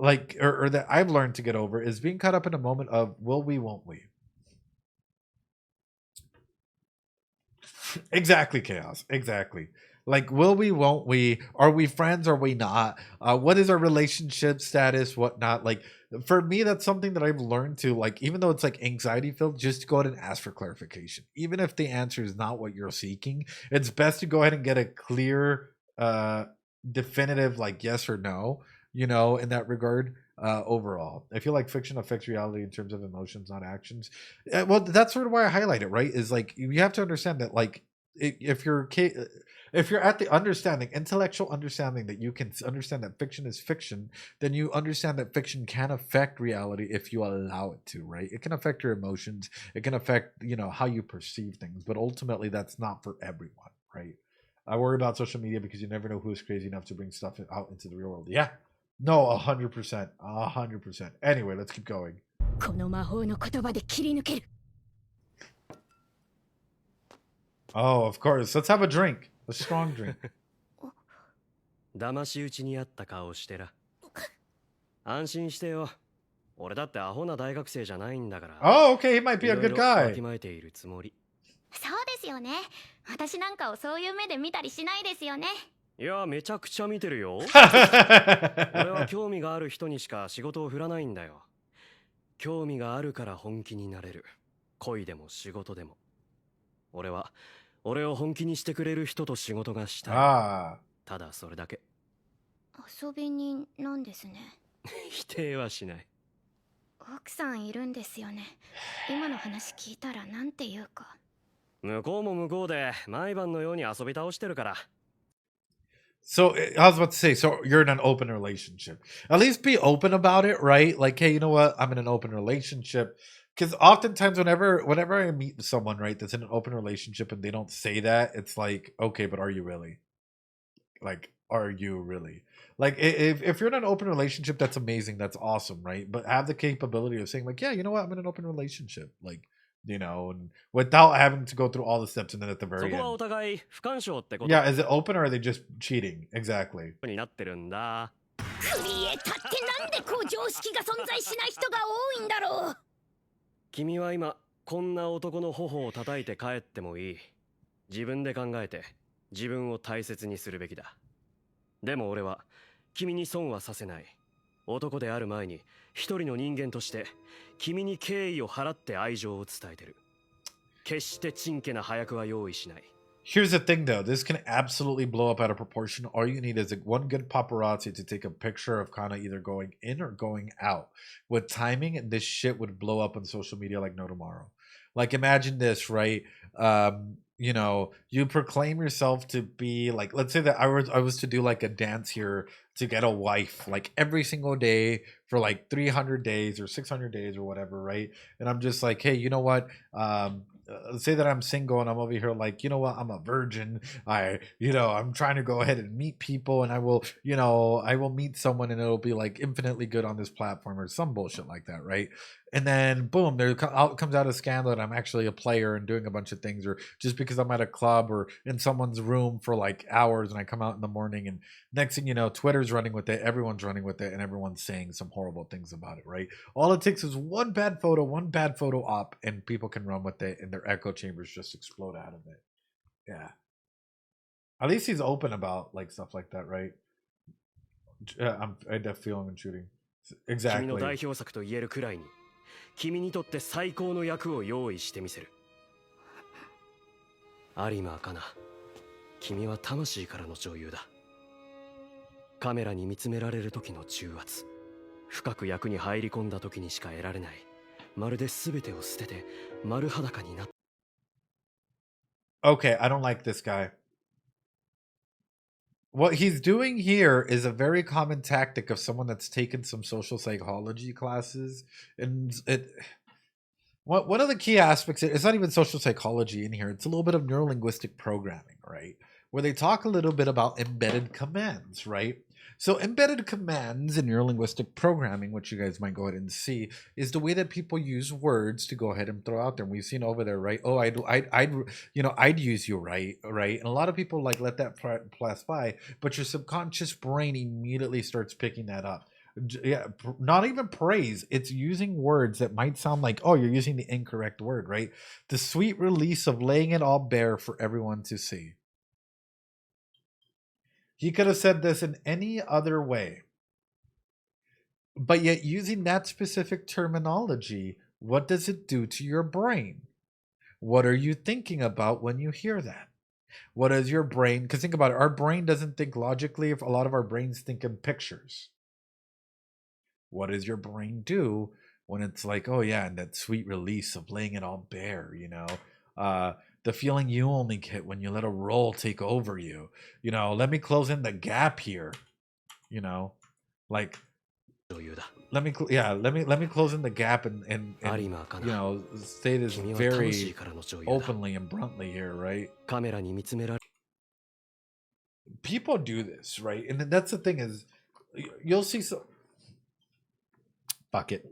like or that I've learned to get over is being caught up in a moment of will we, won't we? Exactly, chaos. Exactly. Like, will we, won't we? Are we friends? Are we not? What is our relationship status? What not? Like, for me, that's something that I've learned to, like, even though it's like anxiety filled, just go ahead and ask for clarification. Even if the answer is not what you're seeking, it's best to go ahead and get a clear, definitive, like, yes or no, in that regard. Overall, I feel like fiction affects reality in terms of emotions, not actions. Well, that's sort of why I highlight it, right? Is like, you have to understand that, like, if you're at the intellectual understanding that you can understand that fiction is fiction, then you understand that fiction can affect reality if you allow it to, right? It can affect your emotions, it can affect, how you perceive things, but ultimately that's not for everyone, right? I worry about social media because you never know who is crazy enough to bring stuff out into the real world. Yeah, no, 100%, 100%. Anyway, let's keep going. Oh, of course. Let's have a drink. A strong drink. 騙し討ちにあった顔してら。安心してよ。俺だってアホな大学生じゃないんだから。Oh, okay, he might be a good guy. わきまえているつもり。そうですよね。私なんかをそういう目で見たりしないですよね。いや、めちゃくちゃ見てるよ。俺は興味がある人にしか仕事を振らないんだよ。興味があるから本気になれる。恋でも仕事でも。俺は俺を本気にしてくれる人と仕事がしたい。ただそれだけ。遊び人なんですね。否定はしない。奥さんいるんですよね。今の話聞いたらなんて言うか。向こうも向こうで毎晩のように遊び倒してるから。So I was about to say, so you're in an open relationship. At least be open about it, right? Like, hey, you know what? I'm in an open relationship. Because oftentimes, whenever I meet someone, right, that's in an open relationship and they don't say that, it's like, okay, but are you really? Like, are you really? Like, if you're in an open relationship, that's amazing, that's awesome, right? But have the capability of saying, like, yeah, you know what? I'm in an open relationship, like, and without having to go through all the steps and then at the very end. Yeah, is it open or are they just cheating? Exactly. クリエイターってなんでこう常識が存在しない人が多いんだろう。君は今こんな男の頬を叩いて帰ってもいい。自分で考えて自分を大切にするべきだ。でも俺は君に損はさせない。男である前に一人の人間として君に敬意を払って愛情を伝えてる。決してちんけな早くは用意しない。Here's the thing though, this can absolutely blow up out of proportion. All you need is one good paparazzi to take a picture of kind of either going in or going out. With timing, and this shit would blow up on social media like no tomorrow. Like, imagine this, right? You proclaim yourself to be like, let's say that I was to do like a dance here to get a wife, like every single day for like 300 days or 600 days or whatever, right? And I'm just like, hey, you know what? Say that I'm single and I'm over here like, you know what? I'm a virgin. I'm trying to go ahead and meet people, and I will meet someone and it'll be like infinitely good on this platform or some bullshit like that, right? And then boom, comes out a scandal that I'm actually a player and doing a bunch of things, or just because I'm at a club or in someone's room for like hours and I come out in the morning and next thing you know, Twitter's running with it, everyone's running with it, and everyone's saying some horrible things about it, right? All it takes is one bad photo op, and people can run with it and their echo chambers just explode out of it. Yeah. At least he's open about like stuff like that, right? I have feeling and shooting. Exactly. 君の代表作と言えるくらいに君にとって最高の役を用意してみせる。有馬かな。君は魂からの女優だ。カメラに見つめられる時の重圧、深く役に入り込んだ時にしか得られない、まるで全てを捨てて丸裸になった。Okay, I don't like this guy. What he's doing here is a very common tactic of someone that's taken some social psychology classes, and one of the key aspects, it's not even social psychology in here, it's a little bit of neurolinguistic programming, right? Where they talk a little bit about embedded commands, right? So embedded commands in neurolinguistic programming, which you guys might go ahead and see, is the way that people use words to go ahead and throw out there. And we've seen over there, right? Oh, I'd use you, right? And a lot of people like let that pass by, but your subconscious brain immediately starts picking that up. Yeah, not even praise. It's using words that might sound like, oh, you're using the incorrect word, right? The sweet release of laying it all bare for everyone to see. He could have said this in any other way. But yet using that specific terminology, what does it do to your brain? What are you thinking about when you hear that? What is your brain? Because think about it, our brain doesn't think logically. If a lot of our brains think in pictures. What does your brain do when it's like, oh yeah, and that sweet release of laying it all bare, you know? The feeling you only get when you let a role take over you. You know, let me close in the gap here. You know, like let me close in the gap and you know, say this very openly and bluntly here, right? People do this, right? And then that's the thing is, you'll see some. Fuck it.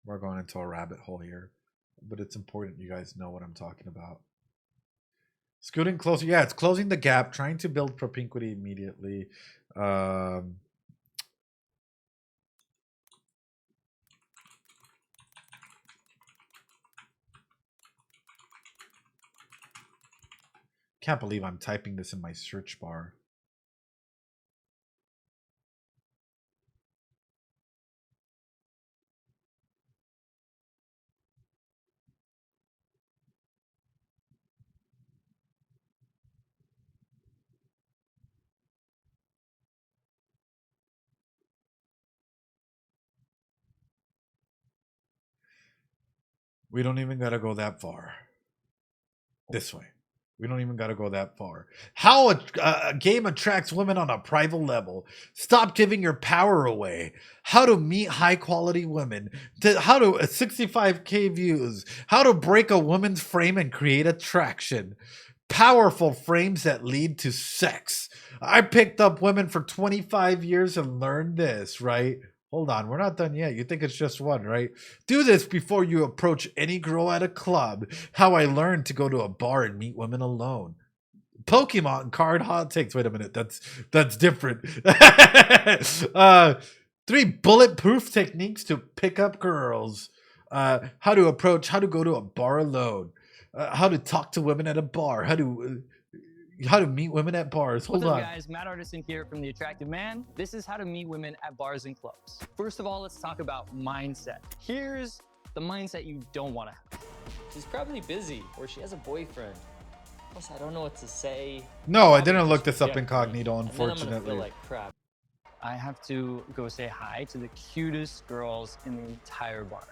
We're going into a rabbit hole here, but it's important you guys know what I'm talking about. Scooting closer, yeah, it's closing the gap, trying to build propinquity immediately. Can't believe I'm typing this in my search bar. We don't even gotta go that far. This way. We don't even gotta go that far. How a game attracts women on a private level. Stop giving your power away. How to meet high quality women. How to 65K views. How to break a woman's frame and create attraction. Powerful frames that lead to sex. I picked up women for 25 years and learned this, right? Hold on, we're not done yet. You think it's just one, right? Do this before you approach any girl at a club. How I learned to go to a bar and meet women alone. Pokemon card hot takes. Wait a minute, that's different. 3 bulletproof techniques to pick up girls. How to go to a bar alone. How to talk to women at a bar. How to meet women at bars. Hold on. What's up, guys? Matt Artisan here from The Attractive Man. This is how to meet women at bars and clubs. First of all, let's talk about mindset. Here's the mindset you don't want to have. She's probably busy, or she has a boyfriend. Plus, I don't know what to say. No, I didn't look this up incognito, unfortunately. And then I'm gonna feel like crap. I have to go say hi to the cutest girls in the entire bar.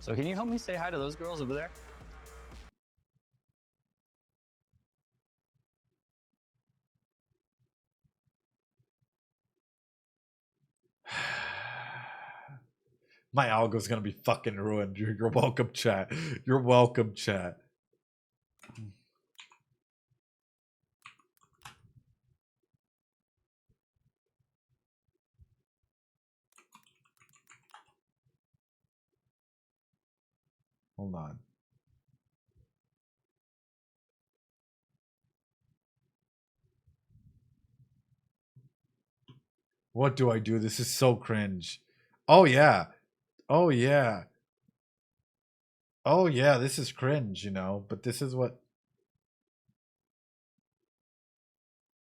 So can you help me say hi to those girls over there? My algo's gonna be fucking ruined. You're welcome, chat. You're welcome, chat. Hold on. What do I do? This is so cringe. Oh yeah. Oh yeah. Oh yeah, this is cringe, you know, but this is what.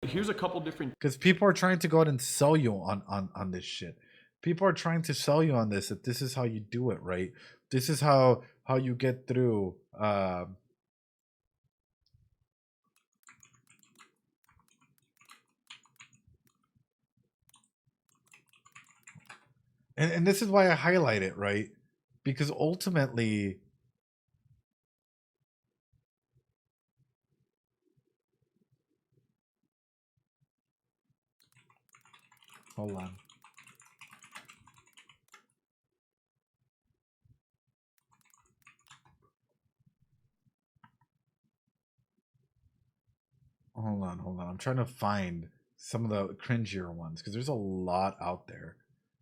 Here's a couple different, because people are trying to go out and sell you on this shit. People are trying to sell you on this, that this is how you do it, right? This is how you get through and this is why I highlight it, right? Because ultimately, hold on. Hold on. I'm trying to find some of the cringier ones because there's a lot out there.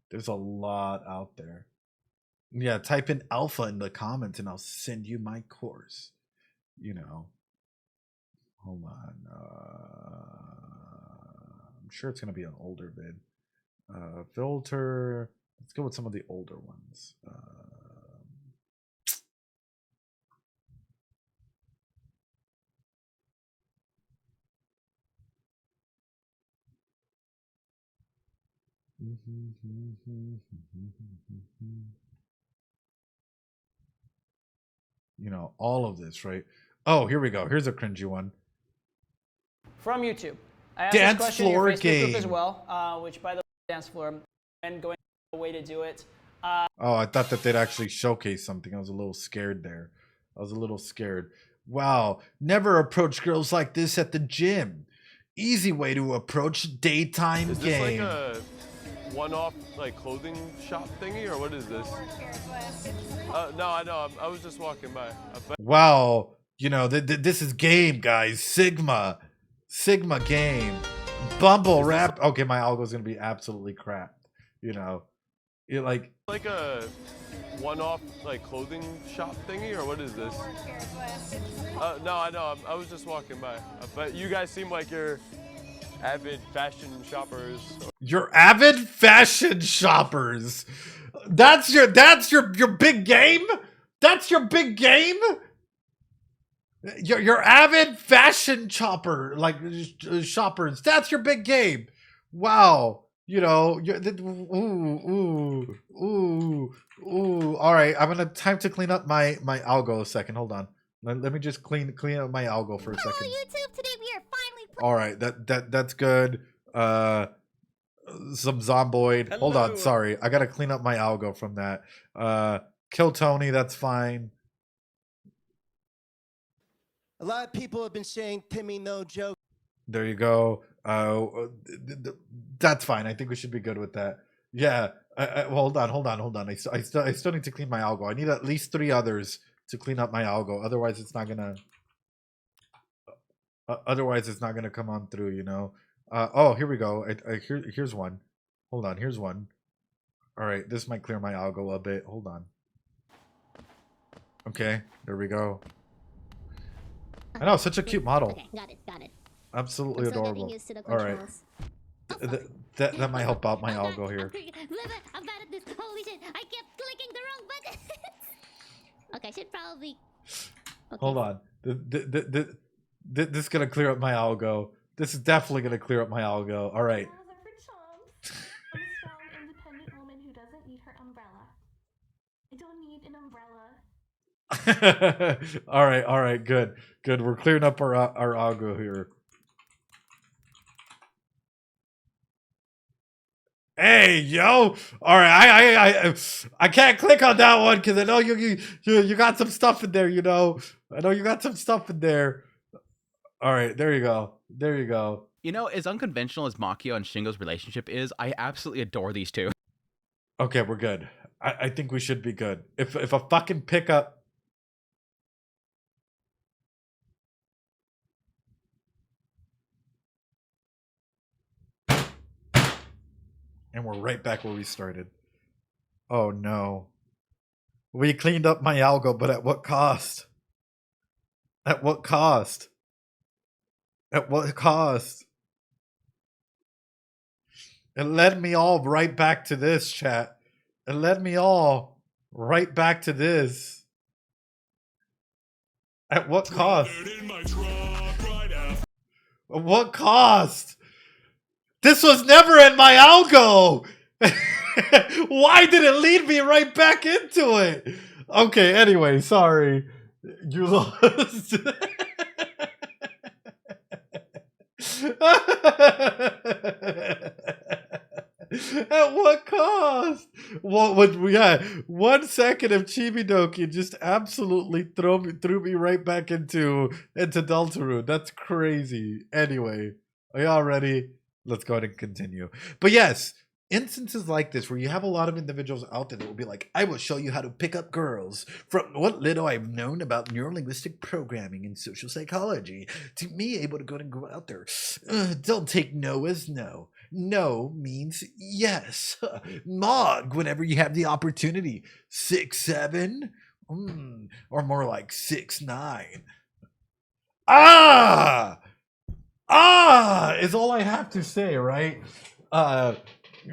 There's a lot out there. Yeah, type in alpha in the comments and I'll send you my course. You know. Hold on. I'm sure it's going to be an older vid. Filter. Let's go with some of the older ones. You know, all of this, right? Oh, here we go. Here's a cringy one. From YouTube. I asked Dance this question in your floor Facebook game. group as well, which by the way, dance floor, and going away to do it. Oh, I thought that they'd actually showcase something. I was a little scared there. I was a little scared. Wow, never approach girls like this at the gym. Easy way to approach daytime Is this game. like a one-off like clothing shop thingy, or what is this? No, I know. I was just walking by. Wow, you know, this is game, guys. Sigma game. Bumble rap. Okay, my algo's gonna be absolutely crap. You know, it like a one-off like clothing shop thingy, or what is this? No, I know. I was just walking by. But you guys seem like you're avid fashion shoppers. You're avid fashion shoppers. That's your big game? That's your big game? You're avid fashion shoppers. That's your big game. Wow. You know, ooh. All right, I'm gonna time to clean up my algo a second. Hold on. Let me just clean up my algo for a second. Hello, YouTube. Today we are finally All right, that's good. Some zomboid. Hello. Hold on, sorry. I gotta clean up my algo from that. Kill Tony, that's fine. A lot of people have been saying Timmy no joke. There you go. That's fine. I think we should be good with that. Yeah. Hold on. I still need to clean my algo. I need at least 3 others to clean up my algo. Otherwise, it's not gonna. Otherwise, it's not gonna come on through. You know. Oh, here we go. Here's one. Hold on. Here's one. All right. This might clear my algo a bit. Hold on. Okay. There we go. I know, such a cute model. Okay, got it. Absolutely adorable. All right. That might help out my algo here. I'm bad at this. Holy shit, I kept clicking the wrong button. Okay, I should probably... Okay. Hold on. This is going to clear up my algo. This is definitely going to clear up my algo. All right. I'm a strong, independent woman who doesn't need her umbrella. I don't need an umbrella. all right, good. We're clearing up our algo here. Hey, yo! All right, I can't click on that one because I know you got some stuff in there. You know, I know you got some stuff in there. All right, there you go. You know, as unconventional as Makio and Shingo's relationship is, I absolutely adore these two. Okay, we're good. I think we should be good. If a fucking pickup. And we're right back where we started. Oh no. We cleaned up my algo, but at what cost? At what cost? At what cost? It led me all right back to this, chat. It led me all right back to this. At what cost? At what cost? This was never in my algo! Why did it lead me right back into it? Okay, anyway, sorry. You lost. At what cost? What would we had 1 second of Chibidoki just absolutely threw me right back into Deltarune. That's crazy. Anyway, are y'all ready? Let's go ahead and continue. But yes, instances like this where you have a lot of individuals out there that will be like, I will show you how to pick up girls. From what little I've known about neurolinguistic programming and social psychology, to me able to go and go out there. Don't take no as no. No means yes. Mog whenever you have the opportunity. 6'7", or more like 6'9". Is all I have to say, right?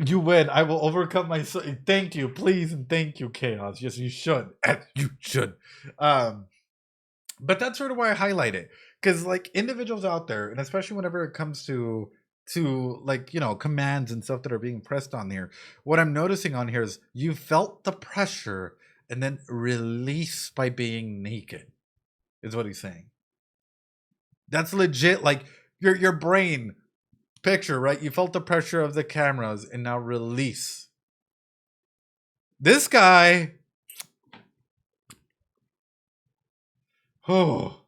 You win. I will overcome my. Thank you, please, and thank you, Chaos. Yes, you should. You should. But that's sort of why I highlight it, because like individuals out there, and especially whenever it comes to to, like, you know, commands and stuff that are being pressed on here. What I'm noticing on here is you felt the pressure and then release by being naked, is what he's saying. That's legit. Like your brain picture, right? You felt the pressure of the cameras and now release. This guy, oh,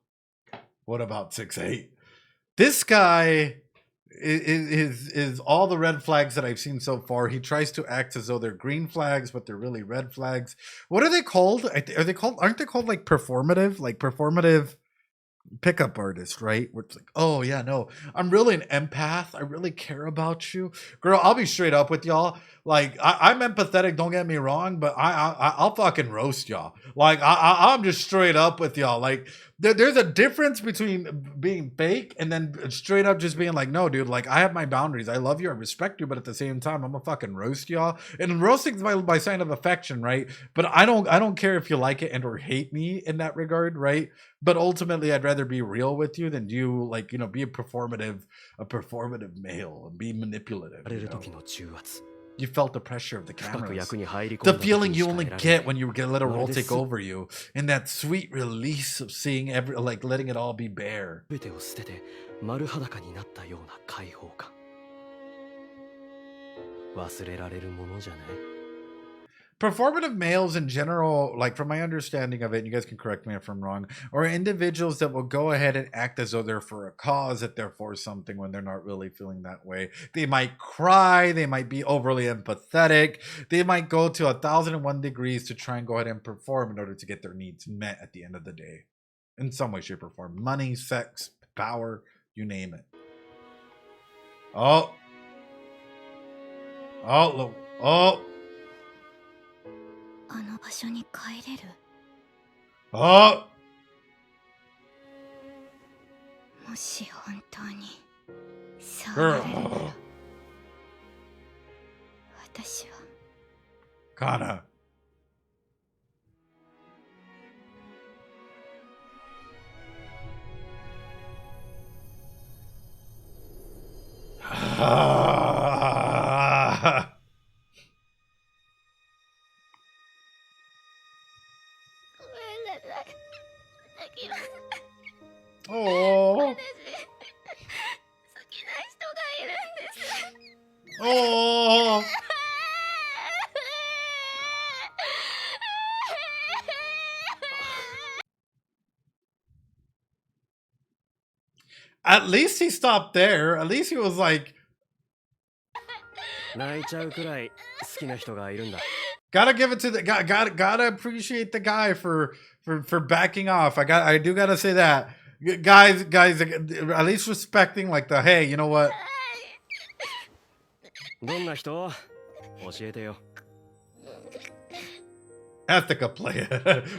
what about 6'8"? This guy is all the red flags that I've seen so far. He tries to act as though they're green flags, but they're really red flags. What are they called? Are they called? Aren't they called like performative? Like performative pickup artist, right? Where it's like, oh yeah, no, I'm really an empath. I really care about you, girl. I'll be straight up with y'all. Like I'm empathetic. Don't get me wrong, but I'll fucking roast y'all. Like I'm just straight up with y'all. Like there's a difference between being fake and then straight up just being like, no, dude. Like I have my boundaries. I love you. I respect you, but at the same time, I'm a fucking roast y'all. And roasting is by sign of affection, right? But I don't care if you like it and or hate me in that regard, right? But ultimately, I'd rather be real with you than you, like, you know, be a performative male and be manipulative. You know? You felt the pressure of the cameras. The feeling you only get when you get let a role take over you, and that sweet release of seeing like letting it all be bare. Performative males in general, like from my understanding of it, and you guys can correct me if I'm wrong, are individuals that will go ahead and act as though they're for a cause, that they're for something when they're not really feeling that way. They might cry, they might be overly empathetic, they might go to 1,001 degrees to try and go ahead and perform in order to get their needs met at the end of the day. In some way, shape, or form. Money, sex, power, you name it. Oh. Oh! もし本当にそうなれるなら私は Kana. Oh. Oh. At least he stopped there. At least he was like, gotta give it to the guy. Gotta appreciate the guy for backing off. I do gotta say that. Guys, at least respecting like the, hey, you know what? Ethica play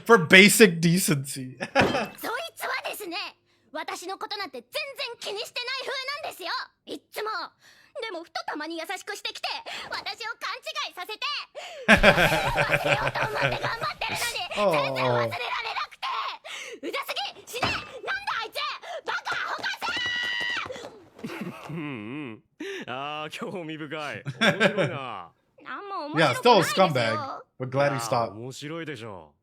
for basic decency. 私のことなんて全然気にしてない風なんですよ。いっつも。でもふとたまに優しくしてきて、私を勘違いさせて。忘れようと思って頑張ってるのに、全然忘れられなくて。うざすぎ、死ね。なんだあいつ。バカほかせ。ああ、興味深い。面白いな。Yeah, still a scumbag, but glad he stopped. 面白いでしょ。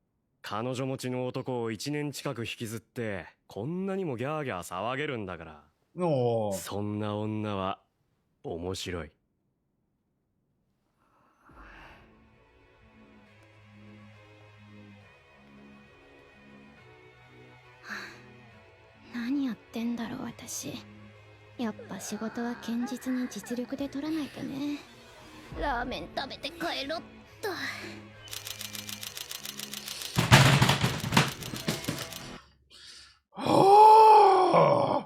彼女持ちの男を1年近く引きずってこんなにもギャーギャー騒げるんだから。そんな女は面白い。何やってんだろう私。やっぱ仕事は堅実に実力で取らないとね。ラーメン食べて帰ろっと。Oh!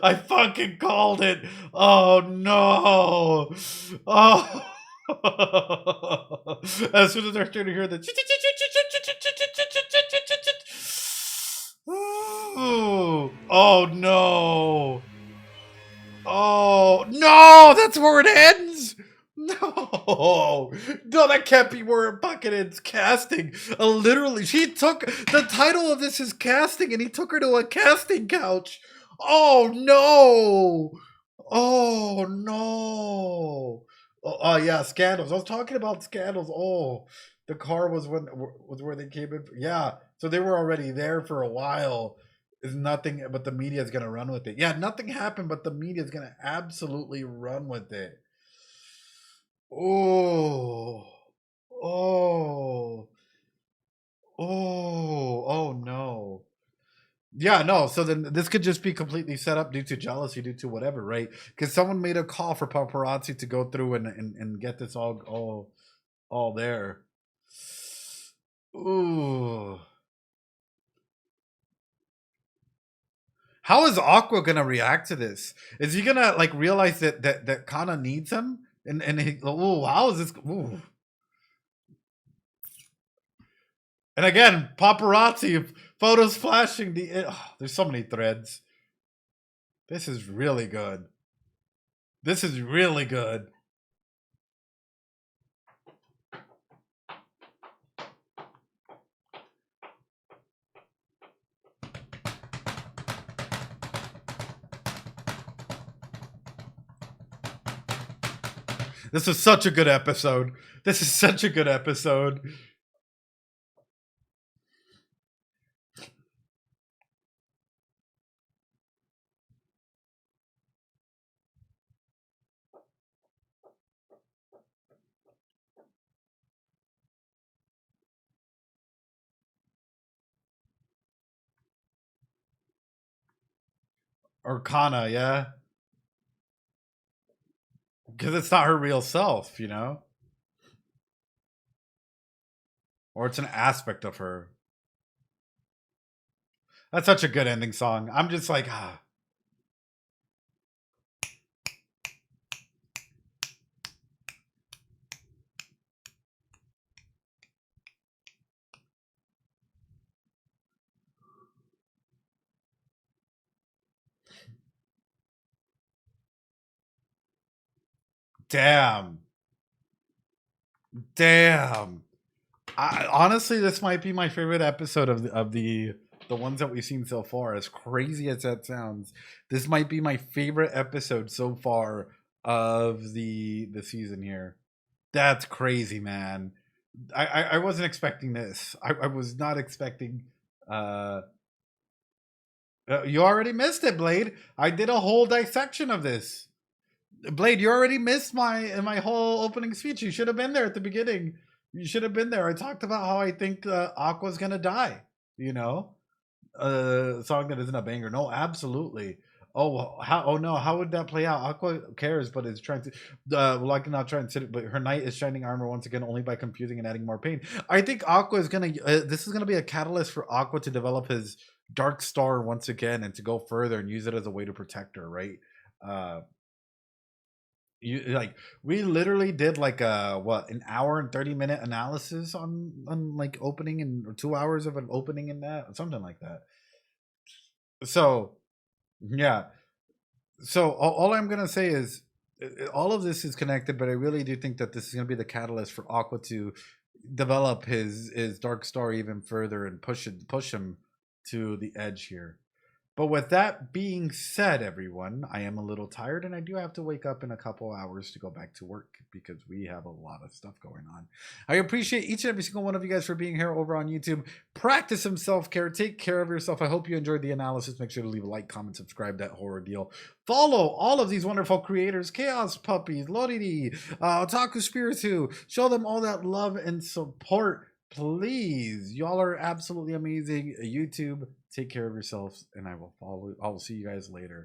I fucking called it. Oh no. Oh. As soon as they're starting to hear the oh no. Oh no, that's where it ends. No. Oh no, that can't be where fucking it's casting. Literally, she took the title of this is casting, and he took her to a casting couch. Oh no! Oh no! Oh yeah, Scandals. I was talking about Scandals. Oh, the car was where they came in. Yeah, so they were already there for a while. Is nothing, but the media is gonna run with it. Yeah, nothing happened, but the media is gonna absolutely run with it. Oh, oh, oh no. Yeah, no. So then this could just be completely set up due to jealousy, due to whatever, right? Because someone made a call for paparazzi to go through and get this all there. Ooh. How is Aqua gonna react to this? Is he gonna like realize that Kana needs him? And he, oh, how is this? Ooh. And again, paparazzi photos flashing. There's so many threads. This is really good. This is really good. This is such a good episode. This is such a good episode. Or Kana, yeah. Because it's not her real self, you know? Or it's an aspect of her. That's such a good ending song. I'm just like, ah. Damn. Damn. Honestly, this might be my favorite episode of the ones that we've seen so far. As crazy as that sounds, this might be my favorite episode so far of the season here. That's crazy, man. I wasn't expecting this. I was not expecting. You already missed it, Blade. I did a whole dissection of this. Blade, you already missed my whole opening speech. You should have been there at the beginning. You should have been there. I talked about how I think Aqua's gonna die. You know, a song that isn't a banger. No, absolutely. Oh, how? Oh no, how would that play out? Aqua cares, but is trying to, like not trying to. But her knight is shining armor once again, only by confusing and adding more pain. I think Aqua is gonna. This is gonna be a catalyst for Aqua to develop his Dark Star once again and to go further and use it as a way to protect her. Right. You like we literally did like an hour and 30-minute analysis on like opening and 2 hours of an opening in that something like that. So yeah, so all I'm gonna say is all of this is connected, but I really do think that this is gonna be the catalyst for Aqua to develop his Dark Star even further and push him to the edge here. But with that being said, everyone, I am a little tired and I do have to wake up in a couple hours to go back to work because we have a lot of stuff going on. I appreciate each and every single one of you guys for being here over on YouTube. Practice some self-care. Take care of yourself. I hope you enjoyed the analysis. Make sure to leave a like, comment, subscribe, that horror deal. Follow all of these wonderful creators, Chaos Puppies, Loridi, Otaku Spiritu. Show them all that love and support. Please, y'all are absolutely amazing. YouTube, take care of yourselves, and I will see you guys later.